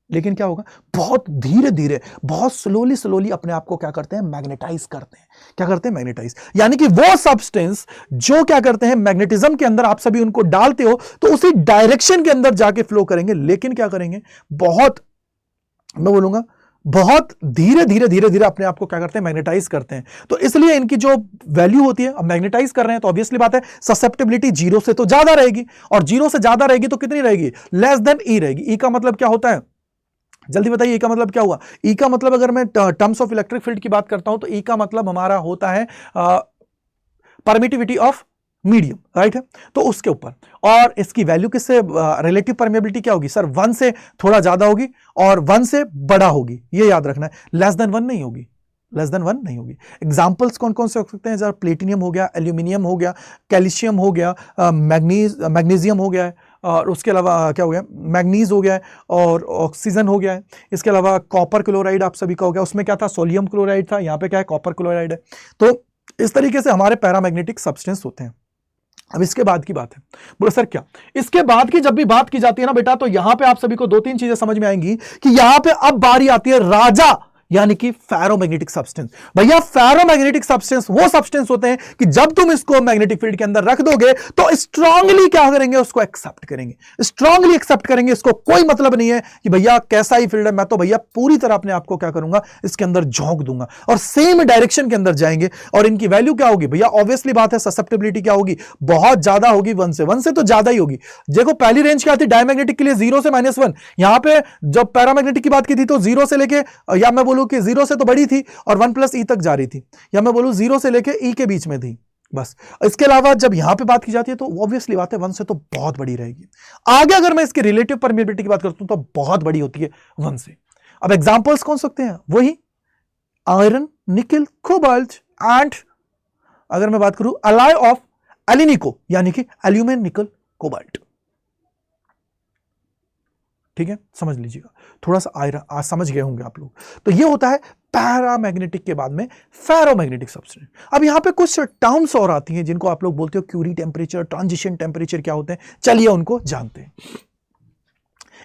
लेकिन क्या होगा, बहुत धीरे धीरे, बहुत स्लोली अपने आप को क्या करते हैं, मैग्नेटाइज करते हैं। क्या करते हैं, मैग्नेटाइज, यानी कि वो सब्सटेंस जो क्या करते हैं, मैग्नेटिज्म के अंदर आप सभी उनको डालते हो तो उसी डायरेक्शन के अंदर जाके फ्लो करेंगे, लेकिन क्या करेंगे, बहुत, मैं बोलूंगा बहुत धीरे अपने आप को क्या करते हैं, मैग्नेटाइज करते हैं। तो इसलिए इनकी जो वैल्यू होती है, अब मैग्नेटाइज कर रहे हैं तो ऑब्वियसली बात है ससेप्टिबिलिटी 0 से तो ज्यादा रहेगी, और 0 से ज्यादा रहेगी तो कितनी रहेगी, लेस देन ई रहेगी। ई का मतलब क्या होता है, जल्दी बताइए, ई का मतलब क्या हुआ। ई का मतलब अगर मैं टर्म्स ऑफ इलेक्ट्रिक फील्ड की बात करता हूं तो ई का मतलब हमारा होता है परमिटिविटी ऑफ मीडियम, राइट है। तो उसके ऊपर, और इसकी वैल्यू किससे, रिलेटिव परमेबिलिटी क्या होगी सर, 1 से थोड़ा ज्यादा होगी और 1 से बड़ा होगी, ये याद रखना है, लेस देन 1 नहीं होगी। लेस देन 1 नहीं होगी। एग्जाम्पल्स कौन कौन से हो सकते हैं? जरा प्लेटिनियम हो गया, एल्यूमिनियम हो गया, कैल्शियम हो गया, मैग्नीशियम हो गया है, और उसके अलावा क्या हो गया, मैग्नीज हो गया है, और ऑक्सीजन हो गया है। इसके अलावा कॉपर क्लोराइड आप सभी का हो गया, उसमें क्या था, सोडियम क्लोराइड था, यहाँ पे क्या है, कॉपर क्लोराइड है। तो इस तरीके से हमारे पैरामैग्नेटिक सब्सटेंस होते हैं। अब इसके बाद की बात है, बोले सर क्या, इसके बाद की जब भी बात की जाती है ना बेटा, तो यहां पे आप सभी को दो तीन चीजें समझ में आएंगी कि यहां पे अब बारी आती है राजा, यानी कि फेरोमैग्नेटिक सब्सटेंस। भैया फेरोमैग्नेटिक सब्सटेंस वो सब्सटेंस होते हैं कि जब तुम इसको मैग्नेटिक फील्ड के अंदर रख दोगे तो स्ट्रांगली क्या करेंगे, उसको एक्सेप्ट करेंगे, स्ट्रांगली एक्सेप्ट करेंगे। इसको कोई मतलब नहीं है कि भैया कैसा ही फील्ड है, मैं तो भैया पूरी तरह अपने आप को क्या करूंगा, इसके अंदर झोंक दूंगा और सेम डायरेक्शन के अंदर जाएंगे। और इनकी वैल्यू क्या होगी भैया, ऑब्वियसली बात है, ससेप्टेबिलिटी क्या होगी, बहुत ज्यादा होगी, 1 से तो ज्यादा ही होगी। देखो पहली रेंज क्या थी डायमैग्नेटिक के लिए, 0 से -1। यहां पे जब पैरामैग्नेटिक की बात की थी तो 0 से लेके, या मैं बोलूं कि 0 से तो बड़ी थी और 1 + E तक जा रही थी, या मैं बोलूं 0 से लेके E के बीच में थी बस। इसके अलावा जब यहां पे बात की जाती है तो ऑब्वियसली बात है 1 से तो बहुत बड़ी रहेगी। आगे अगर मैं इसकी रिलेटिव परमिएबिलिटी की बात करता हूं तो बहुत बड़ी होती है 1 से। अब एग्जांपल्स कौन सकते हैं, वही आयरन, निकल, कोबाल्ट एंड अगर मैं बात करूं अलाय ऑफ एलिनिको, यानी कि एल्यूमिनियम, निकल, कोबाल्ट। ठीक है, समझ लीजिएगा, थोड़ा सा आयरन समझ गए होंगे आप लोग। तो ये होता है पैरामैग्नेटिक के बाद में फेरोमैग्नेटिक सब्सटेंस। अब यहां पे कुछ टर्म्स और आती हैं जिनको आप लोग बोलते हो क्यूरी टेम्परेचर, ट्रांजिशन टेम्परेचर क्या होते हैं, चलिए उनको जानते हैं।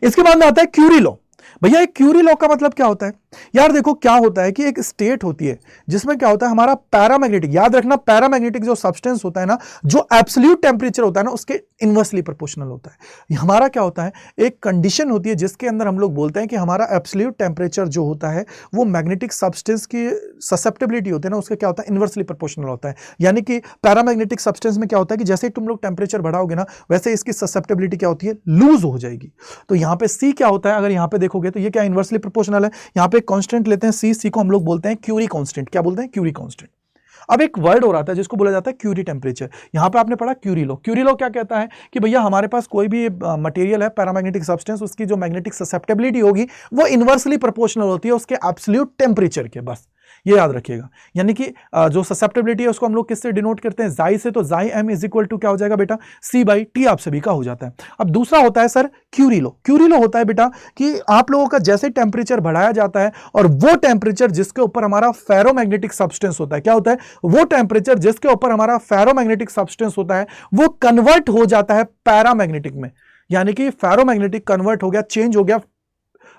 इसके बाद में आता है क्यूरी लॉ। भैया एक क्यूरी लॉ का मतलब क्या होता है यार, देखो क्या होता है कि एक स्टेट होती है जिसमें क्या होता है, हमारा पैरामैग्नेटिक, याद रखना पैरामैग्नेटिक जो सब्सटेंस होता है ना, जो एब्सोल्यूट टेम्परेचर होता है ना उसके इनवर्सली प्रोपोर्शनल होता है। हमारा क्या होता है, एक कंडीशन होती है जिसके अंदर हम लोग बोलते हैं कि हमारा एब्सोल्यूट टेम्परेचर जो होता है वो मैग्नेटिक सब्सटेंस की ससेप्टेबिलिटी होती है ना, उसका क्या होता है, इनवर्सली प्रोपोर्शनल होता है। यानी कि पैरामैग्नेटिक सब्सटेंस में क्या होता है कि जैसे ही तुम लोग टेम्परेचर बढ़ाओगे ना, वैसे इसकी ससेप्टेबिलिटी क्या होती है, लूज हो जाएगी। तो यहां पे सी क्या होता है, अगर यहां पे देखोगे तो ये क्या इनवर्सली प्रोपोर्शनल है। यहां पे कांस्टेंट लेते हैं सी को हम लोग बोलते हैं क्यूरी कांस्टेंट। क्या बोलते हैं, क्यूरी कांस्टेंट। अब एक वर्ड और आता है जिसको बोला जाता है क्यूरी टेम्परेचर। यहां पे आपने पढ़ा क्यूरी लॉ। क्यूरी लॉ क्या कहता है कि भैया हमारे पास कोई भी मटेरियल है पैरामैग्नेटिक सब्सटेंस, उसकी जो मैग्नेटिक ससेप्टेबिलिटी होगी वो इनवर्सली प्रोपोर्शनल होती है उसके एब्सोल्यूट टेम्परेचर के, बस ये याद रखिएगा। यानी कि जो ससेप्टेबिलिटी है उसको हम लोग किससे डिनोट करते हैं, जाई से। तो जाई एम इज इक्वल टू क्या हो जाएगा बेटा, C/T आप सभी का हो जाता है। अब दूसरा होता है sir Curie law. Curie law होता है बेटा कि आप लोगों का जैसे टेम्परेचर बढ़ाया जाता है और वो टेम्परेचर जिसके ऊपर हमारा फेरोमैग्नेटिक सब्सटेंस होता है, क्या होता है, वो टेम्परेचर जिसके ऊपर हमारा फेरोमैग्नेटिक सब्सटेंस होता है वो कन्वर्ट हो जाता है पैरामैग्नेटिक में। यानी कि फेरोमैग्नेटिक कन्वर्ट हो गया, चेंज हो गया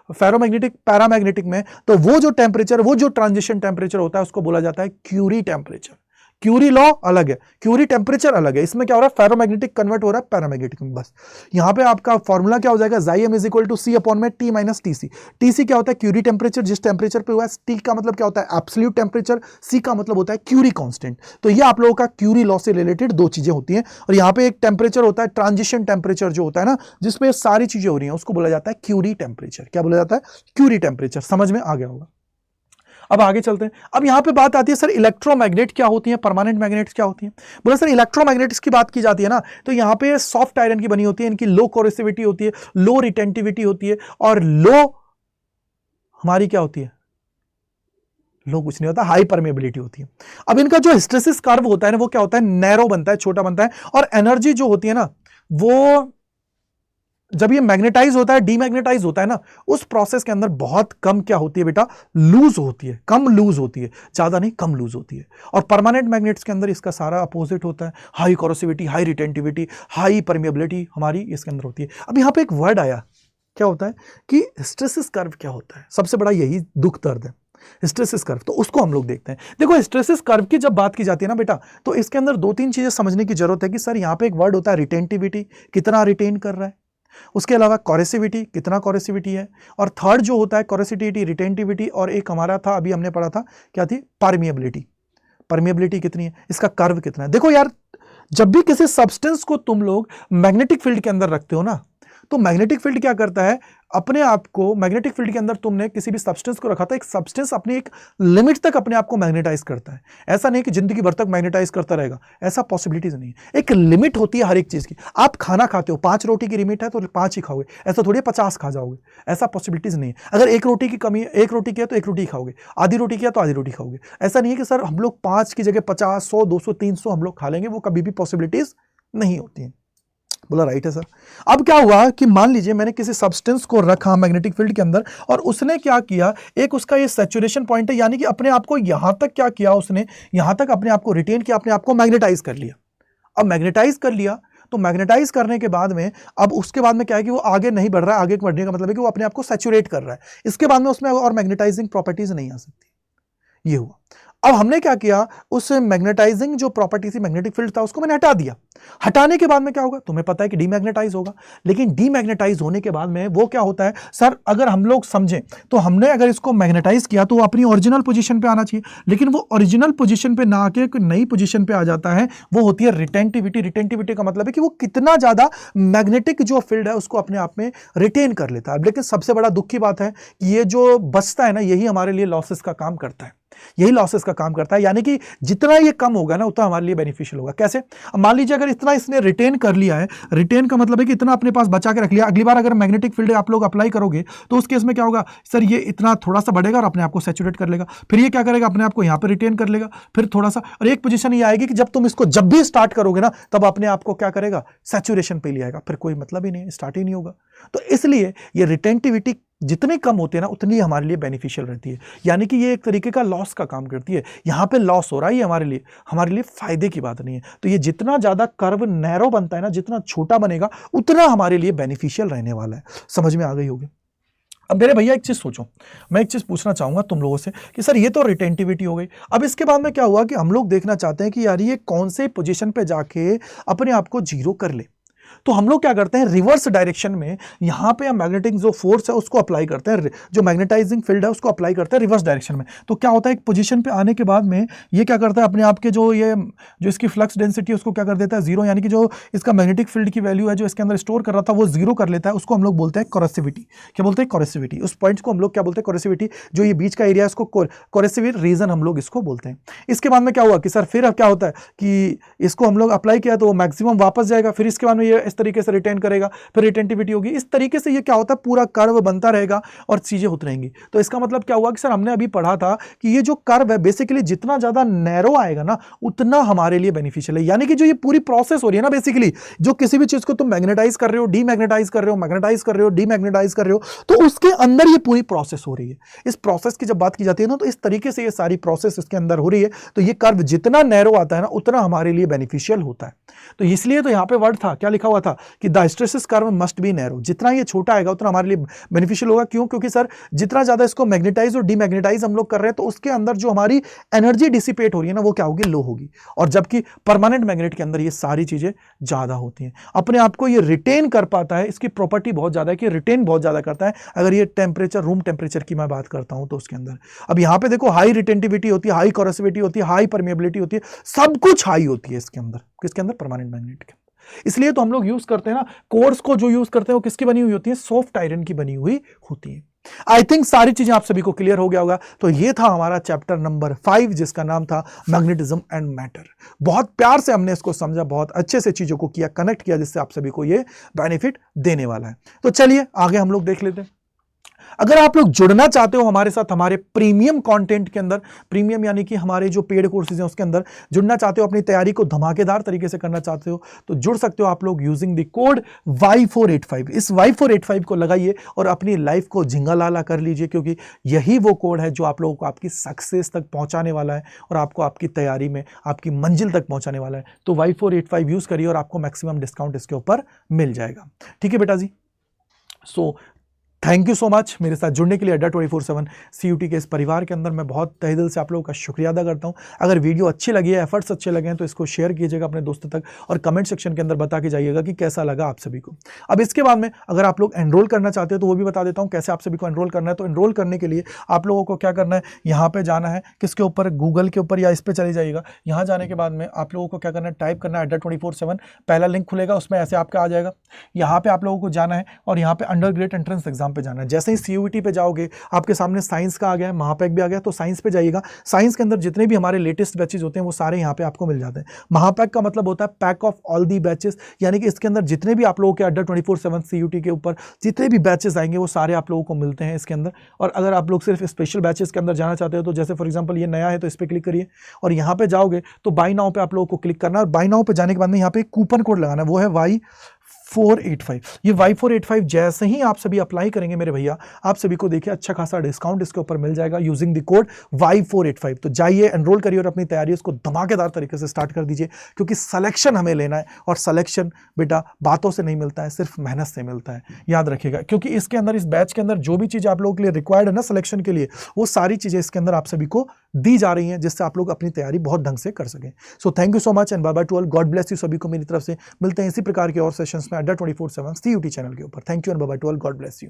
फेरोमैग्नेटिक पैरामैग्नेटिक में। तो वो जो टेम्परेचर, वो जो ट्रांजिशन टेम्परेचर होता है उसको बोला जाता है क्यूरी टेम्परेचर। क्यूरी लॉ अलग है, क्यूरी टेम्परेचर अलग है। इसमें क्या हो रहा है, फेरोमैग्नेटिक कन्वर्ट हो रहा है पैरामैग्नेटिक में, बस। यहां पे आपका फॉर्मूला क्या हो जाएगा, जाइम is equal to C/T - TC। TC क्या होता है, क्यूरी टेम्परेचर, जिस टेम्परेचर पे हुआ है। T का मतलब क्या होता है, एब्सोल्यूट टेम्परेचर। C का मतलब होता है क्यूरी कांस्टेंट। तो ये आप लोगों का क्यूरी लॉ से रिलेटेड दो चीजें होती हैं। और यहाँ पे एक टेम्परेचर होता है ट्रांजिशन टेम्परेचर जो होता है ना, जिसपे सारी चीजें हो रही हैं, उसको बोला जाता है क्यूरी टेम्परेचर। क्या बोला जाता है, क्यूरी टेम्परेचर। समझ में आ गया होगा। अब आगे चलते हैं। अब यहां पे बात आती है सर इलेक्ट्रोमैग्नेट क्या होती है, परमानेंट मैग्नेट्स क्या होती है। बोले सर इलेक्ट्रोमैग्नेट्स की बात की जाती है ना, तो यहां पे सॉफ्ट आयरन की बनी होती है, इनकी लो कोरोसिविटी होती है, लो रिटेंटिविटी होती है, और लो हमारी क्या होती है, लो कुछ नहीं होता, हाई परमेबिलिटी होती है। अब इनका जो हिस्टेरेसिस कर्व होता है ना, वो क्या होता है, नैरो बनता है, छोटा बनता है। और एनर्जी जो होती है ना, वो जब ये मैग्नेटाइज होता है, डीमैग्नेटाइज होता है ना, उस प्रोसेस के अंदर बहुत कम क्या होती है बेटा, लूज होती है, कम लूज होती है, ज्यादा नहीं, कम लूज होती है। और परमानेंट मैग्नेट्स के अंदर इसका सारा अपोजिट होता है, high coercivity, high retentivity, high permeability हमारी इसके अंदर होती है। अब यहां पे एक वर्ड आया, क्या होता है कि हिस्टेरेसिस कर्व क्या होता है, सबसे बड़ा यही दुख दर्द है, हिस्टेरेसिस कर्व। तो उसको हम लोग देखते हैं। देखो हिस्टेरेसिस कर्व की जब बात की जाती है ना बेटा, तो इसके अंदर दो तीन चीजें समझने की जरूरत है कि सर यहां पे एक वर्ड होता है रिटेंटिविटी, कितना रिटेन कर रहा है। उसके अलावा कोरेसिविटी, कितना कोरेसिविटी है। और थर्ड जो होता है कोरेसिविटी, रिटेंटिविटी, और एक हमारा था अभी हमने पढ़ा था क्या थी, परमिएबिलिटी। परमिएबिलिटी कितनी है, इसका कर्व कितना है। देखो यार, जब भी किसी सब्सटेंस को तुम लोग मैग्नेटिक फील्ड के अंदर रखते हो ना, तो मैग्नेटिक फील्ड क्या करता है, अपने आप को मैग्नेटिक फील्ड के अंदर तुमने किसी भी सब्सटेंस को रखा था, एक सब्सटेंस अपनी एक लिमिट तक अपने आप को मैग्नेटाइज करता है। ऐसा नहीं कि जिंदगी भर तक मैग्नेटाइज करता रहेगा, ऐसा पॉसिबिलिटीज नहीं है। एक लिमिट होती है हर एक चीज की। आप खाना खाते हो, 5 रोटी की लिमिट है तो 5 ही खाओगे, ऐसा थोड़ी 50 खा जाओगे, ऐसा पॉसिबिलिटीज नहीं है। अगर एक रोटी की कमी है, एक रोटी किया तो एक रोटी खाओगे, आधी रोटी किया तो आधी रोटी खाओगे। ऐसा नहीं है कि सर हम लोग 5 की जगह 50, 100, 200, 300 हम लोग खा लेंगे, वो कभी भी पॉसिबिलिटीज नहीं होती है। बोला राइट है सर। अब क्या हुआ कि मान लीजिए मैंने किसी सब्सटेंस को रखा मैग्नेटिक फील्ड के अंदर और उसने क्या किया, एक उसका ये सैचुरेशन पॉइंट है, यानी कि अपने आप को यहां तक क्या किया उसने, यहां तक अपने आप को रिटेन किया, अपने आप को मैग्नेटाइज कर लिया। अब मैग्नेटाइज कर लिया तो मैग्नेटाइज करने के बाद में अब उसके बाद में क्या है कि वो आगे नहीं बढ़ रहा है। आगे बढ़ने का मतलब है कि वो अपने आप को सैचुरेट कर रहा है। इसके बाद में उसमें और मैग्नेटाइजिंग प्रॉपर्टीज नहीं आ सकती। ये हुआ। अब हमने क्या किया, उस मैग्नेटाइजिंग जो प्रॉपर्टी थी, मैग्नेटिक फील्ड था, उसको मैंने हटा दिया। हटाने के बाद में क्या होगा, तुम्हें पता है कि डीमैग्नेटाइज होगा। लेकिन डीमैग्नेटाइज होने के बाद में वो क्या होता है सर, अगर हम लोग समझें तो हमने अगर इसको मैग्नेटाइज किया तो वो अपनी ओरिजिनल पोजीशन पे आना चाहिए, लेकिन वो ओरिजिनल पोजीशन पे ना आके कोई नई पोजीशन पे आ जाता है। वो होती है रिटेंटिविटी। रिटेंटिविटी का मतलब है कि वो कितना ज्यादा मैग्नेटिक जो फील्ड है उसको अपने आप में रिटेन कर लेता है। लेकिन सबसे बड़ा दुख की बात है कि ये जो बचता है ना, यही हमारे लिए लॉसेस का काम करता है, यही लॉसेस का काम करता है। यानी कि जितना ये कम होगा ना उतना हमारे लिए बेनिफिशियल होगा। कैसे, मान लीजिए अगर इतना इसने रिटेन कर लिया है, रिटेन का मतलब है कि इतना अपने पास बचा के रख लिया, अगली बार अगर मैग्नेटिक फील्ड आप लोग अप्लाई करोगे तो उस केस में क्या होगा सर, ये इतना थोड़ा सा बढ़ेगा और अपने आप को सैचुरेट कर लेगा। फिर ये क्या करेगा, अपने आप को यहां पर रिटेन कर लेगा, फिर थोड़ा सा, और एक पोजीशन ये आएगी कि जब तुम इसको जब भी स्टार्ट करोगे ना तब अपने आप को क्या करेगा, सैचुरेशन पे ले आएगा। फिर कोई मतलब ही नहीं, स्टार्ट ही नहीं होगा। तो इसलिए ये रिटेंटिविटी जितनी कम होती है ना उतनी हमारे लिए बेनिफिशियल रहती है। यानी कि ये एक तरीके का लॉस का काम करती है। यहां पे लॉस हो रहा है, ये हमारे लिए फायदे की बात नहीं है। तो ये जितना ज्यादा कर्व नैरो बनता है ना, जितना छोटा बनेगा उतना हमारे लिए बेनिफिशियल रहने वाला है। समझ में आ गई होगी। अब मेरे भैया एक चीज सोचो, मैं एक चीज पूछना चाहूंगा तुम लोगों से कि सर ये तो रिटेंटिविटी हो गई। अब इसके बाद में क्या हुआ कि हम लोग देखना चाहते हैं कि यार ये कौन से पोजीशन पे जाके अपने आप को जीरो कर ले। तो हम लोग क्या करते हैं, रिवर्स डायरेक्शन में यहां पे हम मैग्नेटिक जो फोर्स है उसको अप्लाई करते हैं, जो मैग्नेटाइजिंग फील्ड है उसको अप्लाई करते हैं रिवर्स डायरेक्शन में। तो क्या होता है, एक पोजीशन पे आने के बाद में ये क्या करता है, अपने आप के जो इसकी फ्लक्स डेंसिटी है उसको क्या कर देता है, जीरो। यानी कि जो इसका मैग्नेटिक फील्ड की वैल्यू है जो इसके अंदर स्टोर कर रहा था वो जीरो कर लेता है। उसको हम लोग बोलते हैं कोरेसिविटी। क्या बोलते हैं, कोरेसिविटी। उस पॉइंट को हम लोग क्या बोलते हैं, कोरेसिविटी। जो ये बीच का एरिया है इसको कोरेसिव रीजन हम लोग इसको बोलते हैं। इसके बाद में क्या हुआ कि सर फिर अब क्या होता है कि इसको हम लोग अप्लाई किया तो मैक्सिमम वापस जाएगा, फिर इसके बाद में ये इस तरीके से रिटेन करेगा, फिर रिटेंटिविटी होगी। इस तरीके से ये क्या होता है, पूरा कर्व बनता रहेगा और चीजें होती रहेंगी। तो इसका मतलब क्या हुआ कि सर हमने अभी पढ़ा था कि ये जो कर्व है बेसिकली जितना ज्यादा नैरो आएगा ना उतना हमारे लिए बेनिफिशियल है। यानी कि जो ये पूरी प्रोसेस हो रही है ना, बेसिकली जो किसी भी चीज को तुम मैग्नेटाइज कर रहे हो, डीमैग्नेटाइज कर रहे हो, मैग्नेटाइज कर रहे हो, डीमैग्नेटाइज कर रहे हो, तो उसके अंदर ये पूरी प्रोसेस हो रही है। इस प्रोसेस की जब बात की जाती है ना तो इस तरीके से ये सारी प्रोसेस इसके अंदर हो रही है। तो ये कर्व जितना नैरो आता है ना उतना हमारे लिए बेनिफिशियल होता है। तो इसलिए तो यहां पे वर्ड था, क्या लिखा हुआ था कि the hysteresis curve must be narrow. जितना ये छोटा आएगा उतना हमारे लिए बेनिफिशियल होगा। क्यों? क्योंकि सर जितना ज्यादा इसको मैग्नेटाइज और डीमैग्नेटाइज हम लोग कर रहे हैं तो उसके अंदर जो हमारी एनर्जी डिसिपेट हो रही है ना वो क्या होगी, लो होगी। और जबकि परमानेंट मैग्नेट के अंदर ये सारी चीजें ज्यादा होती हैं। अपने आप को ये रिटेन कर पाता है, इसकी प्रॉपर्टी बहुत ज्यादा है कि रिटेन बहुत ज्यादा करता है। अगर ये टेम्परेचर, रूम टेम्परेचर की मैं बात करता हूं तो उसके अंदर अब यहां पे देखो हाई रिटेंटिविटी होती है, हाई कोरेसिविटी होती है, हाई परमेबिलिटी होती है, सब कुछ हाई होती है इसके अंदर। किसके अंदर? परमानेंट मैग्नेट के। इसलिए तो हम लोग यूज करते हैं ना, कोर्स को जो यूज करते हैं वो किसकी बनी हुई होती है, सॉफ्ट आयरन की बनी हुई होती है। आई थिंक सारी चीजें आप सभी को क्लियर हो गया होगा। तो ये था हमारा चैप्टर नंबर 5 जिसका नाम था मैग्नेटिज्म एंड मैटर। बहुत प्यार से हमने इसको समझा, बहुत अच्छे से चीजों को किया, कनेक्ट किया, जिससे आप सभी को ये बेनिफिट देने वाला है। तो चलिए आगे हम लोग देख लेते हैं। अगर आप लोग जुड़ना चाहते हो हमारे साथ हमारे प्रीमियम कंटेंट के अंदर, प्रीमियम यानी कि हमारे जो पेड कोर्सेज हैं उसके अंदर जुड़ना चाहते हो, अपनी तैयारी को धमाकेदार तरीके से करना चाहते हो तो जुड़ सकते हो आप लोग यूजिंग द कोड Y485। इस Y485 को लगाइए और अपनी लाइफ को झिंगालाला कर लीजिए, क्योंकि यही वो कोड है जो आप लोगों को आपकी सक्सेस तक पहुंचाने वाला है और आपको आपकी तैयारी में आपकी मंजिल तक पहुंचाने वाला है। तो Y485 यूज करिए और आपको मैक्सिमम डिस्काउंट इसके ऊपर मिल जाएगा। ठीक है बेटा जी। So thank you so much मेरे साथ जुड़ने के लिए अड्डा 24/7 CUT के इस परिवार के अंदर मैं बहुत तहे दिल से आप लोगों का शुक्रिया अदा करता हूं। अगर वीडियो अच्छी लगी है, एफर्ट्स अच्छे लगे हैं, तो इसको शेयर कीजिएगा अपने दोस्तों तक और कमेंट सेक्शन के अंदर बता के जाइएगा कि कैसा लगा आप सभी को। अब इसके बाद में अगर आप लोग एनरोल करना चाहते हो तो वो भी बता देता हूँ कैसे आप सभी को एनरोल करना है। तो एनरोल करने के लिए आप लोगों को क्या करना है, यहाँ पे जाना है, किसके ऊपर, गूगल के ऊपर या इस पर चले जाइएगा। यहाँ जाने के बाद में आप लोगों को क्या करना है, टाइप करना है अड्डा 24/7, पहला लिंक खुलेगा, उसमें ऐसे आपका आ जाएगा। यहाँ पे आप लोगों को जाना है और यहाँ पे अंडर ग्रेड एंट्रेंस एग्जाम पे जाना है। जैसे ही CUT पे जाओगे आपके सामने साइंस का आ गया है, महापैक भी आ गया, तो साइंस पे जाइएगा। साइंस के अंदर जितने भी हमारे लेटेस्ट बैचेस होते हैं वो सारे यहाँ पे आपको मिल जाते हैं। महापैक का मतलब होता है pack of all the batches, यानी कि इसके अंदर जितने भी आप लोगों के अड्डा 24/7 CUT के ऊपर जितने भी बैचेस आएंगे वो सारे आप लोगों को मिलते हैं इसके अंदर। और अगर आप लोग सिर्फ स्पेशल बैचेस के अंदर जाना चाहते हो तो जैसे फॉर एग्जांपल ये नया है तो इस पर क्लिक करिए और यहाँ पे जाओगे तो बाय नाउ पे आप लोगों को क्लिक करना है। और बाय नाउ पे जाने के बाद में यहाँ पे कूपन कोड लगाना है, वो है Y485। ये Y485 जैसे ही आप सभी अप्लाई करेंगे मेरे भैया, आप सभी को देखिए अच्छा खासा डिस्काउंट इसके ऊपर मिल जाएगा यूजिंग द कोड Y485। तो जाइए, एनरोल करिए और अपनी तैयारी उसको धमाकेदार तरीके से स्टार्ट कर दीजिए, क्योंकि सिलेक्शन हमें लेना है और सिलेक्शन बेटा बातों से नहीं मिलता है, सिर्फ मेहनत से मिलता है, याद रखिएगा। क्योंकि इसके अंदर, इस बैच के अंदर जो भी चीज़ आप लोगों के लिए रिक्वायर्ड है ना सिलेक्शन के लिए, वो सारी चीज़ें इसके अंदर आप सभी को दी जा रही हैं, जिससे आप लोग अपनी तैयारी बहुत ढंग से कर सकें। So thank you so much and bye bye to all. God bless you सभी को मेरी तरफ से। मिलते हैं इसी प्रकार के और सेशंस में अड्डा 24/7 CUT चैनल के ऊपर। Thank you and bye bye to all. God bless you.